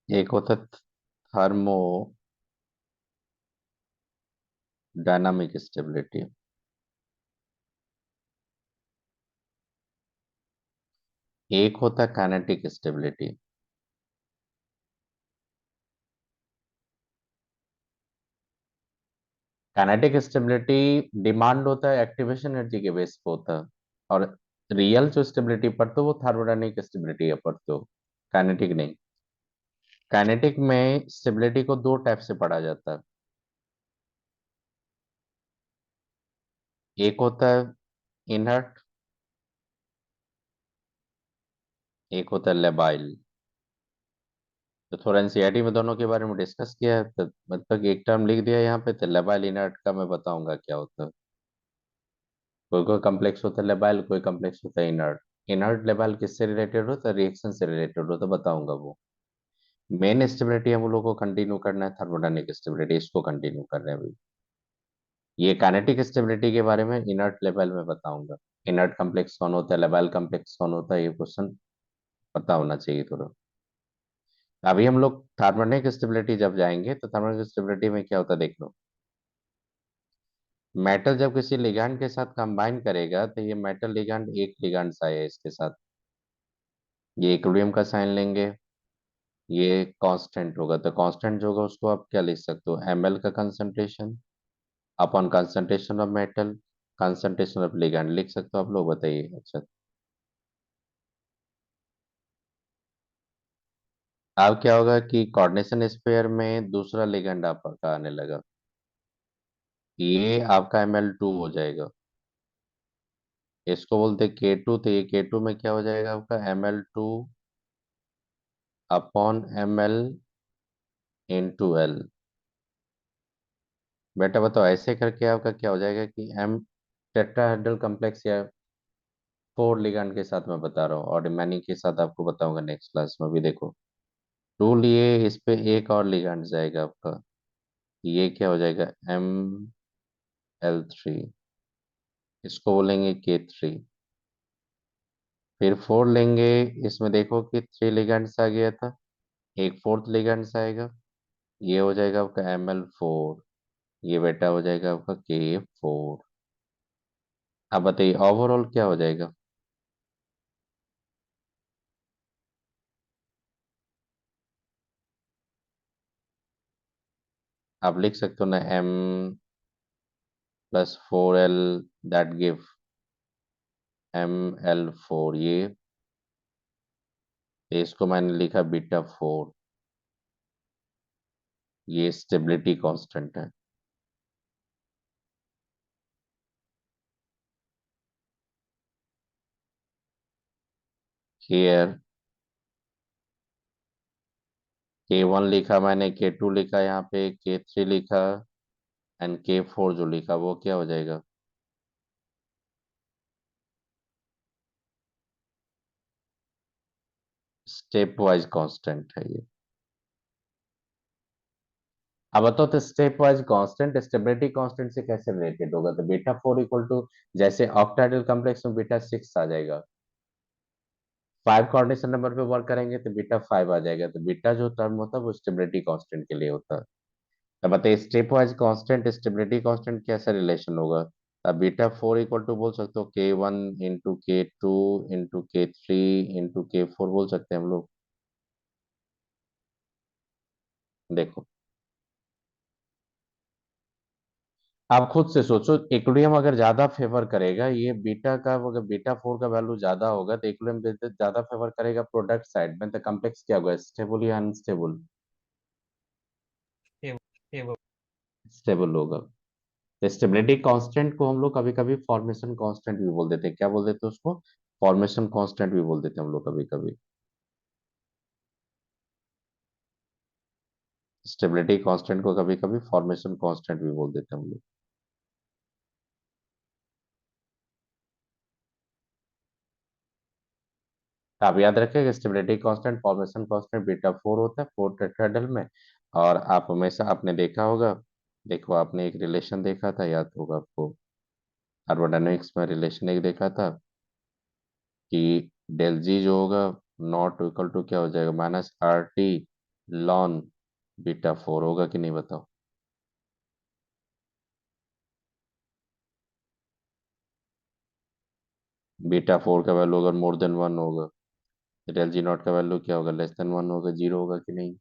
A: एक होता है थर्मो डायनामिक स्टेबिलिटी। एक होता है kinetic stability. Kinetic stability demand होता है एक्टिवेशन एनर्जी के बेस पे होता है। और रियल जो स्टेबिलिटी पढ़ते हो वो थर्मोडायनामिक स्टेबिलिटी है पढ़ते हो, काइनेटिक नहीं। काइनेटिक में स्टेबिलिटी को दो टाइप से पढ़ा जाता है। एक होता है इनर्ट, एक होता है लेबाइल। तो थोड़ा एनसीईआरटी में दोनों के बारे में डिस्कस किया है, तो मतलब एक टर्म लिख दिया यहाँ पे, तो लेबाइल इनर्ट का मैं बताऊंगा क्या होता है। कोई कोई कम्प्लेक्स होता है लेबाइल, कोई कम्प्लेक्स होता है इनर्ट। इनर्ट लेबाइल किससे रिलेटेड होता है? रिएक्शन से रिलेटेड होता है, बताऊंगा वो। मेन स्टेबिलिटी हम लोग को कंटिन्यू करना है, थर्मोडायनेमिक स्टेबिलिटी, इसको कंटिन्यू कर रहे हैं अभी। ये काइनेटिक स्टेबिलिटी के बारे में इनर्ट लेवल में बताऊंगा। इनर्ट कॉम्प्लेक्स कौन होता है, लेवल कॉम्प्लेक्स कौन होता है, ये क्वेश्चन पता होना चाहिए थोड़ा। अभी हम लोग थर्मोडायनेमिक स्टेबिलिटी जब जाएंगे तो थर्मोडायनेमिक स्टेबिलिटी में क्या होता है देख लो। मेटल जब किसी लिगांड के साथ कंबाइन करेगा तो ये मेटल लिगांड एक लिगांड सा है इसके साथ, ये इक्विलिब्रियम का साइन लेंगे। ये कांस्टेंट होगा, तो कांस्टेंट जो होगा उसको आप क्या लिख सकते हो, एमएल का concentration upon concentration of metal, concentration of ligand लिख सकते हो आप लोग, बताइए। अच्छा, अब क्या होगा कि कोऑर्डिनेशन स्पेयर में दूसरा लिगैंड आपका आने लगा, ये आपका Ml2 हो जाएगा। इसको बोलते हैं K2, तो ये K2 में क्या हो जाएगा आपका Ml2 upon Ml into L. बेटा बताओ, ऐसे करके आपका क्या हो जाएगा कि एम टेट्राहेड्रल कॉम्प्लेक्स या फोर लिगैंड के साथ मैं बता रहा हूँ, और रिमेनिंग के साथ आपको बताऊंगा नेक्स्ट क्लास में। भी देखो, टू लिए इस पे एक और लिगैंड जाएगा आपका, ये क्या हो जाएगा Ml3, इसको बोलेंगे K3। फिर फोर लेंगे, इसमें देखो कि थ्री लिगैंड्स आ गया था, एक फोर्थ लिगैंड्स आएगा, ये हो जाएगा आपका Ml4, ये बेटा हो जाएगा आपका K4। अब बताइए ओवरऑल क्या हो जाएगा। आप लिख सकते हो ना, M+4L, दैट गिव Ml4, ये इसको मैंने लिखा बीटा 4, ये स्टेबिलिटी कांस्टेंट है। Here K1 लिखा मैंने, K2 लिखा, यहाँ पे K3 लिखा, एंड K4 जो लिखा वो क्या हो जाएगा। स्टेप वाइज कांस्टेंट है ये। अब बताओ, तो step wise constant stability constant से कैसे रिलेटेड होगा? तो बीटा 4 इक्वल टू, जैसे ऑक्टाइडल कॉम्प्लेक्स में बीटा 6 आ जाएगा, 5 कोऑर्डिनेशन नंबर पे वर्क करेंगे तो बीटा 5 आ जाएगा, तो बीटा जो टर्म होता है वो स्टेबिलिटी कांस्टेंट के लिए होता है। अब बताइए, step wise constant stability constant कैसा रिलेशन होगा? अब बीटा 4 इक्वल टू बोल सकते हो K1 into K2 into K3 into K4 बोल सकते हैं हम लोग। देखो, आप खुद से सोचो, इक्विलिब्रियम अगर ज्यादा फेवर करेगा, ये बीटा का अगर बीटा फोर का वैल्यू ज्यादा होगा तो इक्विलिब्रियम ज्यादा फेवर करेगा प्रोडक्ट साइड में, तो कॉम्प्लेक्स क्या होगा, स्टेबल या अनस्टेबल?
B: Stable stable.
A: स्टेबल होगा। तो स्टेबिलिटी कांस्टेंट को हम लोग कभी कभी फॉर्मेशन कांस्टेंट भी बोल देते हैं, क्या बोल देते हैं उसको? फॉर्मेशन कांस्टेंट भी बोल देते हैं हम लोग कभी कभी। स्टेबिलिटी कांस्टेंट को कभी कभी फॉर्मेशन कांस्टेंट भी बोल देते हैं हम लोग। आप याद रखें stability constant formation constant beta four होता है फोर टेट्राहेड्रल में। और आप हमेशा आपने देखा होगा, देखो आपने एक रिलेशन देखा था, याद होगा आपको, थर्मोडायनेमिक्स में रिलेशन एक देखा था कि डेल जी जो होगा नॉट इक्वल टू क्या हो जाएगा, minus R T lawn beta four होगा कि नहीं, बताओ? बीटा फोर का वैल्यू अगर मोर देन वन होगा तो डेल जी नॉट का वैल्यू क्या होगा, लेस देन वन होगा, जीरो होगा कि नहीं?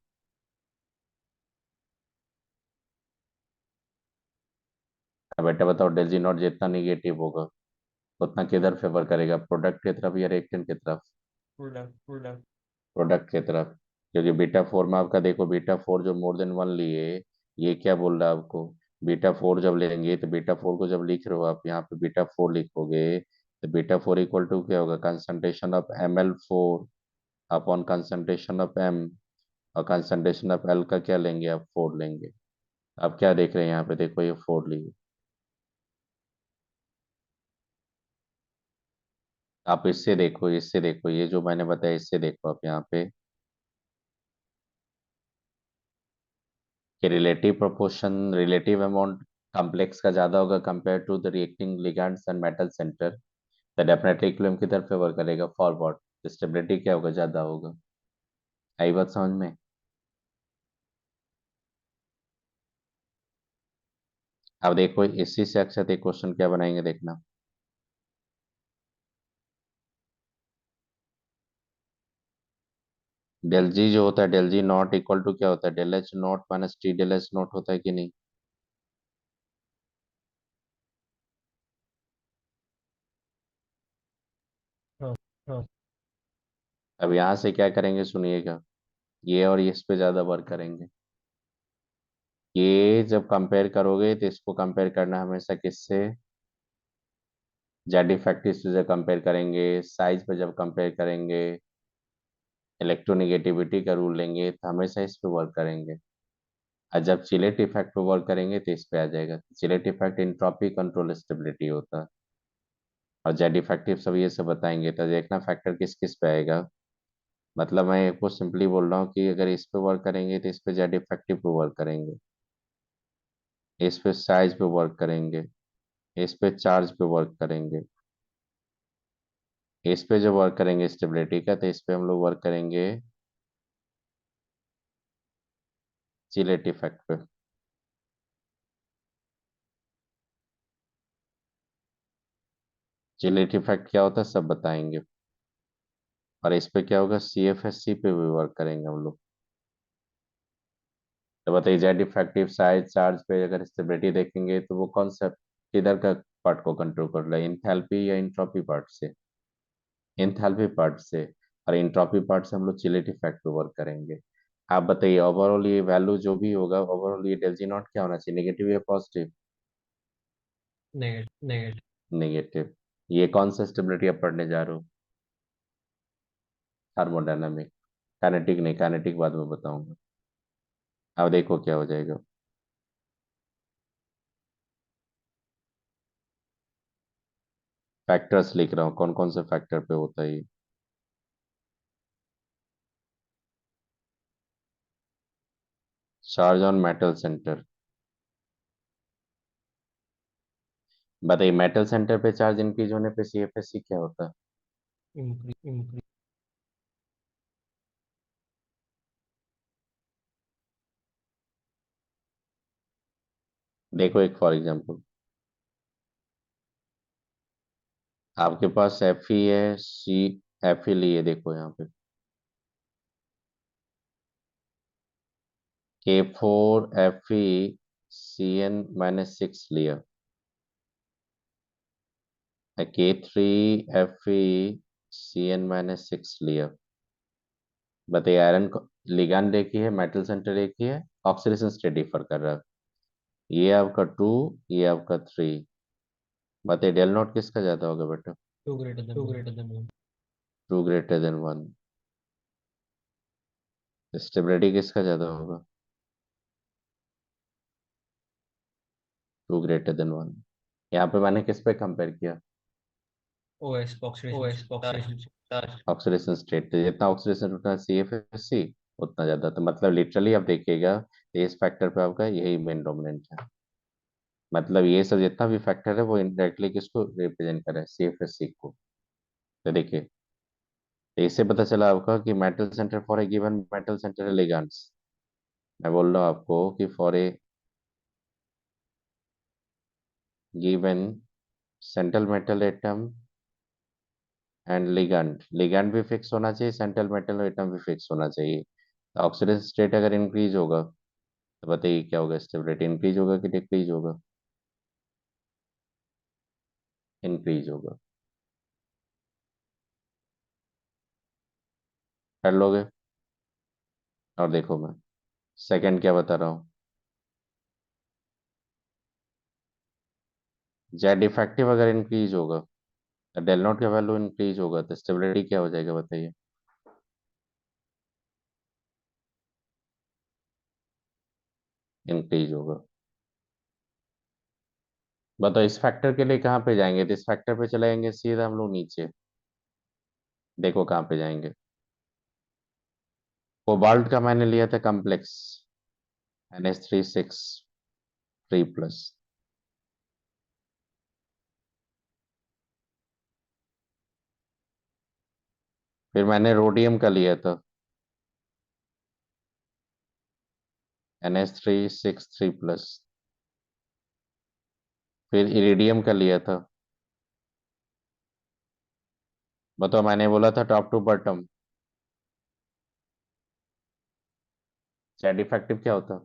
A: अब बेटा बताओ, डेल जी नॉट जितना निगेटिव होगा उतना किधर फेवर करेगा, प्रोडक्ट की तरफ या रिएक्टेंट की तरफ?
B: Product product.
A: प्रोडक्ट की तरफ। क्योंकि बीटा फोर में आपका देखो, बीटा फोर जो मोर देन वन लिए, ये क्या बोल रहा है आपको, बीटा फोर जब लेंगे तो बीटा फोर को जब लिख रहे हो आप यहाँ पे बीटा फोर लिखोगे, तो बीटा फोर इक्वल टू क्या होगा, concentration of M L four upon concentration of M, और कंसंट्रेशन ऑफ एल का क्या लेंगे आप, फोर लेंगे। आप क्या देख रहे हैं यहाँ पे, देखो ये फोर लिए। आप इससे देखो, इससे देखो, ये जो मैंने बताया इससे देखो आप यहाँ पे कि relative proportion, relative amount complex का ज्यादा होगा compare to the reacting ligands and metal centre, तो डेफिनेटली इक्विलिब्रियम की तरफ फेवर करेगा फॉरवर्ड, स्टेबिलिटी क्या होगा, ज्यादा होगा। आई बात समझ में? अब देखो इसी से अक्सर एक क्वेश्चन क्या बनाएंगे, देखना। डेल जी जो होता है, del G nought equal to क्या होता है, del H nought minus T del H nought होता है कि नहीं?
B: हाँ हाँ।
A: अब यहाँ से क्या करेंगे सुनिएगा, ये और ये इस पे ज्यादा वर्क करेंगे। ये जब कंपेयर करोगे तो इसको कंपेयर करना हमेशा किससे, जेड इफेक्टिव से जब कंपेयर करेंगे, साइज पे जब कंपेयर करेंगे, इलेक्ट्रोनिगेटिविटी का रूल लेंगे तो हमेशा इस पे वर्क करेंगे। और जब चिलेट इफेक्ट पे वर्क करेंगे तो इस पे आ जाएगा, chelate effect entropy control stability होता है। और जेड इफेक्टिव सब ये सब बताएंगे, तो देखना फैक्टर किस किस पे आएगा। मतलब मैं आपको सिंपली बोल रहा हूँ कि अगर इस पे वर्क करेंगे तो इस पे जेड इफेक्टिव पे वर्क करेंगे, इस पे साइज पे वर्क करेंगे, इस पे चार्ज पे वर्क करेंगे, इस पे जो वर्क करेंगे स्टेबिलिटी का, तो इस पे हम लोग वर्क करेंगे चिलेट इफेक्ट पे। चिलेट इफेक्ट क्या होता है सब बताएंगे। और इस पे क्या होगा, सी एफ एस सी पे भी वर्क करेंगे हम लोग। तो बताइए, जेड इफेक्टिव साइज चार्ज पे अगर स्टेबिलिटी देखेंगे तो वो कौन सा, किधर का पार्ट को कंट्रोल कर रहा है, इंथैल्पी या इंट्रोपी पार्ट से? इंथैल्पी पार्ट से। और इंट्रोपी पार्ट से हम लोग चिलेट इफेक्ट पे वर्क करेंगे। आप बताइए ओवरऑल ये वैल्यू जो भी होगा, ओवरऑल ये डेल जी नॉट क्या होना चाहिए, नेगेटिव या पॉजिटिव?
B: Negative negative.
A: नेगेटिव। ये कौन सा स्टेबिलिटी आप पढ़ने जा रहे हो? थर्मोडायनामिक। काइनेटिक नहीं, काइनेटिक बाद में बताऊंगा। अब देखो क्या हो जाएगा। फैक्टर्स लिख रहा हूँ, कौन कौन से फैक्टर पे होता है ये। Charge on metal centre. बताइए मेटल सेंटर पे चार्ज इंक्रीज होने पे सीएफएससी क्या होता है?
B: Increase increase.
A: देखो एक फॉर एग्जांपल, आपके पास एफ ई है, सी एफ ई लिए, देखो यहाँ पे के फोर एफ ई CN-6 लिया, K3Fe CN-6 लिया। बताइए आयरन को लिगांड एक ही है, मेटल सेंटर एक ही है, ऑक्सीडेशन स्टेट डिफर कर रहा है। ये आपका 2, ये आपका 3। बताइए डेल नॉट किसका ज्यादा होगा बेटा?
B: Two greater than one.
A: 2 > 1। Stability किसका ज्यादा होगा? 2 > 1। यहाँ पे मैंने किस पे कंपेयर किया?
B: OS oxidation
A: oxidation
B: charge.
A: Oxidation state, तो जितना ऑक्सीडेशन उतना CFSC उतना ज्यादा, तो मतलब लिटरली आप देखिएगा इस फैक्टर पे आपका यही मेन डोमिनेंट है। मतलब ये सब जितना भी फैक्टर है वो इनडायरेक्टली किसको रिप्रेजेंट कर रहा है? CFSC को। तो देखिए, तो इससे पता चला आपका कि metal centre for a given metal centre ligands, मैं बोल रहा हूँ आपको कि for a given central metal atom and ligand, ligand भी फिक्स होना चाहिए, सेंट्रल मेटल एटम भी फिक्स होना चाहिए। तो ऑक्सीडेशन स्टेट अगर इंक्रीज होगा तो बताइए क्या होगा? स्टेबिलिटी इंक्रीज होगा कि डिक्रीज होगा? इंक्रीज होगा। कर लोगे? और देखो मैं सेकंड क्या बता रहा हूँ, जेड इफेक्टिव अगर इंक्रीज होगा तो डेल नॉट का वैल्यू इंक्रीज होगा, तो स्टेबिलिटी क्या हो जाएगा बताइए? इंक्रीज होगा। बताओ इस फैक्टर के लिए कहाँ पे जाएंगे? तो इस फैक्टर पे चले जाएंगे सीधा हम लोग नीचे। देखो कहाँ पे जाएंगे। कोबाल्ट का मैंने लिया था कॉम्प्लेक्स, NH3 6 3+। फिर मैंने रोडियम का लिया था, NH3 6 3+। फिर इरिडियम का लिया था। बताओ मैंने बोला था top to bottom, Z effective क्या होता?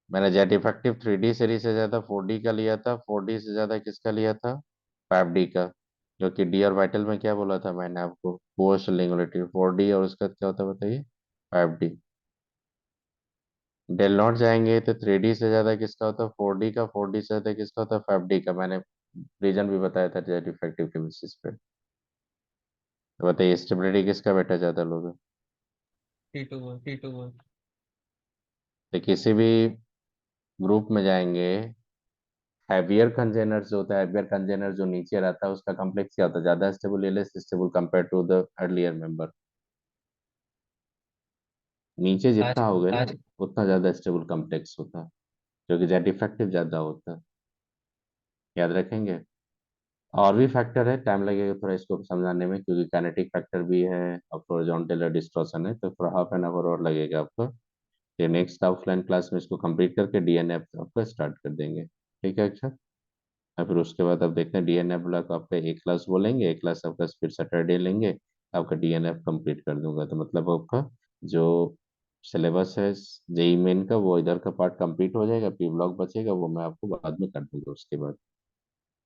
A: मैंने जेड इफेक्टिव 3D सीरीज से ज्यादा 4D का लिया था, 4D से ज्यादा किसका लिया था? 5D का। जो कि डी और वाइटल में क्या बोला था मैंने आपको? पोस्ट लिंगुलिटी 4D, और उसका क्या होता है बताइए? 5D। डेल नॉट जाएंगे तो 3D से ज्यादा किसका होता है? 4D का। 4D से ज्यादा किसका होता है? 5D का। मैंने रीजन भी बताया था जेड इफेक्टिव के बेसिस पे। तो बताइए स्टेबिलिटी किसका बेटा ज्यादा लोगे?
B: T2
A: T2। तो किसी भी ग्रुप में जाएंगे, हैवियर कंटेनर जो होता है, हैवियर कंटेनर जो नीचे रहता है उसका कॉम्प्लेक्स क्या होता है? ज्यादा स्टेबल या less stable compare to the earlier member? नीचे जितना होगा ना उतना ज्यादा स्टेबल कॉम्प्लेक्स होता है, जो कि जेड इफेक्टिव ज्यादा होता है। याद रखेंगे। और भी फैक्टर है, टाइम लगेगा थोड़ा इसको समझाने में, क्योंकि काइनेटिक फैक्टर भी है और हॉरिजॉन्टल डिस्टॉर्शन है, तो थोड़ा हाफ एन आवर और लगेगा आपको। ये नेक्स्ट ऑफलाइन क्लास में इसको कंप्लीट करके डीएनए आपको स्टार्ट कर देंगे, ठीक है? अच्छा, और फिर उसके बाद आप देखते हैं डीएनए ब्लॉक आपका एक क्लास वो लेंगे, एक क्लास आपका फिर सैटरडे लेंगे, आपका डीएनए कंप्लीट कर दूंगा। तो मतलब आपका जो सिलेबस है जेई मेन का, वो इधर का पार्ट कंप्लीट हो जाएगा, पी ब्लॉक बचेगा वो मैं आपको बाद में कर दूंगा उसके बाद।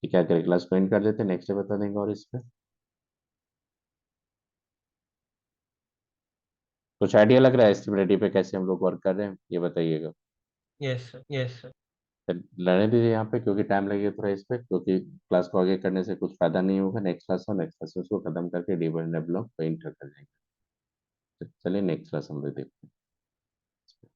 A: ठीक है, करें क्लास को एंड कर देते हैं, नेक्स्ट डे बता देंगे। और इस पे कुछ आइडिया लग रहा है स्टेबिलिटी पे कैसे हम लोग वर्क कर रहे हैं, ये बताइएगा।
B: Yes sir.
A: Yes sir. लड़ने दीजिए यहाँ पे, क्योंकि टाइम लगेगा थोड़ा इस पे, क्योंकि क्लास को आगे करने से कुछ फायदा नहीं होगा। नेक्स्ट क्लास में उसको खत्म करके डी ब्लॉक को एंटर कर देंगे। चलिए नेक्स्ट क्लास हम लोग देखते हैं।